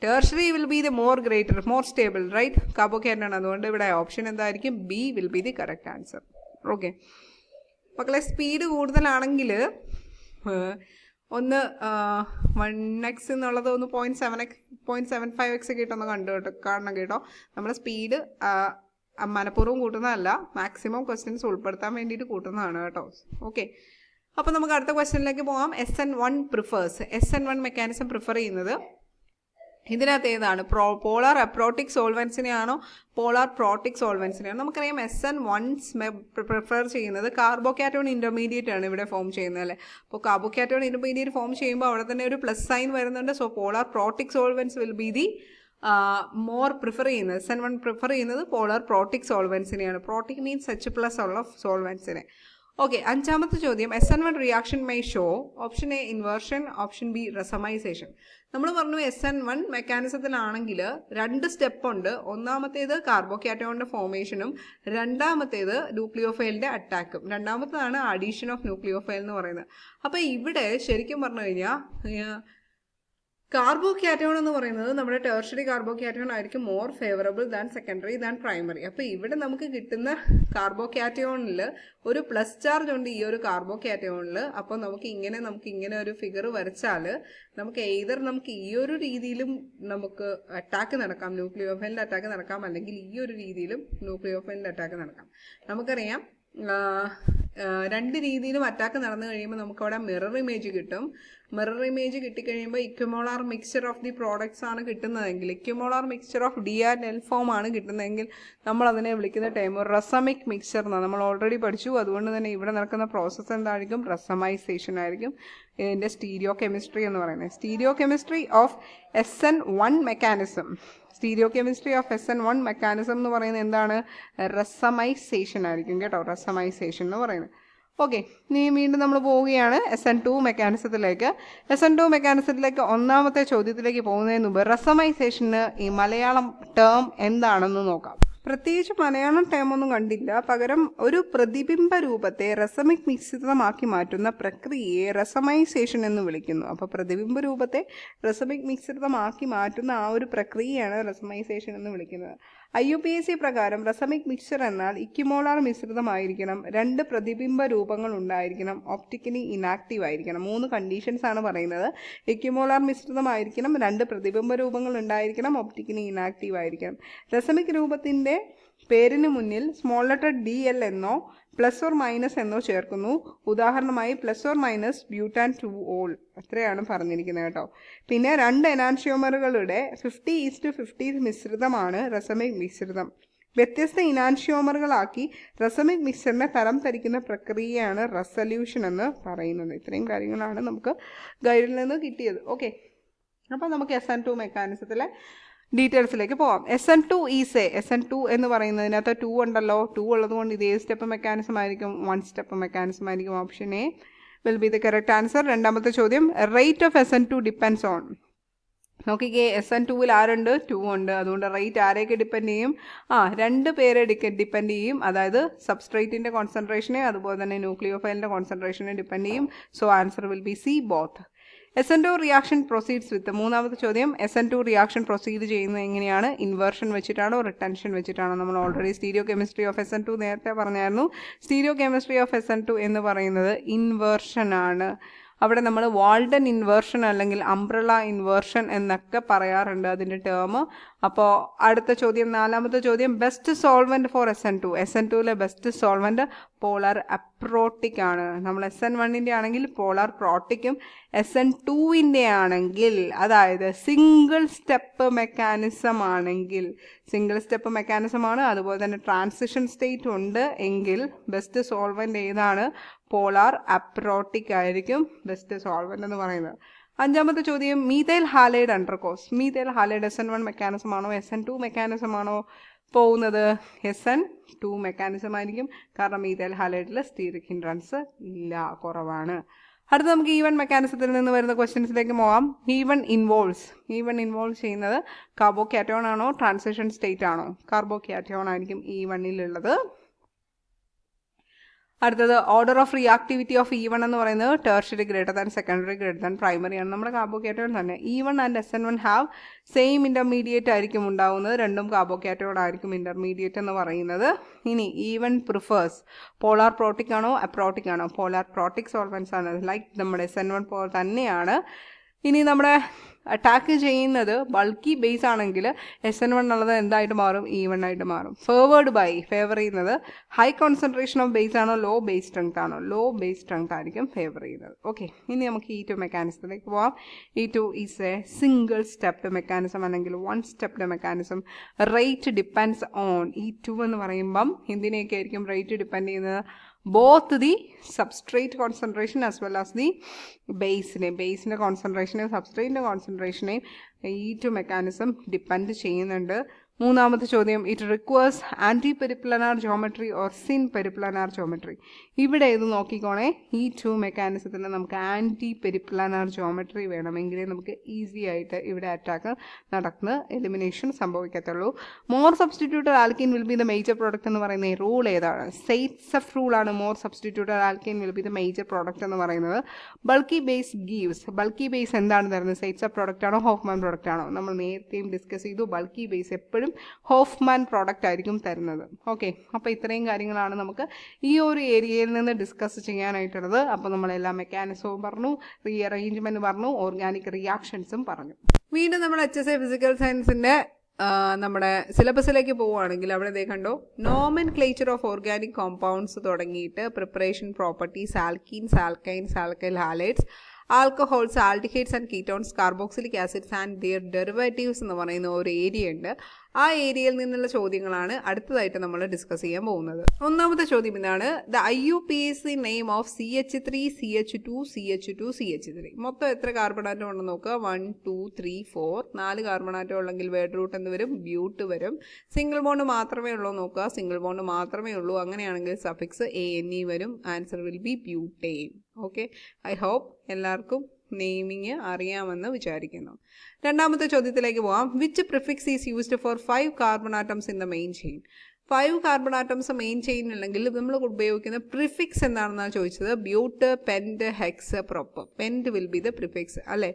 Tertiary will be the more stable, right? Carbocation. അതുകൊണ്ട് ഇവിടെ option എന്തായിരിക്കും? B will be the correct answer. Okay മക്കളെ, speed കൂടുതലാണെങ്കിൽ ഒന്ന് 1x എന്നുള്ളത് ഒന്ന് 0.75x കിട്ടുമെന്ന് കാണണം കേട്ടോ. നമ്മുടെ സ്പീഡ് മനഃപൂർവ്വം കൂട്ടുന്നതല്ല, മാക്സിമം ക്വസ്റ്റ്യൻസ് ഉൾപ്പെടുത്താൻ വേണ്ടിയിട്ട് കൂട്ടുന്നതാണ് കേട്ടോ. ഓക്കെ, അപ്പോൾ നമുക്ക് അടുത്ത ക്വസ്റ്റ്യനിലേക്ക് പോകാം. SN1 മെക്കാനിസം പ്രിഫർ ചെയ്യുന്നത് ഇതിനകത്ത് ഏതാണ്? പോളാർ അപ്രോട്ടിക് സോൾവെൻസിനെയാണോ പോളാർ പ്രോട്ടിക് സോൾവെൻസിനെയാണോ? നമുക്കറിയാം SN1 പ്രിഫർ ചെയ്യുന്നത് കാർബോകാറ്റോൺ ഇന്റർമീഡിയറ്റ് ആണ് ഇവിടെ ഫോം ചെയ്യുന്നത് അല്ലേ. അപ്പോൾ കാർബോകാറ്റോൺ ഇന്റർമീഡിയറ്റ് ഫോം ചെയ്യുമ്പോൾ അവിടെ തന്നെ ഒരു പ്ലസ് സൈൻ വരുന്നുണ്ട്. So polar protic solvents will be the more prefer ചെയ്യുന്നത്. SN1 പ്രിഫർ ചെയ്യുന്നത് പോളാർ പ്രോട്ടിക് സോൾവെൻസിനെയാണ്. പ്രോട്ടിക് മീൻസ് H+ ഉള്ള സോൾവെൻസിനെ. ഓക്കെ, അഞ്ചാമത്തെ ചോദ്യം, SN1 reaction may show option A inversion, option B racemization. നമ്മൾ പറഞ്ഞു SN1 മെക്കാനിസത്തിലാണെങ്കിൽ 2 സ്റ്റെപ്പ് ഉണ്ട്. ഒന്നാമത്തേത് കാർബോകാറ്റോണിന്റെ ഫോർമേഷനും രണ്ടാമത്തേത് ന്യൂക്ലിയോഫൈലിന്റെ അറ്റാക്കും. രണ്ടാമത്തേതാണ് അഡീഷൻ ഓഫ് ന്യൂക്ലിയോഫൈൽ എന്ന് പറയുന്നത്. അപ്പോൾ ഇവിടെ ശരിക്കും പറഞ്ഞു കഴിഞ്ഞാൽ കാർബോകാറ്റോൺ എന്ന് പറയുന്നത് നമ്മുടെ ടെർഷ്യറി കാർബോകാറ്റോൺ ആയിരിക്കും more favourable than secondary than primary. അപ്പോൾ ഇവിടെ നമുക്ക് കിട്ടുന്ന കാർബോകാറ്റോണിൽ ഒരു പ്ലസ് ചാർജ് ഉണ്ട് ഈ ഒരു കാർബോകാറ്റോണിൽ. അപ്പോൾ നമുക്ക് ഇങ്ങനെ ഒരു ഫിഗർ വരച്ചാൽ നമുക്ക് നമുക്ക് ഈ ഒരു രീതിയിലും നമുക്ക് അറ്റാക്ക് നടക്കാം, ന്യൂക്ലിയോഫൈലിന്റെ അറ്റാക്ക് നടക്കാം, അല്ലെങ്കിൽ ഈ ഒരു രീതിയിലും ന്യൂക്ലിയോഫൈലിന്റെ അറ്റാക്ക് നടക്കാം. നമുക്കറിയാം 2 രീതിയിലും അറ്റാക്ക് നടന്നു കഴിയുമ്പോൾ നമുക്ക് അവിടെ മിറർ ഇമേജ് കിട്ടും. മിറർ ഇമേജ് കിട്ടിക്കഴിയുമ്പോൾ equimolar mixture of the products ആണ് കിട്ടുന്നതെങ്കിൽ, equimolar mixture of D and L form ആണ് കിട്ടുന്നതെങ്കിൽ നമ്മൾ അതിനെ വിളിക്കുന്ന ടൈം റസമിക് മിക്സ്ചർ എന്നാണ്. നമ്മൾ ഓൾറെഡി പഠിച്ചു. അതുകൊണ്ട് തന്നെ ഇവിടെ നടക്കുന്ന പ്രോസസ്സ് എന്തായിരിക്കും? റസമൈസേഷൻ ആയിരിക്കും ഇതിൻ്റെ സ്റ്റീരിയോ കെമിസ്ട്രി എന്ന് പറയുന്നത്. Stereo chemistry of SN1 mechanism, stereo chemistry of SN1 mechanism എന്ന് പറയുന്നത് എന്താണ്? റസമൈസേഷൻ ആയിരിക്കും കേട്ടോ, റസമൈസേഷൻ എന്ന് പറയുന്നത്. ഓക്കെ, ഇനി വീണ്ടും നമ്മൾ പോവുകയാണ് SN2 മെക്കാനിസത്തിലേക്ക്. SN2 മെക്കാനിസത്തിലേക്ക് ഒന്നാമത്തെ ചോദ്യത്തിലേക്ക് പോകുന്നതിന് മുമ്പ് റസമൈസേഷന് ഈ മലയാളം ടേം എന്താണെന്ന് നോക്കാം. പ്രത്യേകിച്ച് മലയാളം ടേമൊന്നും കണ്ടില്ല. പകരം ഒരു പ്രതിബിംബ രൂപത്തെ റസമിക് മിശ്രിതമാക്കി മാറ്റുന്ന പ്രക്രിയയെ റസമൈസേഷൻ എന്ന് വിളിക്കുന്നു. അപ്പോൾ പ്രതിബിംബ രൂപത്തെ റസമിക് മിശ്രിതമാക്കി മാറ്റുന്ന ആ ഒരു പ്രക്രിയയാണ് റസമൈസേഷൻ എന്ന് വിളിക്കുന്നത്. IUPAC പ്രകാരം റസമിക് മിക്സ്ചർ എന്നാൽ ഇക്വിമോളാർ മിശ്രിതമായിരിക്കണം, 2 പ്രതിബിംബ രൂപങ്ങൾ ഉണ്ടായിരിക്കണം, ഒപ്റ്റിക്കലി ഇനാക്റ്റീവ് ആയിരിക്കണം. 3 കണ്ടീഷൻസ് ആണ് പറയുന്നത്. ഇക്വിമോളാർ മിശ്രിതമായിരിക്കണം, 2 പ്രതിബിംബ രൂപങ്ങൾ ഉണ്ടായിരിക്കണം, ഒപ്റ്റിക്കലി ഇനാക്റ്റീവ് ആയിരിക്കണം. റസമിക് രൂപത്തിൻ്റെ പേരിന് മുന്നിൽ സ്മോൾ ലെറ്റർ DL എന്നോ പ്ലസ് ഓർ മൈനസ് എന്നോ ചേർക്കുന്നു. ഉദാഹരണമായി plus or minus butane 2-ol, അത്രയാണ് പറഞ്ഞിരിക്കുന്നത് കേട്ടോ. പിന്നെ 2 എനാൻഷ്യോമറുകളുടെ 50:50 മിശ്രിതമാണ് റസമിക് മിശ്രിതം. വ്യത്യസ്ത ഇനാൻഷ്യോമറുകളാക്കി റസമിക് മിക്സ്ചറിനെ തരം തിരിക്കുന്ന പ്രക്രിയയാണ് റെസല്യൂഷൻ എന്ന് പറയുന്നത്. ഇത്രയും കാര്യങ്ങളാണ് നമുക്ക് ഗൈഡിൽ നിന്ന് കിട്ടിയത്. ഓക്കെ, അപ്പോൾ നമുക്ക് SN2 മെക്കാനിസത്തിലെ ഡീറ്റെയിൽസിലേക്ക് പോവാം. SN2 എന്ന് പറയുന്നതിനകത്ത് 2 ഉണ്ടല്ലോ. 2 ഉള്ളത് കൊണ്ട് ഇത് സ്റ്റെപ്പ് മെക്കാനിസം ആയിരിക്കും? 1 സ്റ്റെപ്പ് മെക്കാനിസം ആയിരിക്കും. Option A will be the correct answer. രണ്ടാമത്തെ ചോദ്യം, rate of SN2 depends on. നോക്കിക്കേ, SN2-ൽ ആരുണ്ട്? 2 ഉണ്ട്. അതുകൊണ്ട് റേറ്റ് ആരെയൊക്കെ ഡിപ്പെൻഡ് ചെയ്യും? 2 പേരെ ഡിപ്പെൻഡ് ചെയ്യും. അതായത് സബ്സ്ട്രേറ്റിൻ്റെ കോൺസെൻട്രേഷനെ അതുപോലെ തന്നെ ന്യൂക്ലിയോഫൈലിൻ്റെ കോൺസെൻട്രേഷനെ ഡിപ്പെൻഡ് ചെയ്യും. So answer will be C, both. SN2 reaction proceeds with. മൂന്നാമത്തെ ചോദ്യം, SN2 റിയാക്ഷൻ പ്രൊസീഡ് ചെയ്യുന്നത് എങ്ങനെയാണ്? ഇൻവേർഷൻ വെച്ചിട്ടാണോ റിട്ടൻഷൻ വെച്ചിട്ടാണോ? നമ്മൾ already stereo chemistry of SN2 നേരത്തെ പറഞ്ഞായിരുന്നു. സ്റ്റീരിയോ കെമിസ്ട്രി ഓഫ് SN2 എന്ന് പറയുന്നത് ഇൻവേർഷൻ ആണ്. അവിടെ നമ്മൾ വാൾഡൻ ഇൻവേർഷൻ അല്ലെങ്കിൽ അംബ്രല ഇൻവേർഷൻ എന്നൊക്കെ പറയാറുണ്ട് അതിൻ്റെ ടേം. അപ്പോൾ അടുത്ത ചോദ്യം, നാലാമത്തെ ചോദ്യം, ബെസ്റ്റ് സോൾവെൻറ്റ് ഫോർ SN2-ലെ ബെസ്റ്റ് സോൾവെൻറ്റ് പോളാർ അപ്രോട്ടിക് ആണ്. നമ്മൾ SN1-ൻ്റെ ആണെങ്കിൽ പോളാർ പ്രോട്ടിക്കും, SN2-ൻ്റെ ആണെങ്കിൽ അതായത് സിംഗിൾ സ്റ്റെപ്പ് മെക്കാനിസം ആണെങ്കിൽ, സിംഗിൾ സ്റ്റെപ്പ് മെക്കാനിസമാണ്, അതുപോലെ തന്നെ ട്രാൻസിഷൻ സ്റ്റേറ്റ് ഉണ്ട് എങ്കിൽ ബെസ്റ്റ് സോൾവെൻറ്റ് ഏതാണ്? പോളാർ അപ്രോട്ടിക് ആയിരിക്കും ബെസ്റ്റ് സോൾവെന്റ് എന്ന് പറയുന്നത്. അഞ്ചാമത്തെ ചോദ്യം, methyl halide undergoes. Methyl halide SN1 mechanism ആണോ SN2 മെക്കാനിസം ആണോ പോകുന്നത്? SN2 മെക്കാനിസം ആയിരിക്കും. കാരണം മീഥൈൽ ഹാലൈഡിൽ സ്റ്റീറിക് ഹിൻഡ്രൻസ് ഇല്ല, കുറവാണ്. അടുത്ത നമുക്ക് E1 മെക്കാനിസത്തിൽ നിന്ന് വരുന്ന ക്വസ്റ്റ്യൻസിലേക്ക് പോകാം. E1 ഇൻവോൾവ് ചെയ്യുന്നത് കാർബോകാറ്റയോൺ ആണോ ട്രാൻസിഷൻ സ്റ്റേറ്റ് ആണോ? കാർബോകാറ്റയോൺ ആയിരിക്കും E1-ലുള്ളത്. അടുത്തത്, order of reactivity of E1 എന്ന് പറയുന്നത് tertiary greater than secondary greater than primary ആണ്. നമ്മുടെ കാർബോകാറ്റയോൺ തന്നെ E1 and SN1 have same intermediate ആയിരിക്കും ഉണ്ടാവുന്നത്. രണ്ടും കാർബോകാറ്റയോൺ ആയിരിക്കും ഇൻ്റർമീഡിയറ്റ് എന്ന് പറയുന്നത്. ഇനി E1 പ്രിഫേഴ്സ് പോളാർ പ്രോട്ടിക് ആണോ അപ്രോട്ടിക് ആണോ? പോളാർ പ്രോട്ടിക് സോൾവെൻസ് ആണ്, ലൈക്ക് നമ്മുടെ SN1 പോലെ തന്നെയാണ്. ഇനി നമ്മുടെ അറ്റാക്ക് ചെയ്യുന്നത് ബൾക്കി ബേസ് ആണെങ്കിൽ SN1 എന്നുള്ളത് എന്തായിട്ട് മാറും? E1 ആയിട്ട് മാറും. ഫേവർ ചെയ്യുന്നത് ഹൈ കോൺസെൻട്രേഷൻ ഓഫ് ബേസ് ആണോ ലോ ബേസ് സ്ട്രെങ്ത് ആണോ? ലോ ബേസ് സ്ട്രെങ്ത് ആയിരിക്കും ഫേവർ ചെയ്യുന്നത്. ഓക്കെ, ഇനി നമുക്ക് E2 മെക്കാനിസത്തിലേക്ക് പോവാം. E2 is a single stepped mechanism അല്ലെങ്കിൽ 1 stepped mechanism. Rate depends on. E2 എന്ന് പറയുമ്പം എന്തിനെയൊക്കെ ആയിരിക്കും റേറ്റ് ഡിപ്പെൻഡ് ചെയ്യുന്നത്? Both the substrate concentration as well as the ബേസിൻ്റെ കോൺസെൻട്രേഷനെയും സബ്സ്ട്രേറ്റിൻ്റെ കോൺസെൻട്രേഷനെയും E2 മെക്കാനിസം ഡിപ്പെൻഡ് ചെയ്യുന്നുണ്ട്. മൂന്നാമത്തെ ചോദ്യം, it requires anti periplanar geometry or sin periplanar geometry. ഇവിടെ ഇത് നോക്കിക്കോണേ, E2 മെക്കാനിസത്തിൽ നമുക്ക് ആൻറ്റി പെരിപ്ലനാർ ജോമെട്രി വേണമെങ്കിലേ നമുക്ക് ഈസി ആയിട്ട് ഇവിടെ അറ്റാക്ക് നടന്ന് എലിമിനേഷൻ സംഭവിക്കത്തുള്ളൂ. More substituted alkene will be the major product എന്ന് പറയുന്ന ഈ റൂൾ ഏതാണ്? സെയ്റ്റ്സഫ് റൂളാണ്. More substituted alkene will be the major product എന്ന് പറയുന്നത്. Bulky base gives. Bulky base എന്താണ് തരുന്നത്? സെയ്റ്റ്സഫ് പ്രോഡക്റ്റ് ആണോ ഹോഫ്മാൻ പ്രോഡക്റ്റ് ആണോ? നമ്മൾ നേരത്തെയും ഡിസ്കസ് ചെയ്തു. ബൾക്കി ബേസ് എപ്പോഴും ഹോഫ്മാൻ പ്രോഡക്റ്റ് ആയിരിക്കും തരുന്നത്. ഓക്കെ, അപ്പോൾ ഇത്രയും കാര്യങ്ങളാണ് നമുക്ക് ഈ ഒരു ഏരിയയിൽ നിന്ന് ഡിസ്കസ് ചെയ്യാനായിട്ടുള്ളത്. അപ്പോൾ നമ്മളെല്ലാം മെക്കാനിസവും പറഞ്ഞു, റീഅറേഞ്ച്മെൻറ്റ് പറഞ്ഞു, ഓർഗാനിക് റിയാക്ഷൻസും പറഞ്ഞു. വീണ്ടും നമ്മൾ HSA ഫിസിക്കൽ സയൻസിൻ്റെ നമ്മുടെ സിലബസിലേക്ക് പോവുകയാണെങ്കിൽ അവിടെ ഇതേ കണ്ടോ, നോമെൻക്ലേച്ചർ ഓഫ് ഓർഗാനിക് കോമ്പൗണ്ട്സ് തുടങ്ങിയിട്ട് preparation properties, alkenes, alkynes, alkyl halides, alcohols, aldehydes and ketones, carboxylic acids and their derivatives എന്ന് പറയുന്ന ഒരു ഏരിയ ഉണ്ട്. ആ ഏരിയയിൽ നിന്നുള്ള ചോദ്യങ്ങളാണ് അടുത്തതായിട്ട് നമ്മൾ ഡിസ്കസ് ചെയ്യാൻ പോകുന്നത്. ഒന്നാമത്തെ ചോദ്യം ഇതാണ്: the IUPAC name of CH3 CH2 CH2 CH3. മൊത്തം എത്ര കാർബൺ ആറ്റം ഉണ്ടെന്ന് നോക്കുക. 1 2 3 4. 4 കാർബൺ ആറ്റം ഉള്ളെങ്കിൽ വേർഡ് റൂട്ട് എന്ന് വരും, ബ്യൂട്ട് വരും. സിംഗിൾ ബോണ്ട് മാത്രമേ ഉള്ളൂ നോക്കുക. സിംഗിൾ ബോണ്ട് മാത്രമേ ഉള്ളൂ. അങ്ങനെയാണെങ്കിൽ സഫിക്സ് ANE വരും. Answer will be butane. Okay, I hope എല്ലാവർക്കും നെയിമിങ് അറിയാമെന്ന് വിചാരിക്കുന്നു. രണ്ടാമത്തെ ചോദ്യത്തിലേക്ക് പോകാം. Which prefix is used for 5 carbon atoms in the main chain? 5 carbon atoms main chain ഉണ്ടെങ്കിൽ നമ്മൾ ഉപയോഗിക്കുന്ന പ്രിഫിക്സ് എന്താണെന്നാണ് ചോദിച്ചത്. But, pent, hex, prop. Pent will be the prefix അല്ലേ.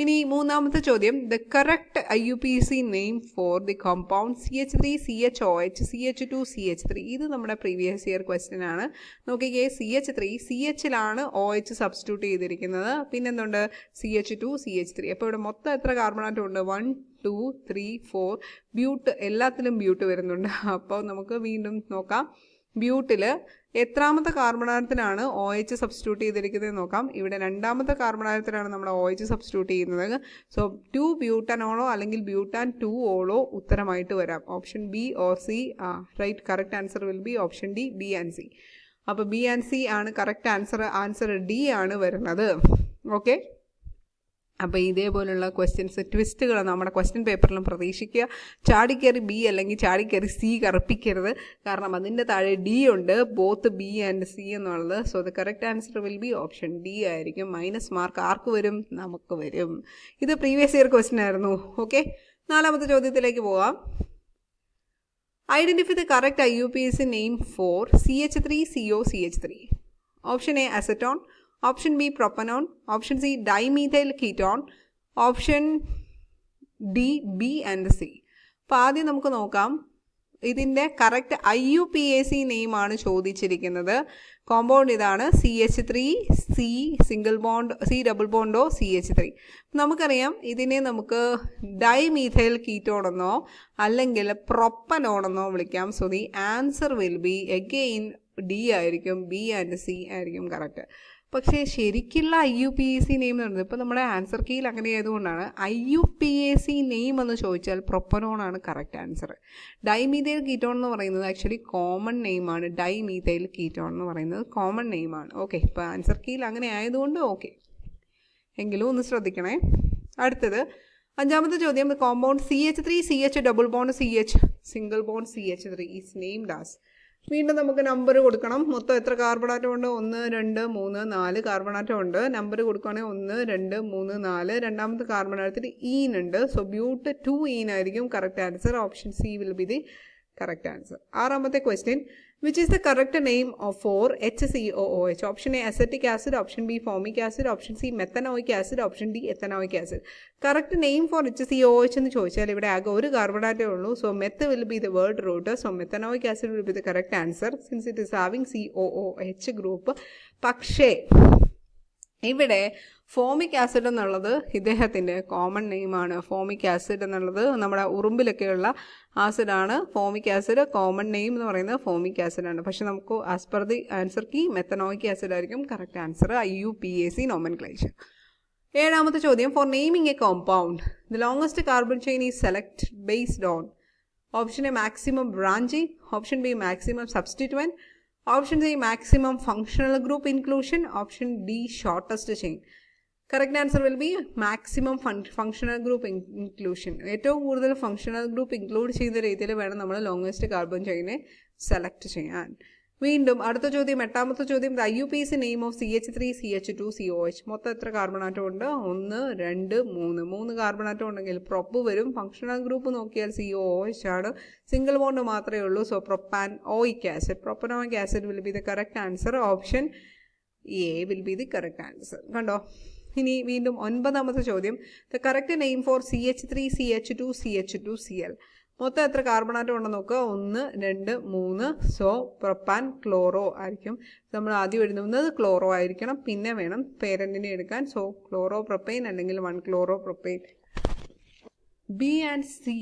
ഇനി മൂന്നാമത്തെ ചോദ്യം: the correct IUPAC name for the compound CH3 CHOH CH2 CH3. ഇത് നമ്മുടെ പ്രീവിയസ് ഇയർ ക്വസ്റ്റ്യൻ ആണ്. നോക്കിക്കേ, CH3 CHലാണ് OH സബ്സ്റ്റിറ്റ്യൂട്ട് ചെയ്തിരിക്കുന്നത്. പിന്നെന്തുണ്ട്? CH2 CH3. അപ്പോൾ ഇവിടെ മൊത്തം എത്ര കാർബൺ ആറ്റം ഉണ്ട്? 1 2 3 4. ബ്യൂട്ട്, എല്ലാത്തിലും ബ്യൂട്ട് വരുന്നുണ്ട്. അപ്പോൾ നമുക്ക് വീണ്ടും നോക്കാം. ബ്യൂട്ടിൽ എത്രാമത്തെ കാർബൺ ആറ്റത്തിനാണ് OH സബ്സ്റ്റിറ്റ്യൂട്ട് ചെയ്തിരിക്കുന്നത് നോക്കാം. ഇവിടെ രണ്ടാമത്തെ കാർബൺ ആറ്റത്തിനാണ് നമ്മൾ OH സബ്സ്റ്റിറ്റ്യൂട്ട് ചെയ്യുന്നത്. സോ 2 ബ്യൂട്ടനോളോ അല്ലെങ്കിൽ ബ്യൂട്ടാൻ 2 ഓളോ ഉത്തരമായിട്ട് വരാം. Option B or C. Right, correct answer will be option D, B and C. അപ്പോൾ ബി ആൻഡ് സി ആണ് കറക്റ്റ് ആൻസർ. ആൻസർ ഡി ആണ് വരുന്നത്. ഓക്കെ, അപ്പോൾ ഇതേപോലുള്ള ക്വസ്റ്റ്യൻസ്, ട്വിസ്റ്റുകൾ നമ്മുടെ ക്വസ്റ്റ്യൻ പേപ്പറിലും പ്രതീക്ഷിക്കുക. ചാടിക്കയറി ബി അല്ലെങ്കിൽ ചാടിക്കയറി സി കറുപ്പിക്കരുത്. കാരണം അതിൻ്റെ താഴെ ഡി ഉണ്ട്, ബോത്ത് ബി ആൻഡ് സി എന്നുള്ളത്. So the correct answer will be option D ആയിരിക്കും. മൈനസ് മാർക്ക് ആർക്ക് വരും? നമുക്ക് വരും. ഇത് പ്രീവിയസ് ഇയർ ക്വസ്റ്റ്യൻ ആയിരുന്നു. ഓക്കെ, നാലാമത്തെ ചോദ്യത്തിലേക്ക് പോകാം. Identify the correct IUPAC name four CH3 CO CH3. Option A acetone, option B propanone, option C dimethyl ketone, option D B and C. അപ്പോൾ ആദ്യം നമുക്ക് നോക്കാം. ഇതിൻ്റെ കറക്റ്റ് IUPAC നെയിമാണ് ചോദിച്ചിരിക്കുന്നത്. കോമ്പൗണ്ട് ഇതാണ് CH3 C single bond, C double ബോണ്ടോ CH3. നമുക്കറിയാം ഇതിനെ നമുക്ക് ഡൈമീഥൈൽ കീറ്റോണെന്നോ അല്ലെങ്കിൽ പ്രൊപ്പനോണെന്നോ വിളിക്കാം. So the answer will be again D ആയിരിക്കും. ബി ആൻഡ് സി ആയിരിക്കും കറക്റ്റ്. പക്ഷേ ശരിക്കുള്ള IUPAC നെയിം എന്ന് പറയുന്നത്, ഇപ്പോൾ നമ്മുടെ ആൻസർ കീയിൽ അങ്ങനെ ആയതുകൊണ്ടാണ് IUPAC നെയിം എന്ന് ചോദിച്ചാൽ പ്രൊപ്പനോണാണ് കറക്റ്റ് ആൻസർ. ഡൈമീഥൈൽ കീറ്റോൺ എന്ന് പറയുന്നത് ആക്ച്വലി കോമൺ നെയിമാണ്. ഡൈമീഥൈൽ കീറ്റോൺ എന്ന് പറയുന്നത് കോമൺ നെയിമാണ്. ഓക്കെ, ഇപ്പോൾ ആൻസർ കീയിൽ അങ്ങനെ ആയതുകൊണ്ട് ഓക്കെ, എങ്കിലും ഒന്ന് ശ്രദ്ധിക്കണേ. അടുത്തത് അഞ്ചാമത്തെ ചോദ്യം: compound CH3 CH double bond CH single bond CH3 is named as. വീണ്ടും നമുക്ക് നമ്പർ കൊടുക്കണം. മൊത്തം എത്ര കാർബൺ ആറ്റം ഉണ്ട്? 1 2 3 4 കാർബൺ ആറ്റം ഉണ്ട്. നമ്പർ കൊടുക്കുകയാണെങ്കിൽ 1 2 3 4. രണ്ടാമത്തെ കാർബൺ ആറ്റത്തിൽ ഈൻ ഉണ്ട്. സോ ബ്യൂട്ട് 2 ഈൻ ആയിരിക്കും correct answer. Option C will be the correct answer. ആറാമത്തെ question: which is the correct name for HCOOH? Option A acetic acid, option B formic acid, option C methanoic acid, option D ethanoic acid. Correct name for HCOOH എന്ന് ചോദിച്ചാൽ ഇവിടെ ആകെ ഒരു carbon ആറ്റേ ഉള്ളൂ. So meth will be the word root. So methanoic acid will be the correct answer since it is having COOH group. പക്ഷേ ഇവിടെ formic acid എന്നുള്ളത് ഇദ്ദേഹത്തിൻ്റെ കോമൺ നെയിമാണ്. ഫോമിക് ആസിഡ് എന്നുള്ളത് നമ്മുടെ ഉറുമ്പിലൊക്കെയുള്ള ആസിഡാണ്. ഫോമിക് ആസിഡ് കോമൺ നെയിം എന്ന് പറയുന്നത് ഫോമിക് ആസിഡാണ്. പക്ഷെ നമുക്ക് as per the answer key methanoic acid ആയിരിക്കും കറക്റ്റ് ആൻസർ. IUPAC nomenclature. ഏഴാമത്തെ ചോദ്യം: for naming a compound the longest carbon chain is select based on. Option A maximum branching, option B maximum substituent, option C maximum functional group inclusion, option D shortest chain. Correct answer will be maximum functional group inclusion. ഏറ്റവും കൂടുതൽ functional group include ചെയ്യുന്ന രീതിയിൽ വേണം നമ്മൾ longest carbon ചെയിനെ select ചെയ്യാൻ. വീണ്ടും അടുത്ത ചോദ്യം, എട്ടാമത്തെ ചോദ്യം: the IUPAC name of CH3 CH2 COH. മൊത്തം എത്ര കാർബൺ ആറ്റം ഉണ്ട്? 1 2 3. 3 കാർബൺ ആറ്റം ഉണ്ടെങ്കിൽ പ്രൊപ്പ് വരും. ഫങ്ഷണൽ ഗ്രൂപ്പ് നോക്കിയാൽ COOH ആണ്. സിംഗിൾ ബോണ്ട് മാത്രമേ ഉള്ളൂ. So propane oic acid, propanoic acid will be the correct answer. Option A will be the correct answer. കണ്ടോ? ഇനി വീണ്ടും ഒൻപതാമത്തെ ചോദ്യം: the correct name four CH3 CH2 CH2 Cl. മൊത്തം എത്ര കാർബൺ ആറ്റം ഉണ്ടെന്ന് നോക്കുക. 1 2 3. സോ പ്രൊപ്പാൻ ക്ലോറോ ആയിരിക്കും. നമ്മൾ ആദ്യം എഴുതുന്നത് ക്ലോറോ ആയിരിക്കണം. പിന്നെ വേണം പേരൻറ്റിനെ എടുക്കാൻ. സോ ക്ലോറോ പ്രൊപ്പൈൻ അല്ലെങ്കിൽ 1 chloro propyne. B and C.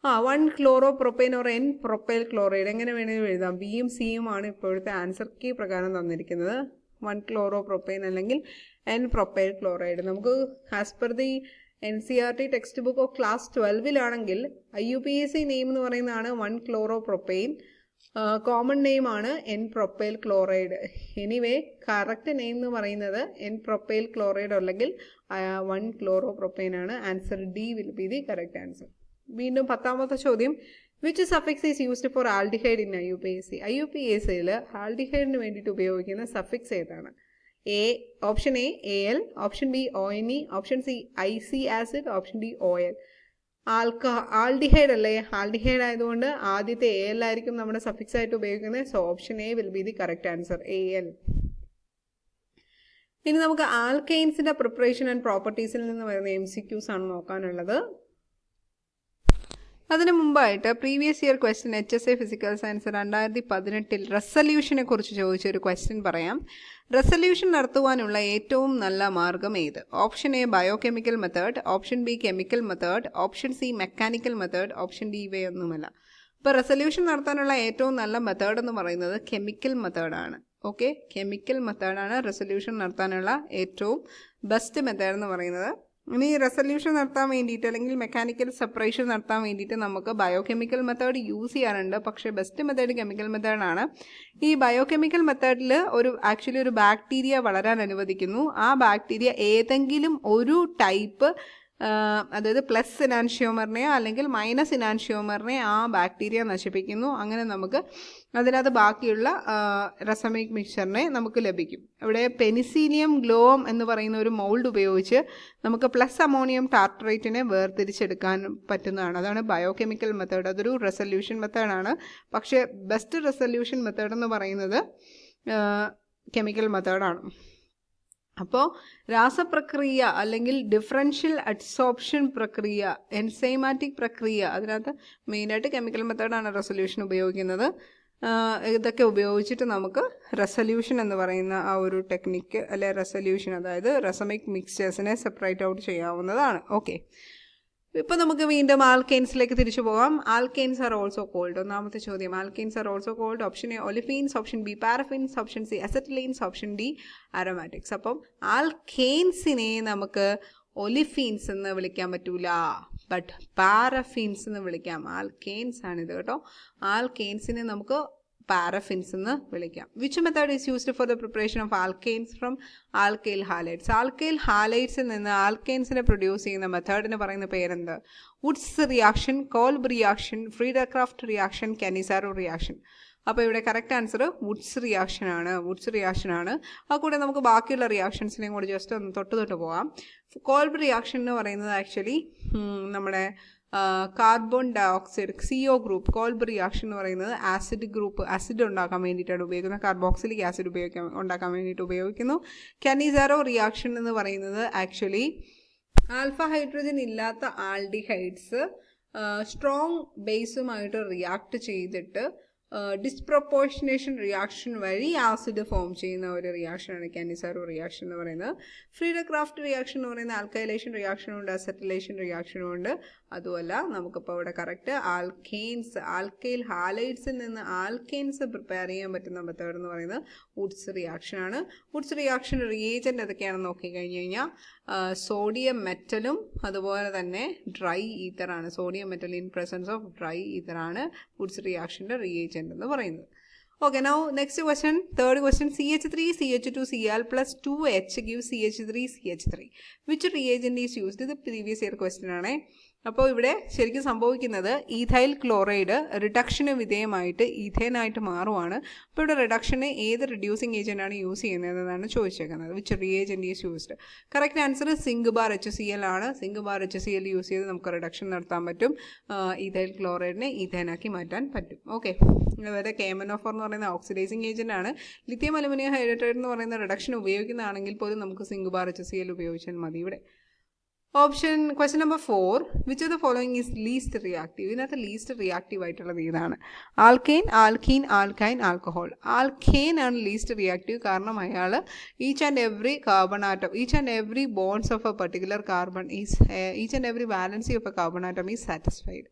1 chloro propyne or N propyl chloride എങ്ങനെ വേണമെങ്കിലും എഴുതാം. ബിയും സിയും ആണ് ഇപ്പോഴത്തെ ആൻസർ കീ പ്രകാരം തന്നിരിക്കുന്നത്. 1-chloroproppane അല്ലെങ്കിൽ N-propyl chloride. നമുക്ക് as per the NCERT textbook of class 12-ലാണെങ്കിൽ IUPAC നെയിം എന്ന് പറയുന്നതാണ് 1-chloroproppane. കോമൺ നെയിം ആണ് N-propyl chloride. Anyway correct name എന്ന് പറയുന്നത് N-propyl chloride അല്ലെങ്കിൽ 1-chloroproppane ആണ്. Answer D will be the correct answer. വീണ്ടും 10ാമത്തെ ചോദ്യം, which suffix is used four aldehyde in IUPAC? IUPACയിൽ ആൽഡിഹൈഡിന് വേണ്ടിയിട്ട് ഉപയോഗിക്കുന്ന സഫിക്സ് ഏതാണ്? Option A AL, option B ONE, option C IC acid, option D OL. Aldehyde അല്ലേ, aldehyde ആയതുകൊണ്ട് ആദ്യത്തെ AL ആയിരിക്കും നമ്മുടെ സഫിക്സ് ആയിട്ട് ഉപയോഗിക്കുന്നത്. So option A will be the correct answer, AL. ഇനി നമുക്ക് ആൽക്കെയിൻസിന്റെ പ്രിപ്പറേഷൻ ആൻഡ് പ്രോപ്പർട്ടീസിൽ നിന്ന് വരുന്ന MCQs ആണ് നോക്കാനുള്ളത്. അതിനു മുമ്പായിട്ട് previous year question HSA physical science 2018 റെസല്യൂഷനെ കുറിച്ച് ചോദിച്ചൊരു ക്വസ്റ്റ്യൻ പറയാം. റെസല്യൂഷൻ നടത്തുവാനുള്ള ഏറ്റവും നല്ല മാർഗം ഏത്? Option A biochemical method, option B chemical method, option C mechanical method, option D ഇവയൊന്നുമല്ല. ഇപ്പോൾ റെസല്യൂഷൻ നടത്താനുള്ള ഏറ്റവും നല്ല മെത്തേഡ് എന്ന് പറയുന്നത് കെമിക്കൽ മെത്തേഡാണ്. ഓക്കെ, കെമിക്കൽ മെത്തേഡാണ് റെസല്യൂഷൻ നടത്താനുള്ള ഏറ്റവും ബെസ്റ്റ് മെത്തേഡ് എന്ന് പറയുന്നത്. ഇനി റെസല്യൂഷൻ നടത്താൻ വേണ്ടിയിട്ട് അല്ലെങ്കിൽ മെക്കാനിക്കൽ സെപ്പറേഷൻ നടത്താൻ വേണ്ടിയിട്ട് നമുക്ക് ബയോകെമിക്കൽ മെത്തേഡ് യൂസ് ചെയ്യാറുണ്ട്. പക്ഷേ ബെസ്റ്റ് മെത്തേഡ് കെമിക്കൽ മെത്തേഡാണ്. ഈ ബയോകെമിക്കൽ മെത്തേഡിൽ ആക്ച്വലി ഒരു ബാക്ടീരിയ വളരാൻ അനുവദിക്കുന്നു. ആ ബാക്ടീരിയ ഏതെങ്കിലും ഒരു ടൈപ്പ്, അതായത് പ്ലസ് ഇനാൻഷ്യോമറിനെയോ അല്ലെങ്കിൽ മൈനസ് ഇനാൻഷ്യോമറിനെ ആ ബാക്ടീരിയ നശിപ്പിക്കുന്നു. അങ്ങനെ നമുക്ക് അതിനകത്ത് ബാക്കിയുള്ള റസമിക് മിക്സ്ചറിനെ നമുക്ക് ലഭിക്കും. ഇവിടെ പെനിസീലിയം ഗ്ലോം എന്ന് പറയുന്ന ഒരു മൗൾഡ് ഉപയോഗിച്ച് നമുക്ക് പ്ലസ് അമോണിയം ടാർട്ടറേറ്റിനെ വേർതിരിച്ചെടുക്കാൻ പറ്റുന്നതാണ്. അതാണ് ബയോകെമിക്കൽ മെത്തേഡ്. അതൊരു റെസല്യൂഷൻ മെത്തേഡാണ്. പക്ഷേ ബെസ്റ്റ് റെസല്യൂഷൻ മെത്തേഡ് എന്ന് പറയുന്നത് കെമിക്കൽ മെത്തേഡാണ്. അപ്പോൾ രാസപ്രക്രിയ അല്ലെങ്കിൽ ഡിഫറൻഷ്യൽ അഡ്സോർപ്ഷൻ പ്രക്രിയ, എൻസൈമാറ്റിക് പ്രക്രിയ, അതിനകത്ത് മെയിനായിട്ട് കെമിക്കൽ മെത്തേഡാണ് റെസല്യൂഷൻ ഉപയോഗിക്കുന്നത്. ഇതൊക്കെ ഉപയോഗിച്ചിട്ട് നമുക്ക് റെസല്യൂഷൻ എന്ന് പറയുന്ന ആ ഒരു ടെക്നിക്ക് അല്ലെ റെസല്യൂഷൻ, അതായത് റസമിക് മിക്സ്ചേഴ്സിനെ സെപ്പറേറ്റ് ഔട്ട് ചെയ്യാവുന്നതാണ്. ഓക്കെ, ഇപ്പോൾ നമുക്ക് വീണ്ടും ആൽക്കെയിൻസിലേക്ക് തിരിച്ചു പോകാം. Alkanes are also called. ഒന്നാമത്തെ ചോദ്യം, alkanes are also called. Option A olefins, option B paraffins, option C acetylenes, option D aromatics. അപ്പം ആൽക്കെയിൻസിനെ നമുക്ക് ഒലിഫീൻസ് എന്ന് വിളിക്കാൻ പറ്റൂല, ബട്ട് പാരഫിൻസ് എന്ന് വിളിക്കാം. ആൽക്കെയിൻസ് ആണിത് കേട്ടോ. ആൽക്കെയിൻസിനെ നമുക്ക് പാരഫിൻസ് എന്ന് വിളിക്കാം. Which method is used for the preparation of alkanes from alkyl halides? Alkyl ഹാലൈഡ്സിൽ നിന്ന് ആൽക്കെയിൻസിനെ പ്രൊഡ്യൂസ് ചെയ്യുന്ന മെത്തേഡിന് പറയുന്ന പേരെന്ത്? Wurtz reaction, Kolbe reaction, Friedel Crafts reaction, Cannizzaro reaction. അപ്പോൾ ഇവിടെ കറക്റ്റ് ആൻസർ വുഡ്സ് റിയാക്ഷൻ ആണ്. വുഡ്സ് റിയാക്ഷൻ ആണ്. ആ കൂടെ നമുക്ക് ബാക്കിയുള്ള റിയാക്ഷൻസിനെയും കൂടി ജസ്റ്റ് ഒന്ന് തൊട്ട് പോകാം. കോൾബ് റിയാക്ഷൻ എന്ന് പറയുന്നത് ആക്ച്വലി നമ്മുടെ carbon dioxide CO group, Kolb reaction എന്ന് പറയുന്നത് ആസിഡ് ഉണ്ടാക്കാൻ വേണ്ടിയിട്ടാണ് ഉപയോഗിക്കുന്നത്. കാർബോക്സിലിക് ആസിഡ് ഉണ്ടാക്കാൻ വേണ്ടിയിട്ട് ഉപയോഗിക്കുന്നു. കാനിസാരോ റിയാക്ഷൻ എന്ന് പറയുന്നത് ആക്ച്വലി ആൽഫ ഹൈഡ്രജൻ ഇല്ലാത്ത ആൽഡിഹൈഡ്സ് സ്ട്രോങ് ബേസുമായിട്ട് റിയാക്ട് ചെയ്തിട്ട് ഡിസ്പ്രൊപ്പോർഷനേഷൻ റിയാക്ഷൻ വഴി ആസിഡ് ഫോം ചെയ്യുന്ന ഒരു റിയാക്ഷനാണ് കാനിസാരോ റിയാക്ഷൻ എന്ന് പറയുന്നത്. ഫ്രീഡക്രാഫ്റ്റ് റിയാക്ഷൻ എന്ന് പറയുന്ന ആൽക്കൈലേഷൻ റിയാക്ഷനും ഉണ്ട്, അസറ്റിലേഷൻ റിയാക്ഷനും ഉണ്ട്. അതുമല്ല, നമുക്കിപ്പോൾ ഇവിടെ കറക്റ്റ് ആൽക്കൈൽ ഹാലൈഡ്സിൽ നിന്ന് ആൽക്കെയിൻസ് പ്രിപ്പയർ ചെയ്യാൻ പറ്റുന്ന മെത്തേഡ് എന്ന് പറയുന്നത് വുഡ്സ് റിയാക്ഷൻ ആണ്. വുഡ്സ് റിയാക്ഷൻ റിയേജന്റ് ഏതൊക്കെയാണെന്ന് നോക്കിക്കഴിഞ്ഞ് കഴിഞ്ഞാൽ സോഡിയം മെറ്റലും അതുപോലെ തന്നെ ഡ്രൈ ഈത്തറാണ്. Sodium metal in presence of dry ഈത്തറാണ് വുഡ്സ് റിയാക്ഷൻ്റെ റിയേജന്റ് എന്ന് പറയുന്നത്. Okay, now next question, third question, CH3 CH2 Cl plus 2H gives CH3 CH3. Which reagent is used? ഇത് previous year question ആണ്. അപ്പോൾ ഇവിടെ ശരിക്കും സംഭവിക്കുന്നത് ഈഥൈൽ ക്ലോറൈഡ് റിഡക്ഷന് വിധേയമായിട്ട് ഈഥേനായിട്ട് മാറുവാണ്. അപ്പോൾ ഇവിടെ റിഡക്ഷന് ഏത് റിഡ്യൂസിങ് ഏജന്റ് ആണ് യൂസ് ചെയ്യുന്നതെന്നാണ് ചോദിച്ചേക്കുന്നത്. Which reagent is used? Correct answer zinc bar HCl ആണ്. സിങ്ക് ബാർ HCl യൂസ് ചെയ്ത് നമുക്ക് റിഡക്ഷൻ നടത്താൻ പറ്റും. ഈഥൈൽ ക്ലോറൈഡിനെ ഈഥേനാക്കി മാറ്റാൻ പറ്റും. ഓക്കെ, അതുപോലെ KMnO4 എന്ന് പറയുന്ന ഓക്സിഡൈസിങ് ഏജന്റ് ആണ്. ലിഥിയം അലുമിനിയം ഹൈഡ്രേറ്റ് എന്ന് പറയുന്ന റിഡക്ഷൻ ഉപയോഗിക്കുന്നതാണെങ്കിൽ പോലും നമുക്ക് സിങ്ക് ബാർ HCl ഉപയോഗിച്ചാൽ മതി. ഇവിടെ Question number 4. Which of the following is least reactive? ഇതിനകത്ത് ലീസ്റ്റ് റിയാക്റ്റീവ് ആയിട്ടുള്ളത് ഏതാണ്? Alkane, alkene, alkyne, alcohol. Alkane ആണ് ലീസ്റ്റ് റിയാക്റ്റീവ്. കാരണം അയാൾ each and every carbon atom, each and every bonds of a particular carbon is each and every valency of a carbon atom is satisfied.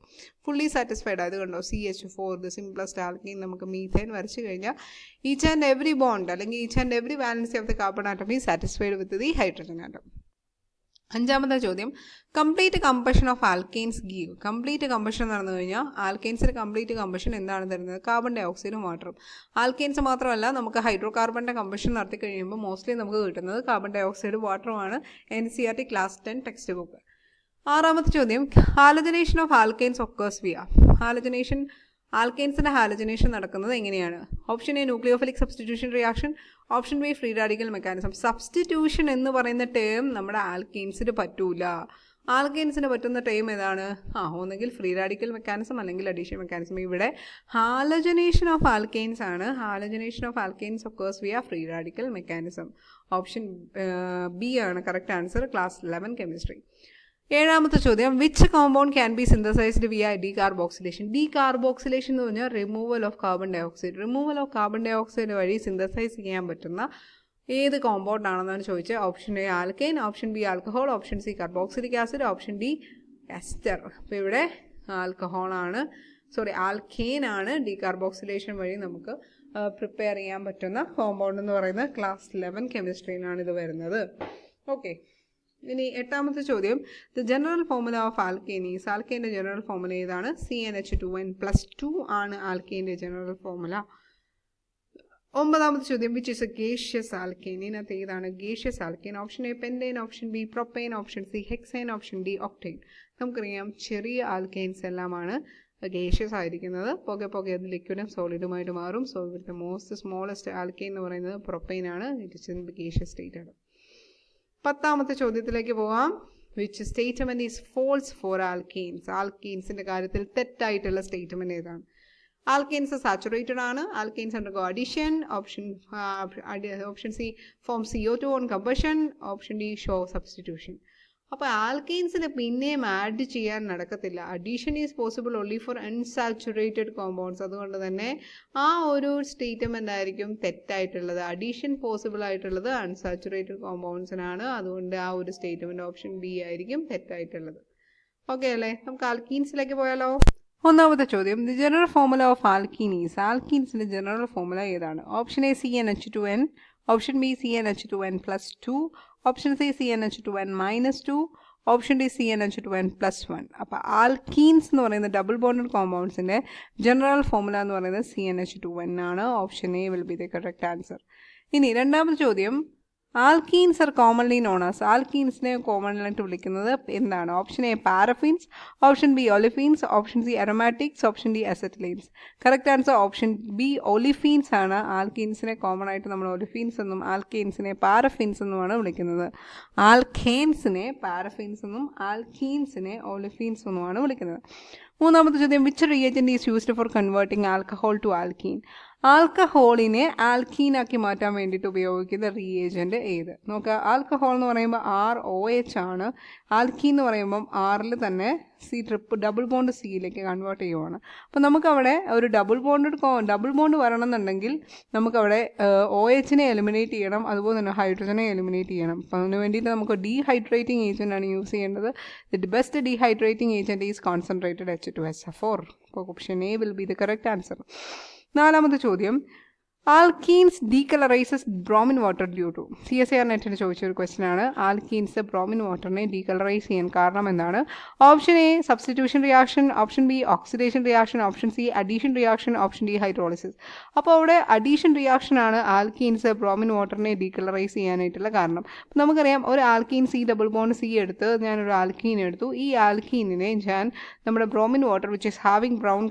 Fully satisfied. അത് കണ്ടോ, CH4 the simplest alkene. നമുക്ക് methane വരച്ചു കഴിഞ്ഞാൽ each and every bond അല്ലെങ്കിൽ each and every valency of the carbon atom is satisfied with the hydrogen atom. അഞ്ചാമത്തെ ചോദ്യം, complete combustion of alkanes give. Complete combustion നടന്നു കഴിഞ്ഞാൽ ആൽക്കെയിൻസിന് കംപ്ലീറ്റ് കമ്പഷൻ എന്താണ് തരുന്നത്? കാർബൺ ഡൈ ഓക്സൈഡും വാട്ടറും. ആൽക്കെയിൻസ് മാത്രമല്ല, നമുക്ക് ഹൈഡ്രോ കാർബണിൻ്റെ കമ്പഷൻ നടത്തി കഴിയുമ്പോൾ മോസ്റ്റ്ലി നമുക്ക് കിട്ടുന്നത് കാർബൺ ഡൈ ഓക്സൈഡ് വാട്ടറുമാണ്. NCERT class 10 textbook. ആറാമത്തെ ചോദ്യം, halogenation of alkanes occurs via. Halogenation, ആൽക്കെയിൻസിൻ്റെ ഹാലജനേഷൻ നടക്കുന്നത് എങ്ങനെയാണ്? Option A nucleophilic substitution reaction, option B free radical mechanism. Substitution എന്ന് പറയുന്ന ടേം നമ്മുടെ ആൽക്കെയിൻസിന് പറ്റൂല. ആൽക്കെയിൻസിന് പറ്റുന്ന ടേം ഏതാണ്? ഒന്നെങ്കിൽ ഫ്രീ റാഡിക്കൽ മെക്കാനിസം അല്ലെങ്കിൽ അഡീഷൻ മെക്കാനിസം. ഇവിടെ ഹാലജനേഷൻ ഓഫ് ആൽക്കെയിൻസ് ആണ്. Halogenation of alkanes occurs via free radical mechanism. Option B ആണ് കറക്റ്റ് ആൻസർ. Class 11 chemistry. ഏഴാമത്തെ ചോദ്യം, which compound can be synthesized via decarboxylation. Decarboxylation എന്ന് പറഞ്ഞാൽ removal of carbon dioxide. Removal of carbon dioxide വഴി synthesize ചെയ്യാൻ പറ്റുന്ന ഏത് compound ആണെന്നാണ് ചോദിച്ചത്. Option A alkane, option B alcohol, option C carboxylic acid, option D ester. അപ്പോൾ ഇവിടെ ആൽക്കഹോളാണ്, ആൽക്കെയിൻ ആണ് ഡീകാർബോക്സിലേഷൻ വഴി നമുക്ക് പ്രിപ്പയർ ചെയ്യാൻ പറ്റുന്ന കോമ്പൗണ്ട് എന്ന് പറയുന്നത്. ക്ലാസ് 11 കെമിസ്ട്രിയിലാണ് ഇത് വരുന്നത്. ഓക്കെ, ഇനി എട്ടാമത്തെ ചോദ്യം, the general formula of alkane is. ആൽക്കെയിൻ്റെ ജനറൽ ഫോർമുല ഏതാണ്? CnH2n+2 ആണ് ആൽക്കെയിൻ്റെ ജനറൽ ഫോർമുല. ഒമ്പതാമത്തെ ചോദ്യം, which is a gaseous alkane. ഇതിനകത്ത് ഏതാണ് gaseous alkane? Option A pentane, option B propane, option C hexane, option D octane. നമുക്കറിയാം ചെറിയ ആൽക്കെയിൻസ് എല്ലാമാണ് ഗേഷ്യസ് ആയിരിക്കുന്നത്. പുകെ അത് ലിക്വിഡും സോളിഡുമായിട്ട് മാറും. സോ ഇവിടുത്തെ സ്മോളസ്റ്റ് ആൽക്കെയിൻ എന്ന് പറയുന്നത് പ്രൊപ്പൈൻ ആണ്. It is in gaseous state ആണ്. പത്താമത്തെ ചോദ്യത്തിലേക്ക് പോവാം. Which statement is false for alkanes. ആൽക്കെയിൻസിന്റെ കാര്യത്തിൽ തെറ്റായിട്ടുള്ള സ്റ്റേറ്റ്മെന്റ് ഏതാണ്? ആൽക്കെയിൻസ് സാച്ചുറേറ്റഡ് ആണ്. Alkanes undergo addition. Option C form CO2 on combustion. Option D show substitution. അപ്പോൾ ആൽക്കെയിൻസിന് പിന്നെയും ആഡ് ചെയ്യാൻ നടക്കത്തില്ല. Addition is possible only for unsaturated compounds. അതുകൊണ്ട് തന്നെ ആ ഒരു സ്റ്റേറ്റ്മെൻ്റ് ആയിരിക്കും തെറ്റായിട്ടുള്ളത്. അഡീഷൻ പോസിബിൾ ആയിട്ടുള്ളത് അൺസാച്ചുറേറ്റഡ് കോമ്പൗണ്ട്സിനാണ്. അതുകൊണ്ട് ആ ഒരു സ്റ്റേറ്റ്മെൻറ്റ് ഓപ്ഷൻ ബി ആയിരിക്കും തെറ്റായിട്ടുള്ളത്. ഓക്കെ അല്ലേ? നമുക്ക് ആൽക്കീൻസിലേക്ക് പോയാലോ? ഒന്നാമത്തെ ചോദ്യം, the general formula of alkene is. ആൽക്കീൻസിൻ്റെ ജനറൽ ഫോർമുല ഏതാണ്? Option A CnH2n, option B CnH2n+2, option C CnH2n-2, option D CnH2n+1. അപ്പോൾ ആൽക്കീൻസ് എന്ന് പറയുന്ന ഡബിൾ ബോണ്ടഡ് കോമ്പൗണ്ട്സിൻ്റെ ജനറൽ ഫോർമുല എന്ന് പറയുന്നത് CnH2n ആണ്. Option A will be the correct answer. ഇനി രണ്ടാമത്തെ ചോദ്യം, alkenes are commonly known as. ആൽക്കീൻസിനെ കോമൺലായിട്ട് വിളിക്കുന്നത് എന്താണ്? Option A paraffins, option B olefins, option C aromatics, option D അസറ്റിലൈൻസ്. Correct answer option B ഒലിഫീൻസ് ആണ്. ആൽക്കീൻസിനെ കോമൺ ആയിട്ട് നമ്മൾ ഒലിഫീൻസ് എന്നും ആൽക്കെയിൻസിനെ പാരഫിൻസ് എന്നുമാണ് വിളിക്കുന്നത്. ആൽക്കെയിൻസിനെ പാരഫിൻസ് എന്നും ആൽക്കീൻസിനെ ഒലിഫീൻസ് എന്നുമാണ് വിളിക്കുന്നത്. മൂന്നാമത്തെ ചോദ്യം, which reagent is used for converting alcohol to alkene. ആൽക്കഹോളിനെ ആൽക്കീനാക്കി മാറ്റാൻ വേണ്ടിയിട്ട് ഉപയോഗിക്കുന്ന റിയേജന്റ് ഏത്? നോക്കുക, ആൽക്കഹോൾ എന്ന് പറയുമ്പോൾ ROH ആണ്. ആൽക്കീൻ എന്ന് പറയുമ്പം ആറിൽ തന്നെ ഡബിൾ ബോണ്ട് സിയിലേക്ക് കൺവേർട്ട് ചെയ്യുവാണ്. അപ്പോൾ നമുക്കവിടെ ഒരു ഡബിൾ ബോണ്ട് വരണമെന്നുണ്ടെങ്കിൽ നമുക്കവിടെ OHനെ എലിമിനേറ്റ് ചെയ്യണം, അതുപോലെ തന്നെ ഹൈഡ്രജനെ എലിമിനേറ്റ് ചെയ്യണം. അപ്പോൾ അതിന് വേണ്ടിയിട്ട് നമുക്ക് ഡീഹൈഡ്രേറ്റിംഗ് ഏജൻ്റ് ആണ് യൂസ് ചെയ്യേണ്ടത്. The best dehydrating agent is concentrated H2SO4. അപ്പോൾ option A will be the correct answer. നാലാമത്തെ ചോദ്യം, alkenes decolourises bromine water due to. CSIR നെറ്റിന് ചോദിച്ചൊരു ക്വസ്റ്റ്യൻ ആണ്. ആൽക്കീൻസ് ബ്രോമിൻ വാട്ടറിനെ ഡീകളറൈസ് ചെയ്യാൻ കാരണം എന്താണ്? Option A substitution reaction, option B oxidation reaction, option C addition reaction, option D hydrolysis. അപ്പോൾ അവിടെ അഡീഷൻ റിയാക്ഷൻ ആണ് ആൽക്കീൻസ് ബ്രോമിൻ വാട്ടറിനെ ഡീകളറൈസ് ചെയ്യാനായിട്ടുള്ള കാരണം. നമുക്കറിയാം, ഒരു ആൽക്കീൻ ഡബിൾ ബോണ്ട് C എടുത്ത് ഞാനൊരു ആൽക്കീൻ എടുത്തു. ഈ ആൽക്കീനിനെ ഞാൻ നമ്മുടെ bromine water which is having brown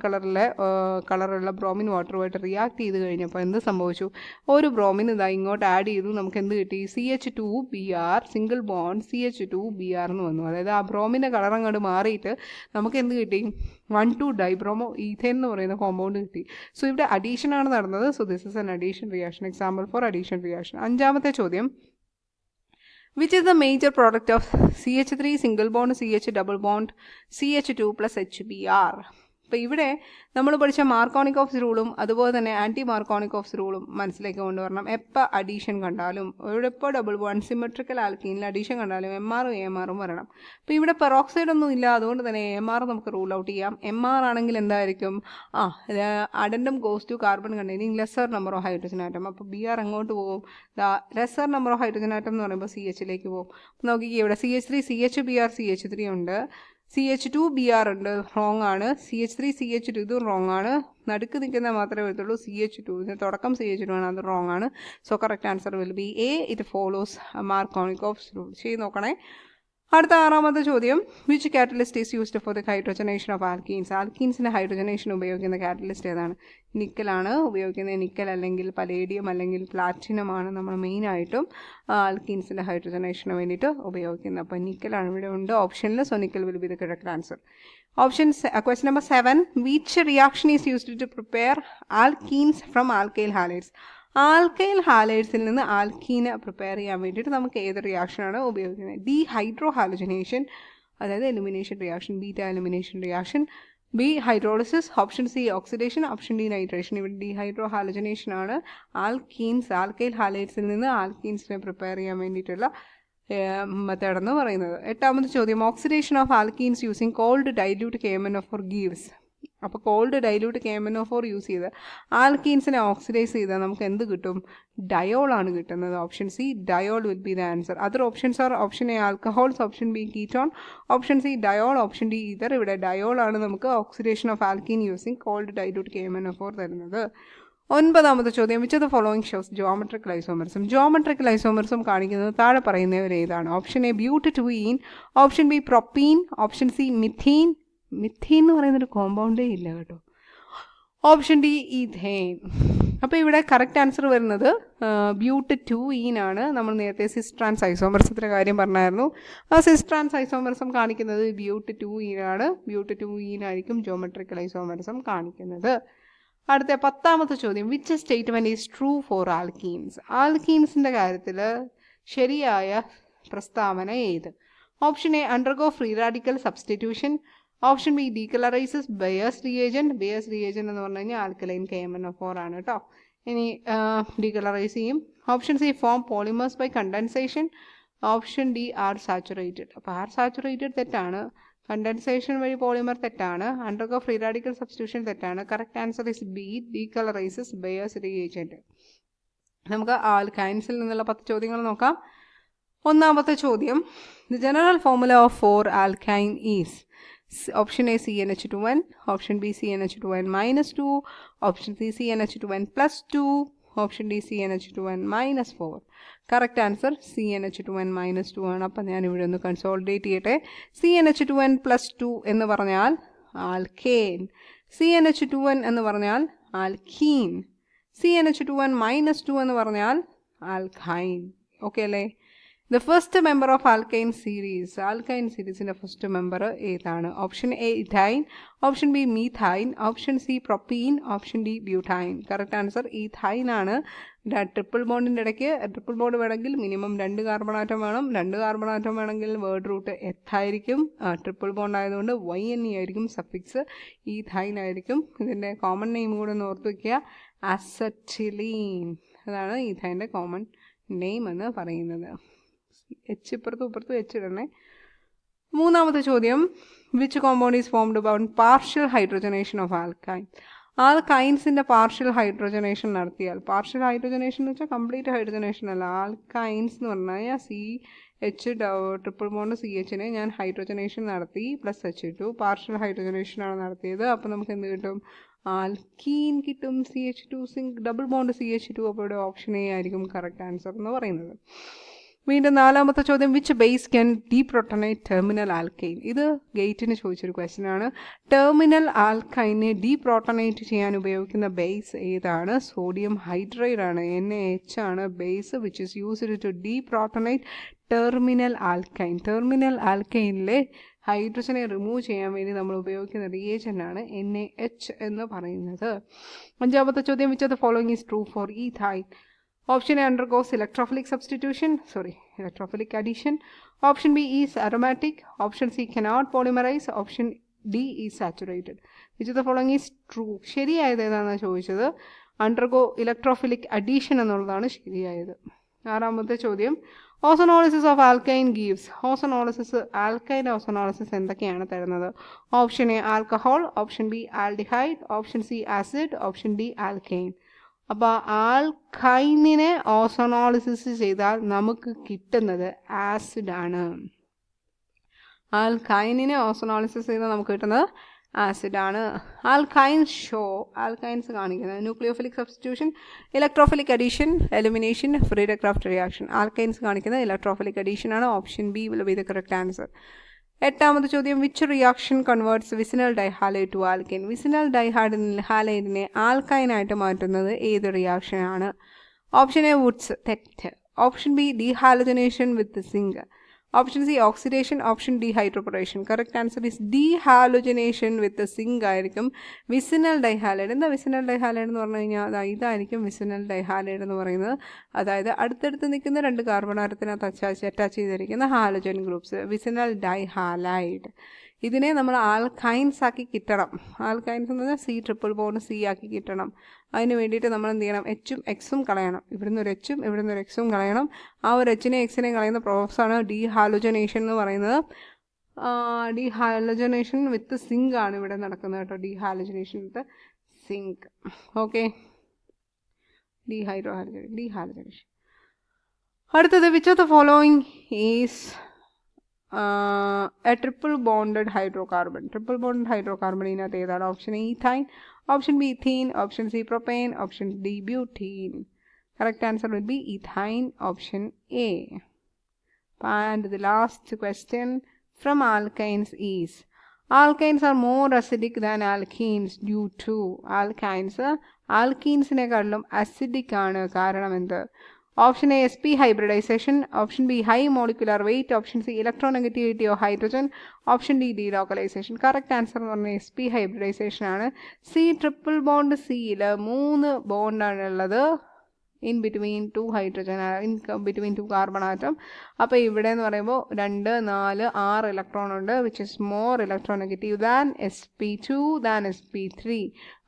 കളറുള്ള ബ്രോമിൻ വാട്ടറുമായിട്ട് റിയാക്ട് ചെയ്ത് കഴിഞ്ഞപ്പോൾ എന്ത് സംഭവിച്ചു? ഒരു ബ്രോമിൻ ഇതാ ഇങ്ങോട്ട് ആഡ് ചെയ്തു. നമുക്ക് എന്ത് കിട്ടി? CH2Br സിംഗിൾ ബോണ്ട് CH2Br എന്ന് വന്നു. അതായത് ആ ബ്രോമിൻ്റെ കളർ അങ്ങോട്ട് മാറിയിട്ട് നമുക്ക് എന്ത് കിട്ടി? 1,2-ഡൈബ്രോമോ ഈഥേൻ എന്ന് പറയുന്ന കോമ്പൗണ്ട് കിട്ടി. സോ ഇവിടെ അഡീഷൻ ആണ് നടന്നത്. So this is an addition reaction. Example for addition reaction. അഞ്ചാമത്തെ ചോദ്യം, Which is the major product of CH3 single bond CH double bond CH2 plus HBr? അപ്പോൾ ഇവിടെ നമ്മൾ പഠിച്ച മാർക്കോണിക്കോഫ്സ് റൂളും അതുപോലെ തന്നെ ആൻറ്റി മാർക്കോണിക്കോഫ്സ് റൂളും മനസ്സിലേക്ക് കൊണ്ടുവരണം. എപ്പോൾ അഡീഷൻ കണ്ടാലും ഇവിടെ ഇപ്പോൾ ഡബിൾ ബോണ്ട് സിമെട്രിക്കൽ ആൽക്കീനിൽ അഡീഷൻ കണ്ടാലും MRും AMRും വരണം. അപ്പോൾ ഇവിടെ പെറോക്സൈഡ് ഒന്നും ഇല്ല, അതുകൊണ്ട് തന്നെ AMR നമുക്ക് റൂൾ ഔട്ട് ചെയ്യാം. MR ആണെങ്കിൽ എന്തായിരിക്കും? Addendum goes to carbon containing lesser number of hydrogen atom. അപ്പോൾ BR അങ്ങോട്ട് പോകും. Lesser number of hydrogen atom എന്ന് പറയുമ്പോൾ CHലേക്ക് പോകും. നോക്കിക്കേ, ഇവിടെ CH3 CHBr CH3 ഉണ്ട്, CH2Br ഉണ്ട്, റോങ് ആണ്. CH3 CH2 ഇതും റോങ് ആണ്. നടുക്ക് നിൽക്കുന്ന മാത്രമേ വരത്തുള്ളൂ CH2. ഇതിന് തുടക്കം CH2 ആണ്, അത് റോങ് ആണ്. So correct answer will be A. It follows Markovnikov's rule. ചെയ്ത് നോക്കണേ. അടുത്ത ആറാമത്തെ ചോദ്യം, which catalyst is used for the hydrogenation of alkenes? ആൽക്കീൻസിൻ്റെ ഹൈഡ്രോജനേഷൻ ഉപയോഗിക്കുന്ന കാറ്റലിസ്റ്റ് ഏതാണ്? നിക്കലാണ് ഉപയോഗിക്കുന്നത്. നിക്കൽ അല്ലെങ്കിൽ പലേഡിയം അല്ലെങ്കിൽ പ്ലാറ്റിനം ആണ് നമ്മൾ മെയിനായിട്ടും ആൽക്കീൻസിൻ്റെ ഹൈഡ്രോജനേഷന് വേണ്ടിയിട്ട് ഉപയോഗിക്കുന്നത്. അപ്പോൾ നിക്കലാണ് ഇവിടെ ഉണ്ട് ഓപ്ഷനിൽ. So nickel will be the correct answer. Question number 7. Which reaction is used to prepare alkenes from alkyl halides? Alkyl ഹാലൈഡ്സിൽ നിന്ന് ആൽക്കീനെ പ്രിപ്പയർ ചെയ്യാൻ വേണ്ടിയിട്ട് നമുക്ക് ഏത് റിയാക്ഷനാണ് ഉപയോഗിക്കുന്നത്? ഡീഹൈഡ്രോ ഹാലജനേഷൻ, അതായത് elimination reaction, beta elimination reaction, B hydrolysis, option C oxidation, option D nitration. ഇവിടെ ഡീഹൈഡ്രോ ഹാലജനേഷൻ ആണ് ആൽക്കൈൽ ഹാലൈഡ്സിൽ നിന്ന് ആൽക്കീൻസിനെ പ്രിപ്പയർ ചെയ്യാൻ വേണ്ടിയിട്ടുള്ള മെത്തേഡ് എന്ന് പറയുന്നത്. എട്ടാമത്തെ ചോദ്യം, oxidation of alkenes using cold dilute KMnO4 gives. അപ്പോൾ കോൾഡ് ഡൈല്യൂട്ട് KMnO4 യൂസ് ചെയ്ത് ആൽക്കീൻസിനെ ഓക്സിഡൈസ് ചെയ്താൽ നമുക്ക് എന്ത് കിട്ടും? ഡയോളാണ് കിട്ടുന്നത്. Option C diol will be the answer. Other options are option A alcohols, option B ketone, option C diol, option D ether. ഇവിടെ ഡയോളാണ് നമുക്ക് oxidation of alkene using cold dilute KMnO4 തരുന്നത്. ഒൻപതാമത്തെ ചോദ്യം, which of the following shows geometrical isomerism? Geometrical isomerism കാണിക്കുന്നത് താഴെ പറയുന്നവർ ഏതാണ്? Option A but two yne, option B propene, option C methene. Methene എന്ന് പറയുന്നൊരു കോമ്പൗണ്ടേ ഇല്ല കേട്ടോ. Option D ethane. അപ്പോൾ ഇവിടെ കറക്റ്റ് ആൻസർ വരുന്നത് ബ്യൂട്ടറ്റൂയിൻ ആണ്. നമ്മൾ നേരത്തെ സിസ് ട്രാൻസ് ഐസോമറിസത്തിൻ്റെ കാര്യം പറഞ്ഞായിരുന്നു. ആ സിസ് ട്രാൻസ് ഐസോമറിസം കാണിക്കുന്നത് ബ്യൂട്ടറ്റൂയിൻ ആണ്. ബ്യൂട്ടറ്റൂയിൻ ആയിരിക്കും ജോമെട്രിക്കൽ ഐസോമറിസം കാണിക്കുന്നത്. അടുത്ത 10ാമത്തെ ചോദ്യം, which statement is true for alkenes? ആൽക്കീൻസിൻ്റെ കാര്യത്തിൽ ശരിയായ പ്രസ്താവന ഏത്? Option A undergo free radical substitution, option B decolourises Baeyer's reagent. Baeyer's reagent എന്ന് പറഞ്ഞു കഴിഞ്ഞാൽ ആൽക്കലൈൻ KMnO4 ആണ് കേട്ടോ. ഇനി ഡീകളറൈസ് ചെയ്യും. Option C form polymers by condensation, option D are saturated. അപ്പോൾ ആർ സാച്ചുറേറ്റഡ് തെറ്റാണ്, കണ്ടൻസേഷൻ വഴി പോളിമർ തെറ്റാണ്, അണ്ടർഗോ ഫ്രീ റാഡിക്കൽ സബ്സ്റ്റിറ്റ്യൂഷൻ തെറ്റാണ്. Correct answer is B decolourises Baeyer's reagent. നമുക്ക് ആൽക്കൈൻസിൽ നിന്നുള്ള 10 ചോദ്യങ്ങൾ നോക്കാം. ഒന്നാമത്തെ ചോദ്യം, the general formula of 4 alkyne is? Option A CnH2n, option B CnH2n-2, option C CnH2n+2, option D CnH2n-4. Correct answer CnH2n-2 ആണ്. അപ്പം ഞാനിവിടെ ഒന്ന് കൺസോളിഡേറ്റ് ചെയ്യട്ടെ. CnH2n+2 എന്ന് പറഞ്ഞാൽ ആൽക്കേൻ, CnH2n എന്ന് പറഞ്ഞാൽ ആൽക്കീൻ, CnH2n-2 എന്ന് പറഞ്ഞാൽ ആൽക്കൈൻ. ഓക്കെ അല്ലേ? The first member of alkyne series, alkyne സീരീസിൻ്റെ ഫസ്റ്റ് മെമ്പർ ഏതാണ്? Option A ethyne, option B methyne, option C propene, option D butyne. Correct answer ethyne ആണ്. ട്രിപ്പിൾ ബോണ്ടിൻ്റെ ഇടയ്ക്ക് ട്രിപ്പിൾ ബോണ്ട് വേണമെങ്കിൽ minimum 2 carbon atom വേണം. 2 carbon atom വേണമെങ്കിൽ word root എത്തായിരിക്കും. Triple bond ആയതുകൊണ്ട് YNE ആയിരിക്കും സഫിക്സ്, ഈഥൈൻ ആയിരിക്കും. ഇതിൻ്റെ കോമൺ നെയിം കൂടെ ഒന്ന് ഓർത്ത് വയ്ക്കുക, അസറ്റിലീൻ. അതാണ് ഈഥൈൻ്റെ കോമൺ നെയിം എന്ന് പറയുന്നത്. എച്ച് ഇപ്പുറത്തും എച്ച് ഇടണേ. മൂന്നാമത്തെ ചോദ്യം, which compound is formed by partial hydrogenation of alkyne? ആൽക്കൈൻസിൻ്റെ പാർഷ്യൽ ഹൈഡ്രോജനേഷൻ നടത്തിയാൽ, പാർഷ്യൽ ഹൈഡ്രോജനേഷൻ എന്ന് വെച്ചാൽ കംപ്ലീറ്റ് ഹൈഡ്രോജനേഷൻ അല്ല. ആൽക്കൈൻസ് എന്ന് പറഞ്ഞാൽ CH ട്രിപ്പിൾ ബോണ്ട് CHനെ ഞാൻ ഹൈഡ്രോജനേഷൻ നടത്തി +H2 പാർഷ്യൽ ഹൈഡ്രോജനേഷനാണ് നടത്തിയത്. അപ്പോൾ നമുക്ക് എന്ത് കിട്ടും? ആൽക്കീൻ കിട്ടും. CH2 double bond CH2. അപ്പോൾ ഇവിടെ ഓപ്ഷൻ എ ആയിരിക്കും കറക്റ്റ് ആൻസർ എന്ന് പറയുന്നത്. വീണ്ടും നാലാമത്തെ ചോദ്യം, which base can deprotonate terminal alkyne? ഇത് ഗേറ്റിന് ചോദിച്ചൊരു ക്വസ്റ്റ്യൻ ആണ്. ടെർമിനൽ ആൽക്കൈനെ ഡീപ്രോട്ടണേറ്റ് ചെയ്യാൻ ഉപയോഗിക്കുന്ന ബേസ് ഏതാണ്? സോഡിയം ഹൈഡ്രൈഡ് ആണ്, NaH ആണ് base which is used to deprotonate terminal alkyne. Terminal ആൽക്കൈനിലെ ഹൈഡ്രജനെ റിമൂവ് ചെയ്യാൻ വേണ്ടി നമ്മൾ ഉപയോഗിക്കുന്ന റിയേജൻ്റ് ആണ് NaH എന്ന് പറയുന്നത്. അഞ്ചാമത്തെ ചോദ്യം, which of the following is true four ethyne? Option A undergoes electrophilic addition. Option B is aromatic. Option C cannot polymerize. Option D is saturated. Which of the following is true? ശരിയായത് ഏതാണെന്ന് ചോദിച്ചത് undergo electrophilic addition എന്നുള്ളതാണ് ശരിയായത്. ആറാമത്തെ ചോദ്യം ozonolysis of alkyne gives. Alkyne ozonolysis എന്തൊക്കെയാണ് തരുന്നത്? Option A alcohol, option B aldehyde, option C acid, option D alkyne. അപ്പോൾ ആൽക്കൈനിനെ ഓസോണോളിസിസ് ചെയ്താൽ നമുക്ക് കിട്ടുന്നത് ആസിഡാണ്. ആൽക്കൈനിനെ ഓസോണോളിസിസ് ചെയ്താൽ നമുക്ക് കിട്ടുന്നത് ആസിഡാണ്. ആൽക്കൈൻസ് കാണിക്കുന്നത് nucleophilic substitution, electrophilic addition, elimination, Friedel Crafts reaction. Alkynes കാണിക്കുന്നത് ഇലക്ട്രോഫിലിക് അഡീഷൻ ആണ്. Option B will be the correct answer. എട്ടാമത്തെ ചോദ്യം which reaction converts vicinal dihalide to alkyne. വിസിനൽ ഡൈഹാലൈഡിനെ ആൽക്കൈനായിട്ട് മാറ്റുന്നത് ഏത് റിയാക്ഷനാണ്? ഓപ്ഷൻ എ വുഡ്സ്, തെറ്റ്. Option B dehalogenation with zinc. Option C oxidation, option D hydroboration. Correct answer is dehalogenation with zinc ആയിരിക്കും വിസിനൽ ഡൈഹാലൈഡ്. എന്താ വിസിനൽ ഡൈഹാലൈഡ് എന്ന് പറഞ്ഞു കഴിഞ്ഞാൽ ഇതായിരിക്കും വിസിനൽ ഡൈഹാലൈഡ് എന്ന് പറയുന്നത്. അതായത് അടുത്തടുത്ത് നിൽക്കുന്ന രണ്ട് കാർബൺ ആറ്റത്തിനകത്ത് അറ്റാച്ച് ചെയ്തിരിക്കുന്ന ഹാലോജൻ ഗ്രൂപ്പ്സ്, വിസിനൽ ഡൈഹാലൈഡ്. ഇതിനെ നമ്മൾ ആൽക്കൈൻസ് ആക്കി കിട്ടണം. ആൽക്കൈൻസ് എന്ന് പറഞ്ഞാൽ C++ ആക്കി കിട്ടണം. അതിന് വേണ്ടിയിട്ട് നമ്മൾ എന്ത് ചെയ്യണം? എച്ചും എക്സും കളയണം. ഇവിടുന്ന് ഒരു എച്ചും ഇവിടുന്ന് ഒരു എക്സും കളയണം. ആ ഒരു എച്ചിനെ എക്സിനെയും കളയുന്ന പ്രോസസ്സാണ് ഡീഹാലോജനേഷൻ എന്ന് പറയുന്നത്. ഡീഹാലോജനേഷൻ വിത്ത് സിങ്ക് ആണ് ഇവിടെ നടക്കുന്നത് കേട്ടോ. Dehalogenation with zinc. Okay, dehalogenation. അടുത്തത് which of the following is a triple bonded hydrocarbon. Triple bonded hydrocarbon ഇതിനകത്ത് ഏതാണ്? Option A ethyne, option B ethene, option C propyne, option D butene. Correct answer will be ethyne, option A. And the last question from alkynes is alkynes are more acidic than alkenes due to alkenesനെക്കാളും acidic ആണ്. കാരണം എന്ത്? Option A sp hybridisation, option B high molecular weight, option C electronegativity of hydrogen, option D delocalisation. Correct answer എന്ന് പറഞ്ഞാൽ sp hybridisation ആണ്. Triple bond സിയിൽ 3 ബോണ്ടാണ് ഉള്ളത് in between 2 hydrogen, in between 2 carbon atom. അപ്പോൾ ഇവിടെ എന്ന് പറയുമ്പോൾ 2, 4, 6 ഇലക്ട്രോൺ ഉണ്ട്, which is more electronegative than sp2 than sp3.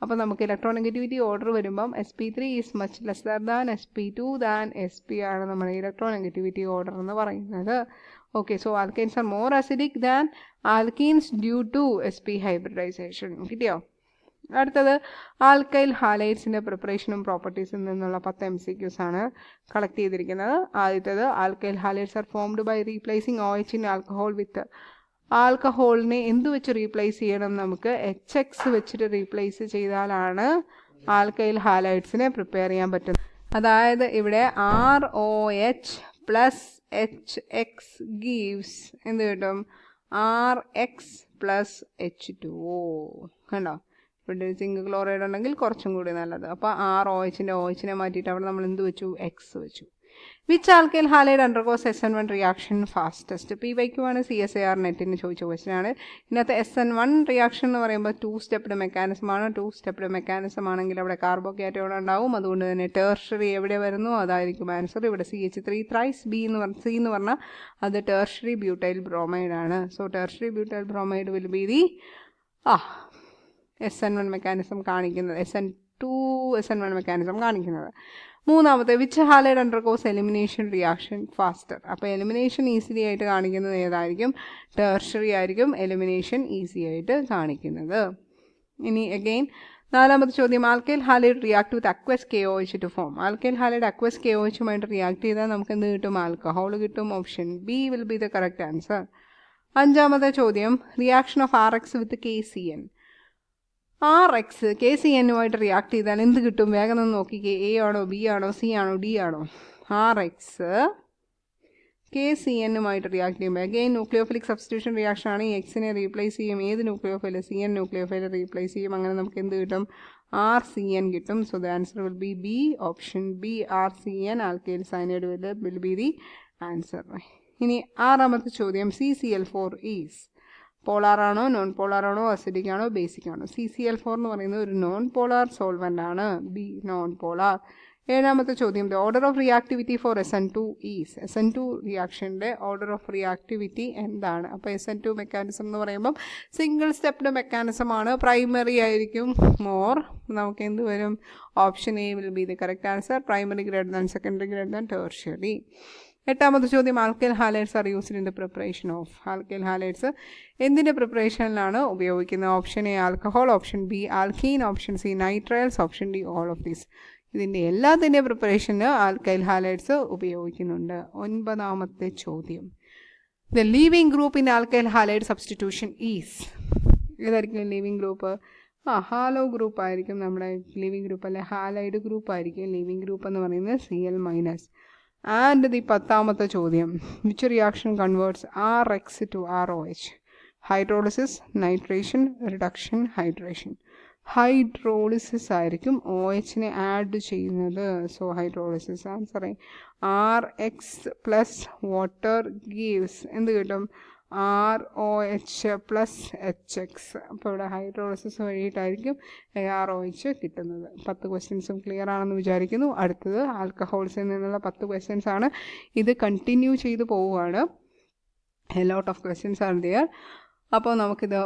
അപ്പോൾ നമുക്ക് ഇലക്ട്രോനെഗറ്റിവിറ്റി ഓർഡർ വരുമ്പം sp3 is much lesser than sp2 than sp ആണ് നമ്മുടെ ഇലക്ട്രോനെഗറ്റിവിറ്റി ഓർഡർ എന്ന് പറയുന്നത്. Okay, so alkynes are more acidic than alkenes due to sp hybridisation. കിട്ടിയോ? അടുത്തത് alkyl ഹാലൈഡ്സിൻ്റെ പ്രിപ്പറേഷനും പ്രോപ്പർട്ടീസിൽ നിന്നുള്ള 10 MCQs ആണ് കളക്ട് ചെയ്തിരിക്കുന്നത്. ആദ്യത്തേത് alkyl halides are formed by replacing OH in alcohol with. ആൽക്കഹോളിനെ എന്ത് വെച്ച് റീപ്ലേസ് ചെയ്യണം? നമുക്ക് HX വെച്ചിട്ട് റീപ്ലേസ് ചെയ്താലാണ് ആൽക്കൈൽ ഹാലൈഡ്സിനെ പ്രിപ്പയർ ചെയ്യാൻ പറ്റുന്നത്. അതായത് ഇവിടെ ROH പ്ലസ് HX ഗീവ്സ് എന്ത് കിട്ടും? RX plus H2O. കണ്ടോ? ഇവിടെ സിങ്ക് ക്ലോറൈഡ് ഉണ്ടെങ്കിൽ കുറച്ചും കൂടി നല്ലത്. അപ്പോൾ OHനെ മാറ്റിയിട്ട് അവിടെ നമ്മൾ എന്ത് വെച്ചു? X വെച്ചു. Which alkyl halide undergoes SN1 reaction fastest? PYQ ആണ്, CSIR നെറ്റിന് ചോദിച്ച ക്വസ്റ്റ്യൻ ആണ്. ഇതിനകത്ത് SN1 റിയാക്ഷൻ എന്ന് പറയുമ്പോൾ 2 സ്റ്റെപ്ഡ് മെക്കാനിസമാണ്. 2 സ്റ്റെപ്ഡ് മെക്കാനിസം ആണെങ്കിൽ അവിടെ കാർബോക്യാറ്റോൺ ഉണ്ടാവും. അതുകൊണ്ട് തന്നെ ടെർഷറി എവിടെ വരുന്നു അതായിരിക്കും ആൻസർ. ഇവിടെ CH3 ത്രൈസ് C എന്ന് പറഞ്ഞാൽ അത് ടെർഷറി ബ്യൂട്ടൈൽ ബ്രോമൈഡ് ആണ്. So tertiary butyl bromide will be the SN1 mechanism കാണിക്കുന്നത്, SN1 മെക്കാനിസം കാണിക്കുന്നത്. മൂന്നാമത്തെ which halide undergoes elimination reaction faster? അപ്പോൾ എലിമിനേഷൻ ഈസിലി ആയിട്ട് കാണിക്കുന്നത് ഏതായിരിക്കും? ടെർഷറി ആയിരിക്കും എലിമിനേഷൻ ഈസി ആയിട്ട് കാണിക്കുന്നത്. ഇനി അഗെയിൻ നാലാമത്തെ ചോദ്യം alkyl halide react with aqueous KOH to form. Alkyl halide aqueous KOHുമായിട്ട് റിയാക്ട് ചെയ്താൽ നമുക്ക് എന്ത് കിട്ടും? ആൽക്കഹോൾ കിട്ടും. Option B will be the correct answer. അഞ്ചാമത്തെ ചോദ്യം reaction of RX with KCN. RX KCNുമായിട്ട് റിയാക്ട് ചെയ്താൽ എന്ത് കിട്ടും? വേഗം ഒന്ന് നോക്കിക്കേ. A ആണോ, B ആണോ, C ആണോ, D ആണോ? RX KCNുമായിട്ട് റിയാക്ട് ചെയ്യുമ്പോൾ അഗെയിൻ ന്യൂക്ലിയോഫിലിക് സബ്സ്റ്റിറ്റ്യൂഷൻ റിയാക്ഷൻ ആണ്. ഈ എക്സിനെ റീപ്ലേസ് ചെയ്യും. ഏത് ന്യൂക്ലിയോഫൈൽ? CN ന്യൂക്ലിയോഫൈൽ റീപ്ലേസ് ചെയ്യും. അങ്ങനെ നമുക്ക് എന്ത് കിട്ടും? RCN കിട്ടും. So the answer will be B, option B RCN alkyl cyanide will be the answer. ഇനി ആറാമത്തെ ചോദ്യം CCl4 ഈസ് പോളാർ ആണോ, നോൺ പോളാർ ആണോ, അസിഡിക് ആണോ, ബേസിക് ആണോ? CCl4 എന്ന് പറയുന്നത് ഒരു നോൺ പോളാർ സോൾവെൻ്റ് ആണ്. B non polar. ഏഴാമത്തെ ചോദ്യം, the order of reactivity for SN2 is. SN2 റിയാക്ഷൻ്റെ ഓർഡർ ഓഫ് റിയാക്ടിവിറ്റി എന്താണ്? അപ്പോൾ SN2 മെക്കാനിസം എന്ന് പറയുമ്പം സിംഗിൾ സ്റ്റെപ്ഡ് മെക്കാനിസമാണ്. പ്രൈമറി ആയിരിക്കും മോർ. നമുക്ക് എന്ത് വരും? Option A will be the correct answer. Primary greater than secondary greater than tertiary. എട്ടാമത്തെ ചോദ്യം, alkyl halides are used in the preparation of. Alkyl halides എന്തിൻ്റെ പ്രിപ്പറേഷനിലാണ് ഉപയോഗിക്കുന്നത്? Option A alcohol, option B alkene, option C nitriles, option D all of these. ഇതിൻ്റെ എല്ലാത്തിൻ്റെ പ്രിപ്പറേഷന് alkyl halides ഉപയോഗിക്കുന്നുണ്ട്. ഒൻപതാമത്തെ ചോദ്യം, the leaving group in alkyl halide substitution is. ഏതായിരിക്കും leaving group? Halo group ആയിരിക്കും നമ്മുടെ ലീവിംഗ് ഗ്രൂപ്പ്, അല്ലെ ഹാലൈഡ് ഗ്രൂപ്പ് ആയിരിക്കും ലീവിംഗ് ഗ്രൂപ്പ് എന്ന് പറയുന്നത് Cl-. ആൻഡ് ദി പത്താമത്തെ ചോദ്യം, which reaction converts RX to ROH? Hydrolysis, nitration, reduction, hydration. Hydrolysis ആയിരിക്കും OHനെ ആഡ് ചെയ്യുന്നത്. So hydrolysis answer. RX plus water gives എന്ത് കിട്ടും? ROH plus HX. അപ്പോൾ ഇവിടെ ഹൈഡ്രോളിസിസ് വഴിയിട്ടായിരിക്കും ROH കിട്ടുന്നത്. 10 ക്വസ്റ്റ്യൻസും ക്ലിയർ ആണെന്ന് വിചാരിക്കുന്നു. അടുത്തത് ആൽക്കഹോൾസിൽ നിന്നുള്ള 10 ക്വസ്റ്റ്യൻസ് ആണ്. ഇത് കണ്ടിന്യൂ ചെയ്ത് പോവുകയാണ്. A lot of questions are there. അപ്പോൾ നമുക്കിത്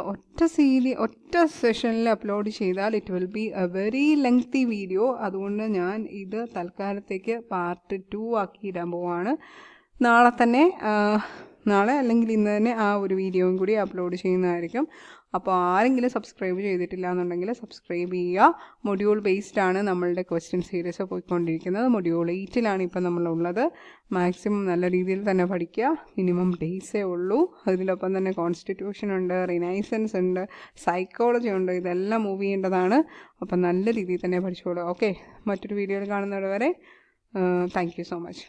ഒറ്റ സെഷനിൽ അപ്ലോഡ് ചെയ്താൽ it will be a very lengthy video. അതുകൊണ്ട് ഞാൻ ഇത് തൽക്കാലത്തേക്ക് പാർട്ട് 2 ആക്കി ഇടാൻ പോവാണ്. നാളെ അല്ലെങ്കിൽ ഇന്ന് തന്നെ ആ ഒരു വീഡിയോയും കൂടി അപ്ലോഡ് ചെയ്യുന്നതായിരിക്കും. അപ്പോൾ ആരെങ്കിലും സബ്സ്ക്രൈബ് ചെയ്തിട്ടില്ല എന്നുണ്ടെങ്കിൽ സബ്സ്ക്രൈബ് ചെയ്യുക. മൊഡ്യൂൾ ബേസ്ഡ് ആണ് നമ്മളുടെ ക്വസ്റ്റ്യൻ സീരീസ് പോയിക്കൊണ്ടിരിക്കുന്നത്. മൊഡ്യൂൾ 8-ലാണ് ഇപ്പം നമ്മളുള്ളത്. മാക്സിമം നല്ല രീതിയിൽ തന്നെ പഠിക്കുക. മിനിമം ഡേയ്സേ ഉള്ളൂ. അതിനൊപ്പം തന്നെ കോൺസ്റ്റിറ്റ്യൂഷൻ ഉണ്ട്, റിനൈസൻസ് ഉണ്ട്, സൈക്കോളജി ഉണ്ട്. ഇതെല്ലാം മൂവ് ചെയ്യേണ്ടതാണ്. അപ്പം നല്ല രീതിയിൽ തന്നെ പഠിച്ചോളൂ. ഓക്കെ, മറ്റൊരു വീഡിയോയിൽ കാണുന്നത് വരെ താങ്ക് യു സോ മച്ച്.